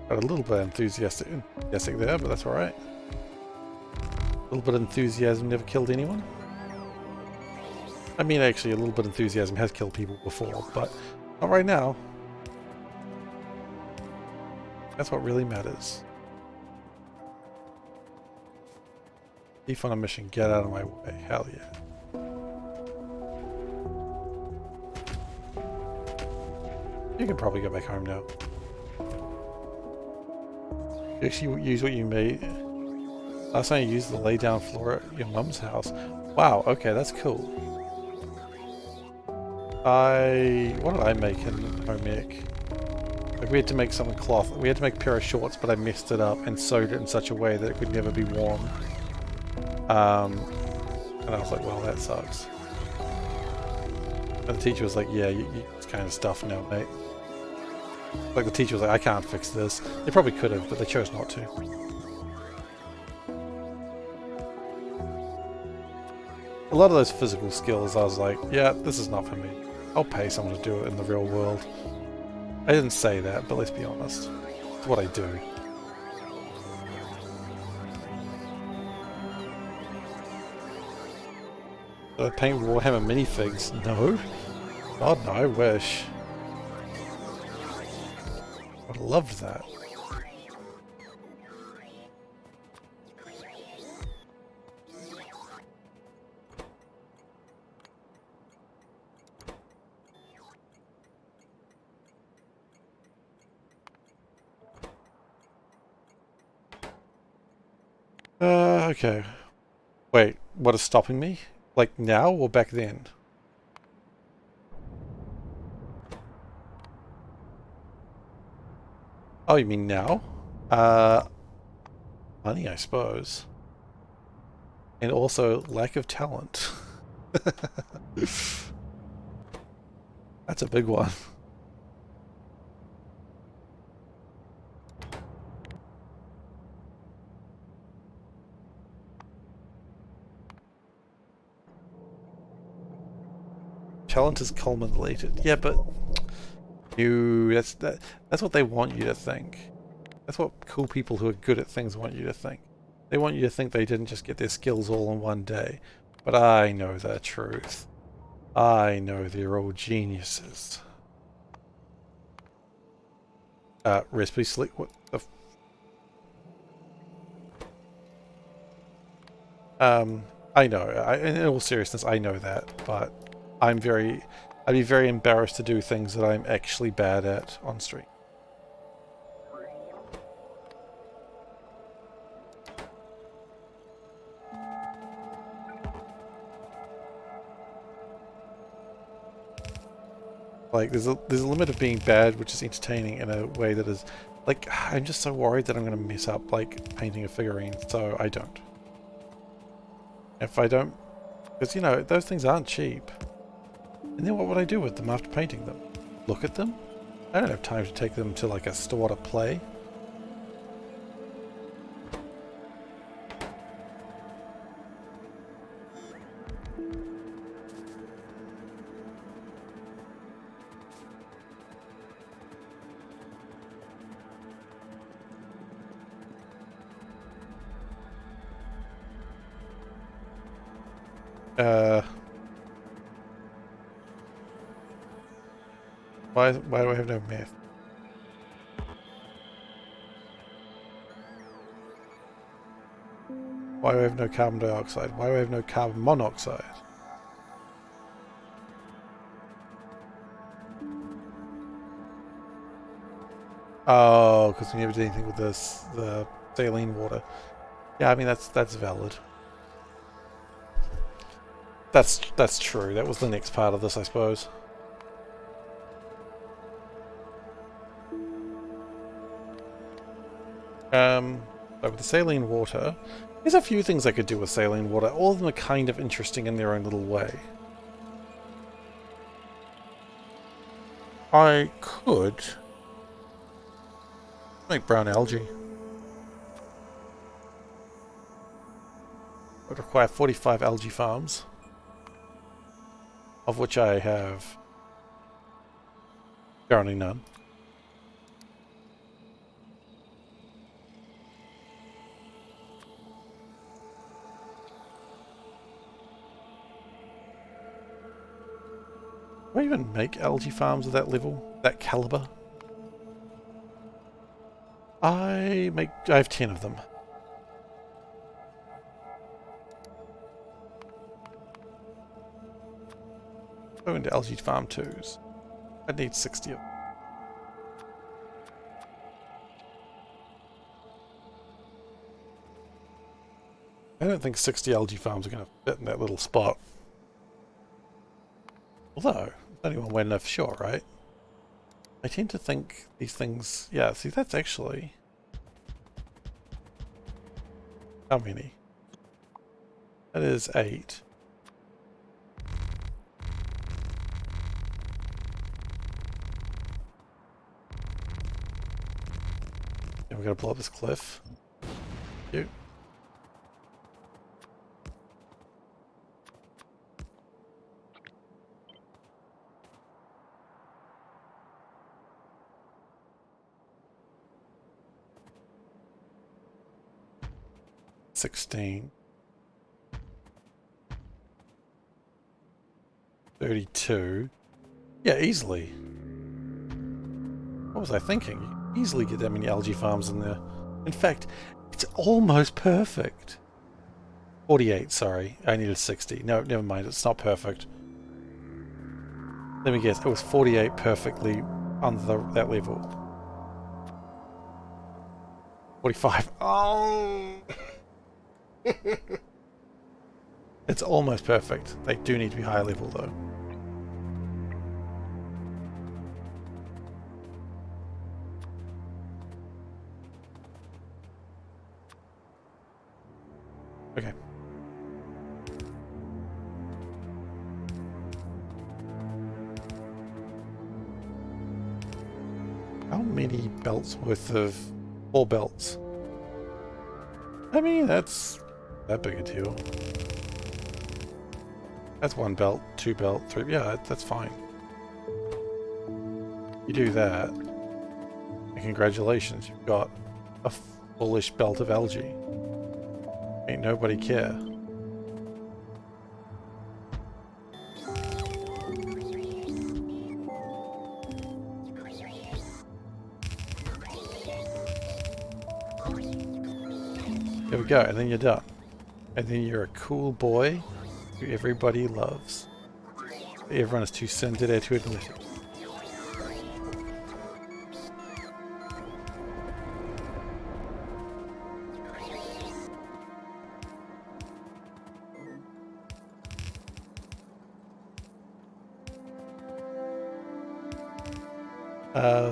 Got a little bit enthusiastic there, but that's alright. A little bit of enthusiasm never killed anyone. I mean, actually, a little bit of enthusiasm has killed people before, but not right now. That's what really matters. Thief on a mission, get out of my way. Hell yeah. You can probably go back home now. You actually use what you made. Last time you used the lay down floor at your mum's house. Wow, okay, that's cool. What did I make in home ec? Like, we had to make some cloth. We had to make a pair of shorts, but I messed it up and sewed it in such a way that it could never be worn. And I was like, well, that sucks. And the teacher was like, yeah, it's kind of stuff now, mate. Like, the teacher was like, I can't fix this. They probably could have, but they chose not to. A lot of those physical skills, I was like, yeah, this is not for me. I'll pay someone to do it in the real world. I didn't say that, but let's be honest. It's what I do. Did I paint Warhammer minifigs? No. God, no, I wish. I loved that. Okay. Wait, what is stopping me? Like now or back then? Oh, you mean now? Money, I suppose. And also lack of talent. That's a big one. Challenge is Coleman related. Yeah, but that's what they want you to think. That's what cool people who are good at things want you to think. They want you to think they didn't just get their skills all in one day. But I know the truth. I know they're all geniuses. Recipe slick. What the? I know. In all seriousness, I know that, but I'd be very embarrassed to do things that I'm actually bad at on stream. Like, there's a limit of being bad, which is entertaining in a way that is, like, I'm just so worried that I'm going to mess up, like, painting a figurine, so I don't. If I don't, because, you know, those things aren't cheap. And then what would I do with them after painting them? Look at them? I don't have time to take them to, like, a store to play. Why do I have no math? Why do I have no carbon dioxide? Why do I have no carbon monoxide? Oh, because we never did anything with this, the saline water. Yeah, I mean that's valid. That's true. That was the next part of this, I suppose. But with the saline water, there's a few things I could do with saline water. All of them are kind of interesting in their own little way. I could make brown algae. Would require 45 algae farms, of which I have currently none. Do I even make algae farms of that level? That caliber? I have 10 of them. Go into algae farm 2s. I need 60 of them. I don't think 60 algae farms are going to fit in that little spot. Although, there's only one way to know for sure, right? I tend to think these things... Yeah, see, that's actually... How many? That is 8. And we're going to blow up this cliff. Cute. $16. 32. Yeah, easily. What was I thinking? You can easily get that many algae farms in there. In fact, it's almost perfect. 48, sorry. I needed 60. No, never mind. It's not perfect. Let me guess. It was 48 perfectly on that level. 45. Oh! It's almost perfect. They do need to be higher level, though. Okay. many belts worth of 4 belts? I mean, that's that big a deal. That's 1 belt, 2 belt, 3. Yeah, that's fine. You do that, and congratulations, you've got a fullish belt of algae. Ain't nobody care. There we go, and then you're done. And then you're a cool boy who everybody loves. Everyone is too sensitive to admit it.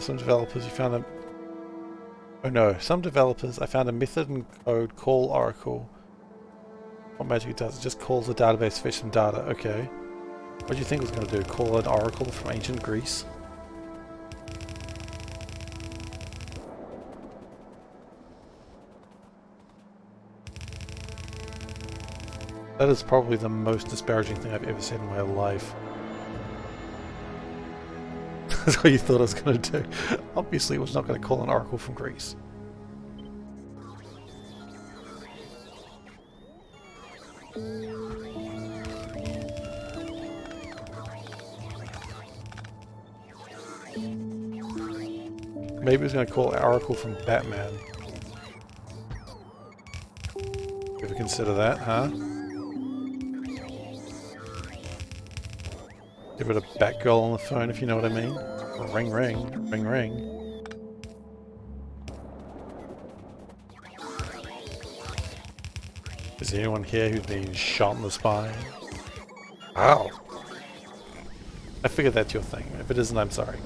Some developers, you found a... Oh no, some developers, I found a method and code, call Oracle. What magic it does, it just calls the database to fetch some data. Okay. What do you think it was going to do? Call an Oracle from ancient Greece? That is probably the most disparaging thing I've ever said in my life. That's what you thought I was going to do. Obviously it was not going to call an Oracle from Greece. Maybe it was going to call Oracle from Batman. Ever consider that, huh? Give it a Batgirl on the phone, if you know what I mean. Ring, ring, ring, ring. Is there anyone here who's been shot in the spine? Ow! I figured that's your thing. If it isn't, I'm sorry.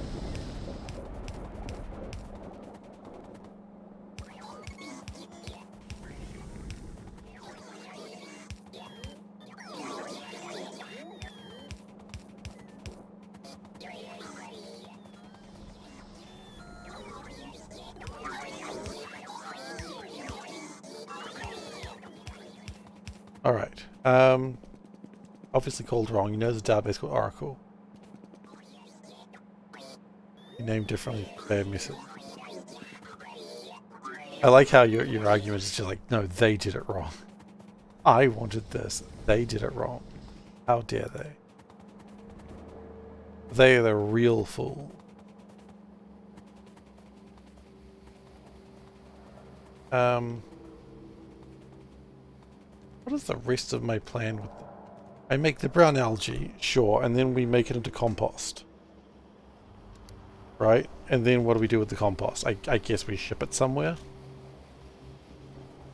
Alright. Obviously called wrong. You know there's a database called Oracle. You named differently. They miss it. I like how your argument is just like, no, they did it wrong. I wanted this. They did it wrong. How dare they? They are the real fool. What is the rest of my plan with them? I make the brown algae, sure, and then we make it into compost. Right? And then what do we do with the compost? I guess we ship it somewhere.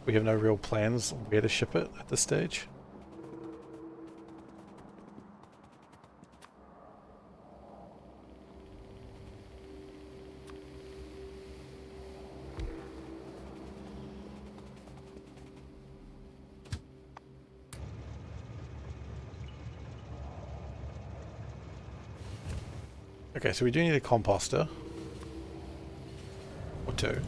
We have no real plans on where to ship it at this stage. Okay, so we do need a composter. Or 2.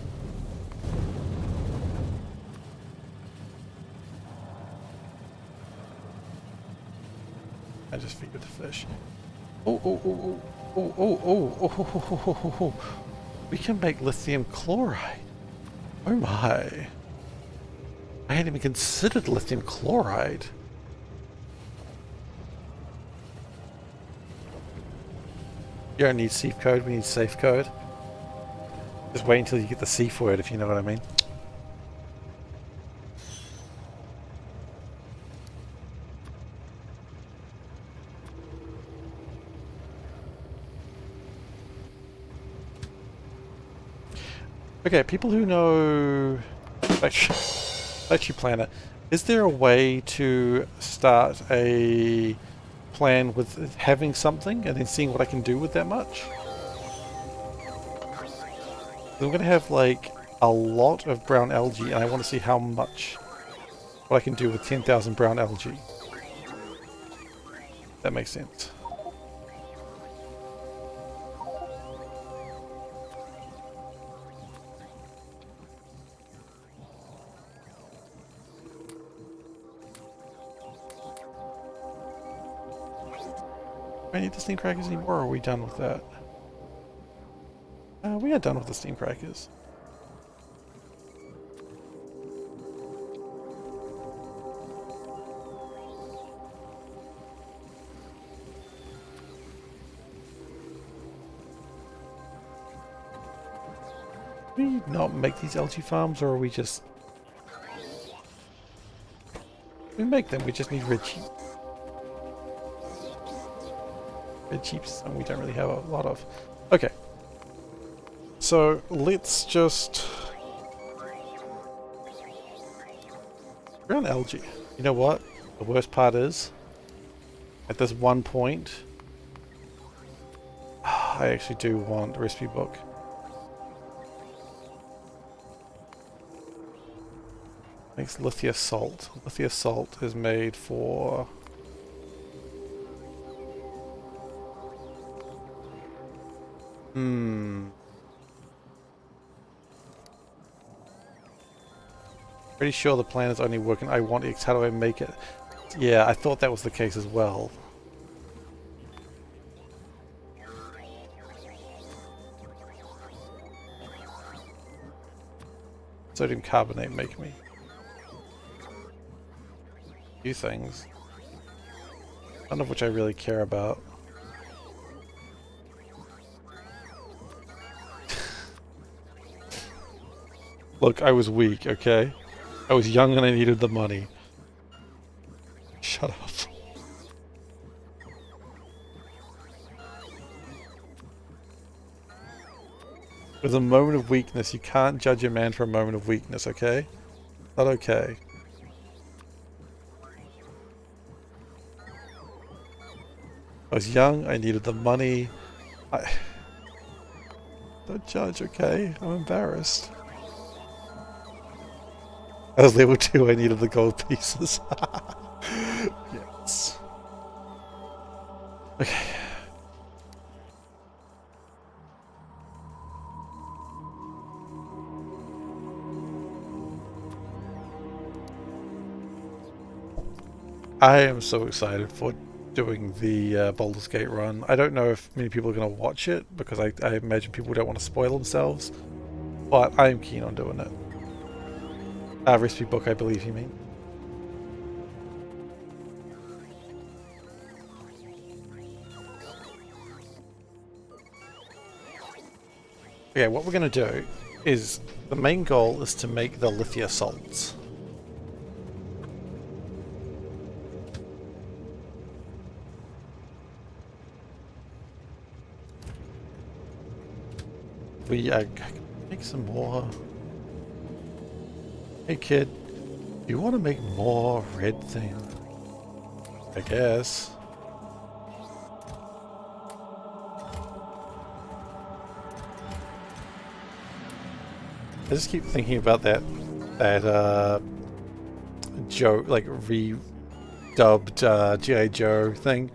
I just feed the fish. Oh, oh, oh, oh, oh, oh, oh, oh, oh, oh, oh, oh. We can make lithium chloride. Oh my. I hadn't even considered lithium chloride. You don't need safe code, we need safe code. Just wait until you get the safe word, if you know what I mean. Okay, people who know Factory Planner, is there a way to start a plan with having something and then seeing what I can do with that much? I'm going to have like a lot of brown algae and I want to see how much, what I can do with 10,000 brown algae. That makes sense. Do I need the steam crackers anymore, or are we done with that? We are done with the steam crackers. Do we not make these algae farms, or are we just... We make them, we just need red sheep. Red sheeps, and we don't really have a lot of. Okay. So, let's just... We're on algae. You know what? The worst part is, at this one point, I actually do want a recipe book. Makes lithia salt. Lithia salt is made for... Pretty sure the plan is only working. I want X. How do I make it? Yeah, I thought that was the case as well. Sodium carbonate make me. Few things. None of which I really care about. Look, I was weak, okay? I was young and I needed the money. Shut up. With a moment of weakness, you can't judge a man for a moment of weakness, okay? Not okay. I was young, I needed the money. Don't judge, okay? I'm embarrassed. I was level 2, I needed the gold pieces. Yes. Okay. I am so excited for doing the Baldur's Gate run. I don't know if many people are going to watch it, because I imagine people don't want to spoil themselves, but I am keen on doing it. Recipe book, I believe you mean. Okay, what we're going to do is, the main goal is to make the lithia salts. We make some more. Hey kid, do you want to make more red thing? I guess. I just keep thinking about that Joe, like redubbed G.I. Joe thing.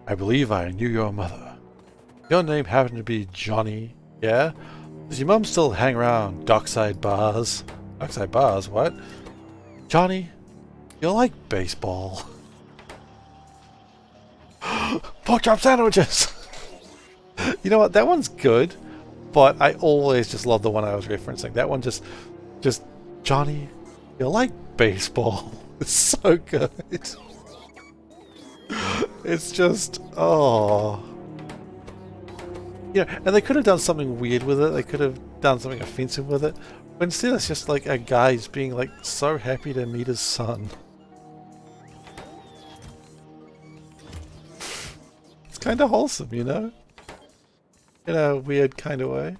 I believe I knew your mother. Your name happened to be Johnny, yeah? Does your mum still hang around dockside bars? Dockside bars, what? Johnny, you like baseball. Pork chop sandwiches! You know what, that one's good, but I always just love the one I was referencing. That one just Johnny, you like baseball. It's so good. It's just, oh... Yeah, and they could have done something weird with it. They could have done something offensive with it. But instead it's just like a guy just being like so happy to meet his son. It's kind of wholesome, you know? In a weird kind of way.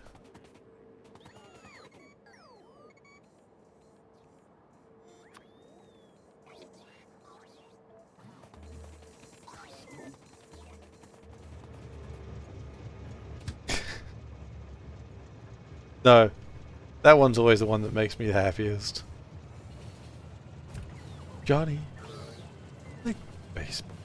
No, that one's always the one that makes me the happiest. Johnny, like baseball.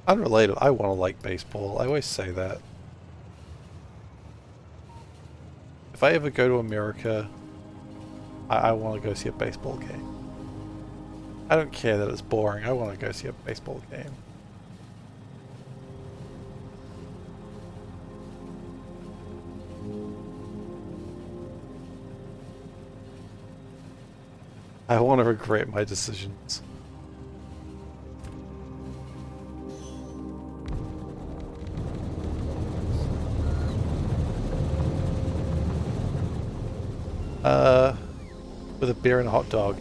Unrelated, I want to like baseball. I always say that. If I ever go to America, I want to go see a baseball game. I don't care that it's boring. I want to go see a baseball game. I want to regret my decisions. With a beer and a hot dog.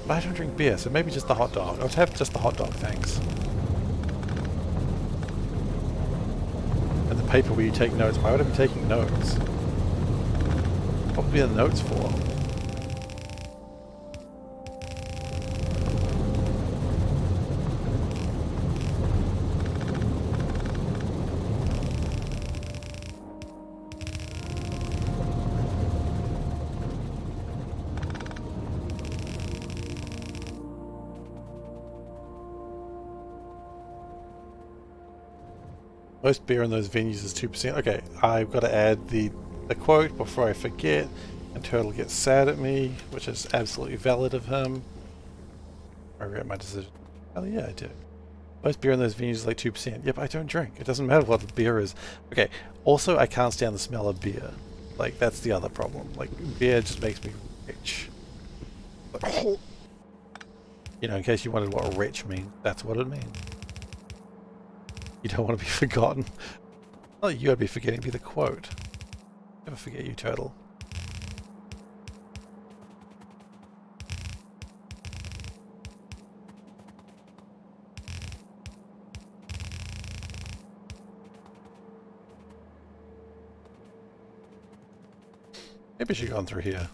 But I don't drink beer, so maybe just the hot dog. I'll have just the hot dog, thanks. And the paper where you take notes. Why would I be taking notes? What would be the notes for? Most beer in those venues is 2%. Okay, I've got to add the quote before I forget. And Turtle gets sad at me, which is absolutely valid of him. I regret my decision. Oh yeah, I do. Most beer in those venues is like 2%. Yep, I don't drink. It doesn't matter what the beer is. Okay, also I can't stand the smell of beer. Like, that's the other problem. Like, beer just makes me rich. You know, in case you wondered what rich means, that's what it means. You don't want to be forgotten. Oh, you gotta be forgetting to be the quote. Never forget you, Turtle. Maybe I should have gone through here.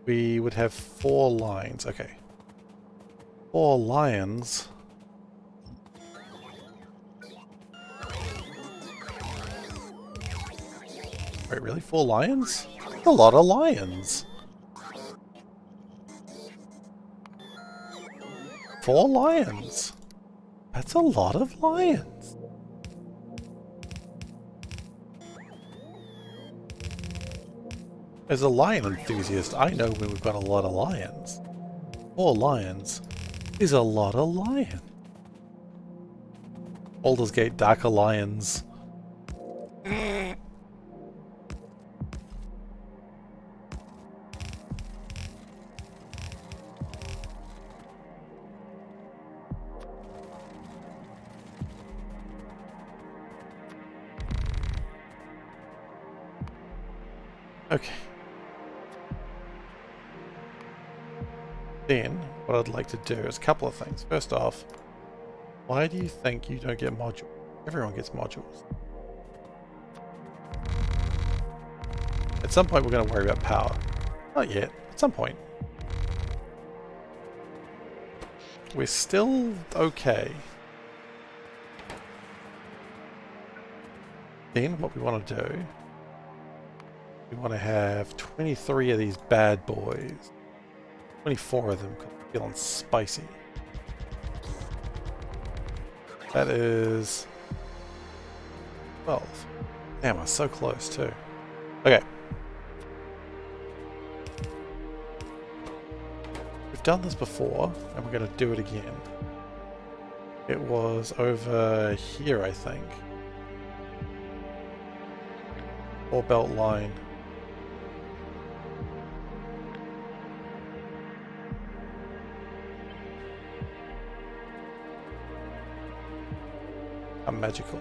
We would have 4 lines. Okay. 4 lions. Wait, really? 4 lions? That's a lot of lions. 4 lions. That's a lot of lions. As a lion enthusiast, I know when we've got a lot of lions. 4 lions is a lot of lions. Baldur's Gate Darker Lions. Okay. Then, what I'd like to do is a couple of things. First off, why do you think you don't get modules? Everyone gets modules. At some point we're going to worry about power. Not yet. At some point. We're still okay. Then, what we want to do, we want to have 23 of these bad boys. 24 of them, feeling spicy. That is 12. Damn, I was so close too. Okay. We've done this before, and we're going to do it again. It was over here, I think. 4 belt line. How magical.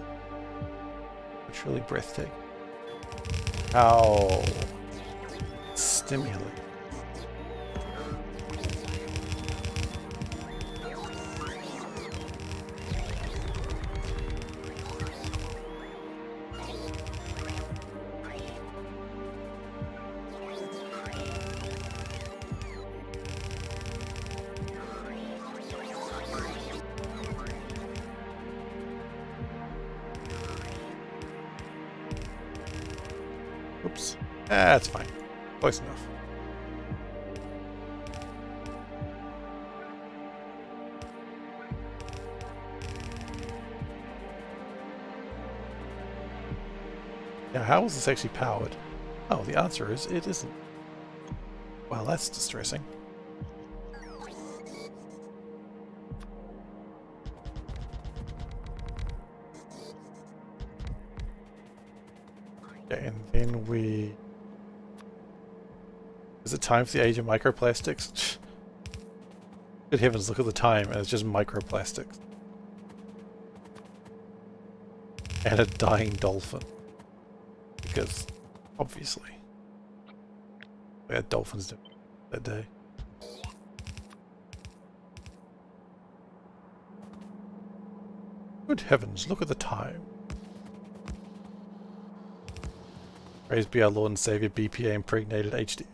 It's really breathtaking. How stimulating. Oops. That's fine. Close enough. Now, how is this actually powered? Oh, the answer is it isn't. Well, that's distressing. Okay, and then we... Is it time for the age of microplastics? Good heavens, look at the time, and it's just microplastics. And a dying dolphin. Because, obviously. We had dolphins that day. Good heavens, look at the time. Praise be our Lord and Savior, BPA impregnated HD.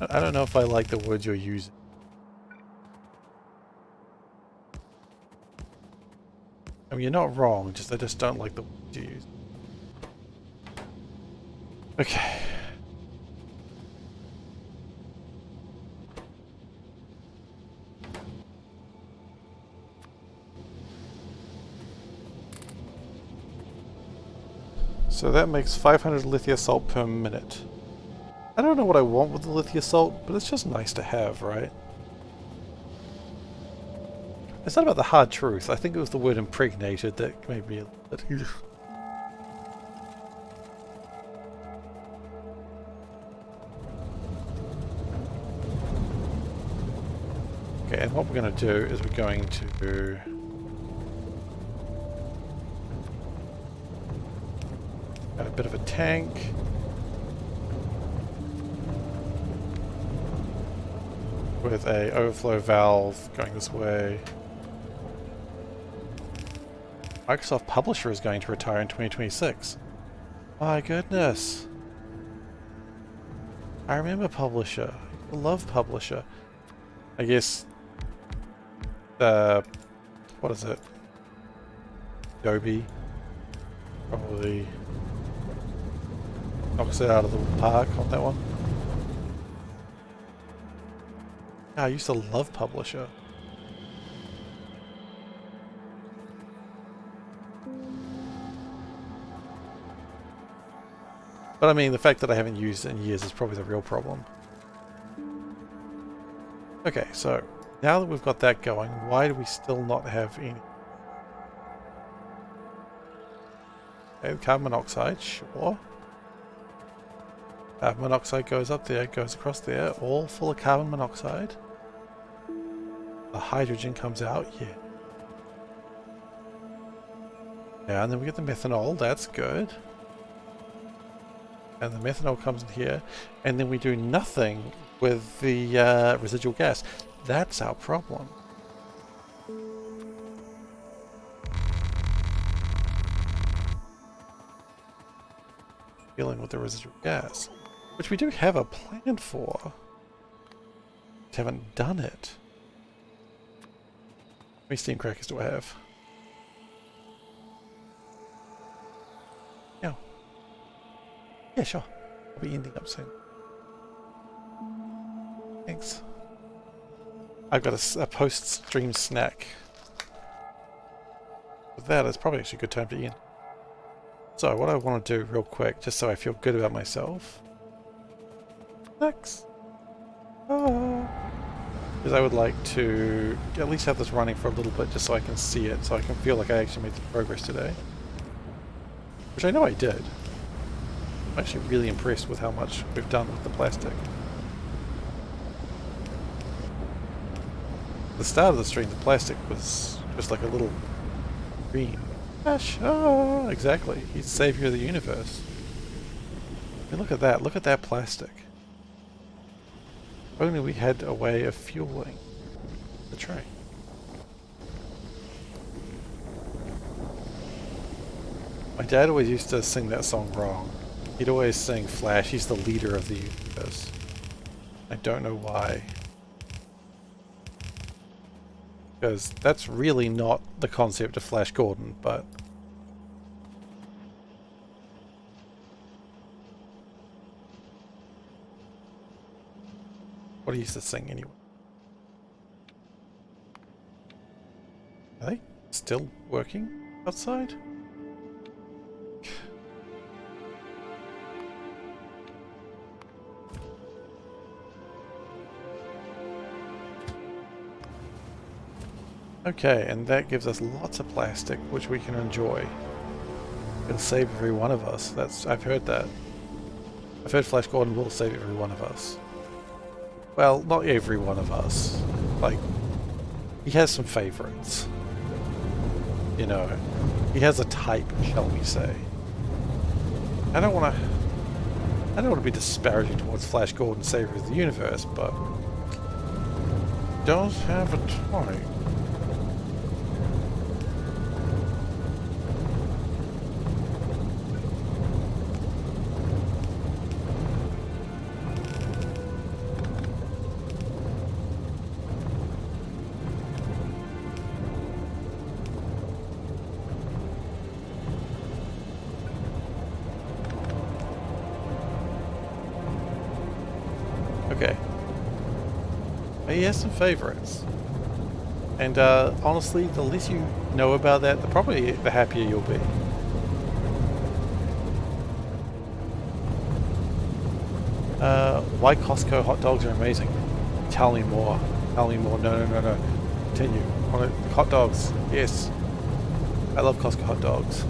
I don't know if I like the words you're using. I mean, you're not wrong, I just don't like the words you use. Okay. So that makes 500 lithium salt per minute. I don't know what I want with the lithium salt, but it's just nice to have, right? It's not about the hard truth. I think it was the word impregnated that made me a little bit... Okay, and what we're going to do is we're going to... Got a bit of a tank. With a overflow valve going this way. Microsoft Publisher is going to retire in 2026. My goodness. I remember Publisher. I love Publisher. I guess what is it? Adobe probably knocks it out of the park on that one. Yeah, I used to love Publisher. But I mean, the fact that I haven't used it in years is probably the real problem. Okay, so now that we've got that going, why do we still not have any? Okay, carbon monoxide, sure. Carbon monoxide goes up there, goes across there, all full of carbon monoxide. The hydrogen comes out, yeah. Yeah, and then we get the methanol, that's good. And the methanol comes in here, and then we do nothing with the residual gas. That's our problem. Dealing with the residual gas, which we do have a plan for. We haven't done it. How many steam crackers do I have? Yeah. Yeah, sure. I'll be ending up soon. Thanks. I've got a post-stream snack. With that, it's probably actually a good time to end. So, what I want to do real quick, just so I feel good about myself. Next. Because I would like to at least have this running for a little bit, just so I can see it, so I can feel like I actually made some progress today. Which I know I did. I'm actually really impressed with how much we've done with the plastic. At the start of the stream, the plastic was just like a little green. Ash, ah, exactly. He's the savior of the universe. I mean, look at that. Look at that plastic. If only we had a way of fueling the train. My dad always used to sing that song wrong. He'd always sing Flash, he's the leader of the universe. I don't know why. Because that's really not the concept of Flash Gordon, but... What he used to sing anyway. Are they still working outside? Okay, and that gives us lots of plastic, which we can enjoy. It'll save every one of us. I've heard that. I've heard Flash Gordon will save every one of us. Well, not every one of us. Like, he has some favorites. You know, he has a type, shall we say. I don't want to be disparaging towards Flash Gordon, Savior of the Universe, but don't have a type. Okay. He has some favorites. And honestly, the less you know about that, probably the happier you'll be. Why Costco hot dogs are amazing. Tell me more. Tell me more. No, no, no, no. Continue. Hot dogs. Yes. I love Costco hot dogs.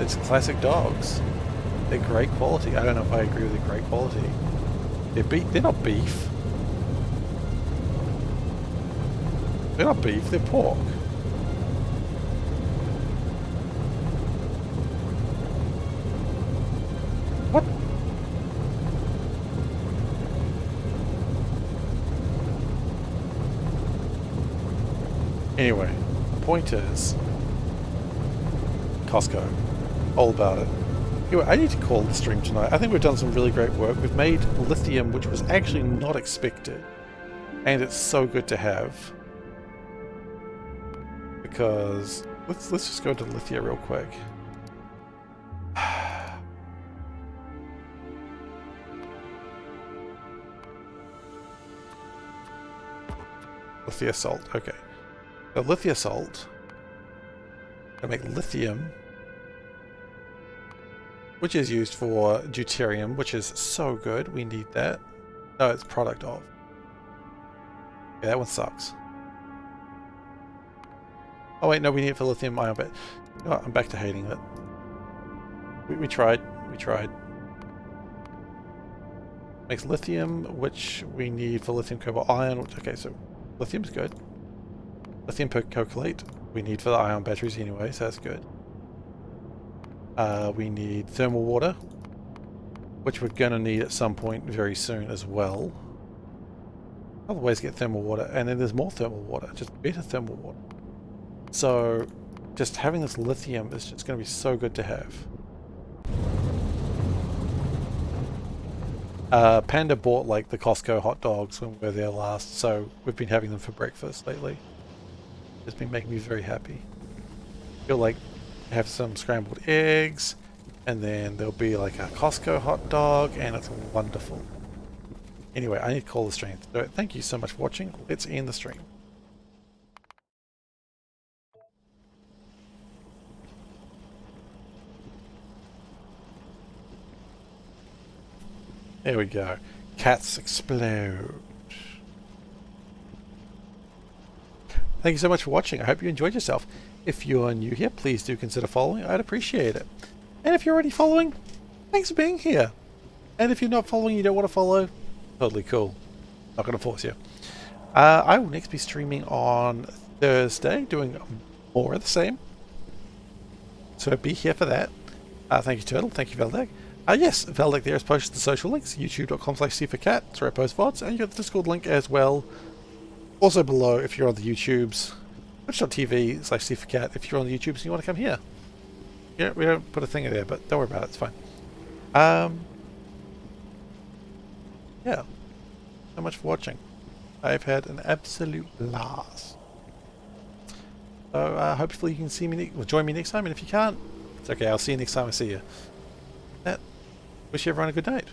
It's classic dogs. They're great quality. I don't know if I agree with the great quality. They're not beef. They're not beef, they're pork. What? Anyway, the point is Costco. All about it. Anyway, I need to call the stream tonight. I think we've done some really great work. We've made lithium, which was actually not expected. And it's so good to have. Because let's just go to Lithia real quick. Lithia salt, okay. The Lithia salt. Gonna make lithium, which is used for deuterium, which is so good. We need that. No, it's product of. Yeah, that one sucks. Oh wait, no, we need it for lithium ion, but oh, I'm back to hating it. We tried. We tried. Makes lithium, which we need for lithium cobalt ion. Okay, so lithium's good. Lithium percocalate we need for the ion batteries anyway, so that's good. We need thermal water, which we're going to need at some point very soon as well. Other ways to get thermal water, and then there's more thermal water, just better thermal water. So, just having this lithium is just going to be so good to have. Panda bought like the Costco hot dogs when we were there last, so we've been having them for breakfast lately. It's been making me very happy. Feel like have some scrambled eggs, and then there'll be like a Costco hot dog, and it's wonderful. Anyway, I need to call the stream. So thank you so much for watching. Let's end the stream. There we go. Cats explode. Thank you so much for watching. I hope you enjoyed yourself. If you are new here, please do consider following. I'd appreciate it. And if you're already following, thanks for being here. And if you're not following, you don't want to follow, totally cool. Not going to force you. I will next be streaming on Thursday, doing more of the same. So be here for that. Thank you, Turtle. Thank you, Veldek. Yes, Veldek there has posted the social links, youtube.com/SeiferKatt, that's where I post VODs, and you got the Discord link as well. Also below, if you're on the YouTubes, twitch.tv/SeiferKatt, if you're on the YouTubes and you want to come here. Yeah, we don't put a thing in there, but don't worry about it, it's fine. Yeah. So much for watching. I've had an absolute blast. So hopefully you can see me, join me next time, and if you can't, it's okay, I'll see you next time I see you. Wish everyone a good night.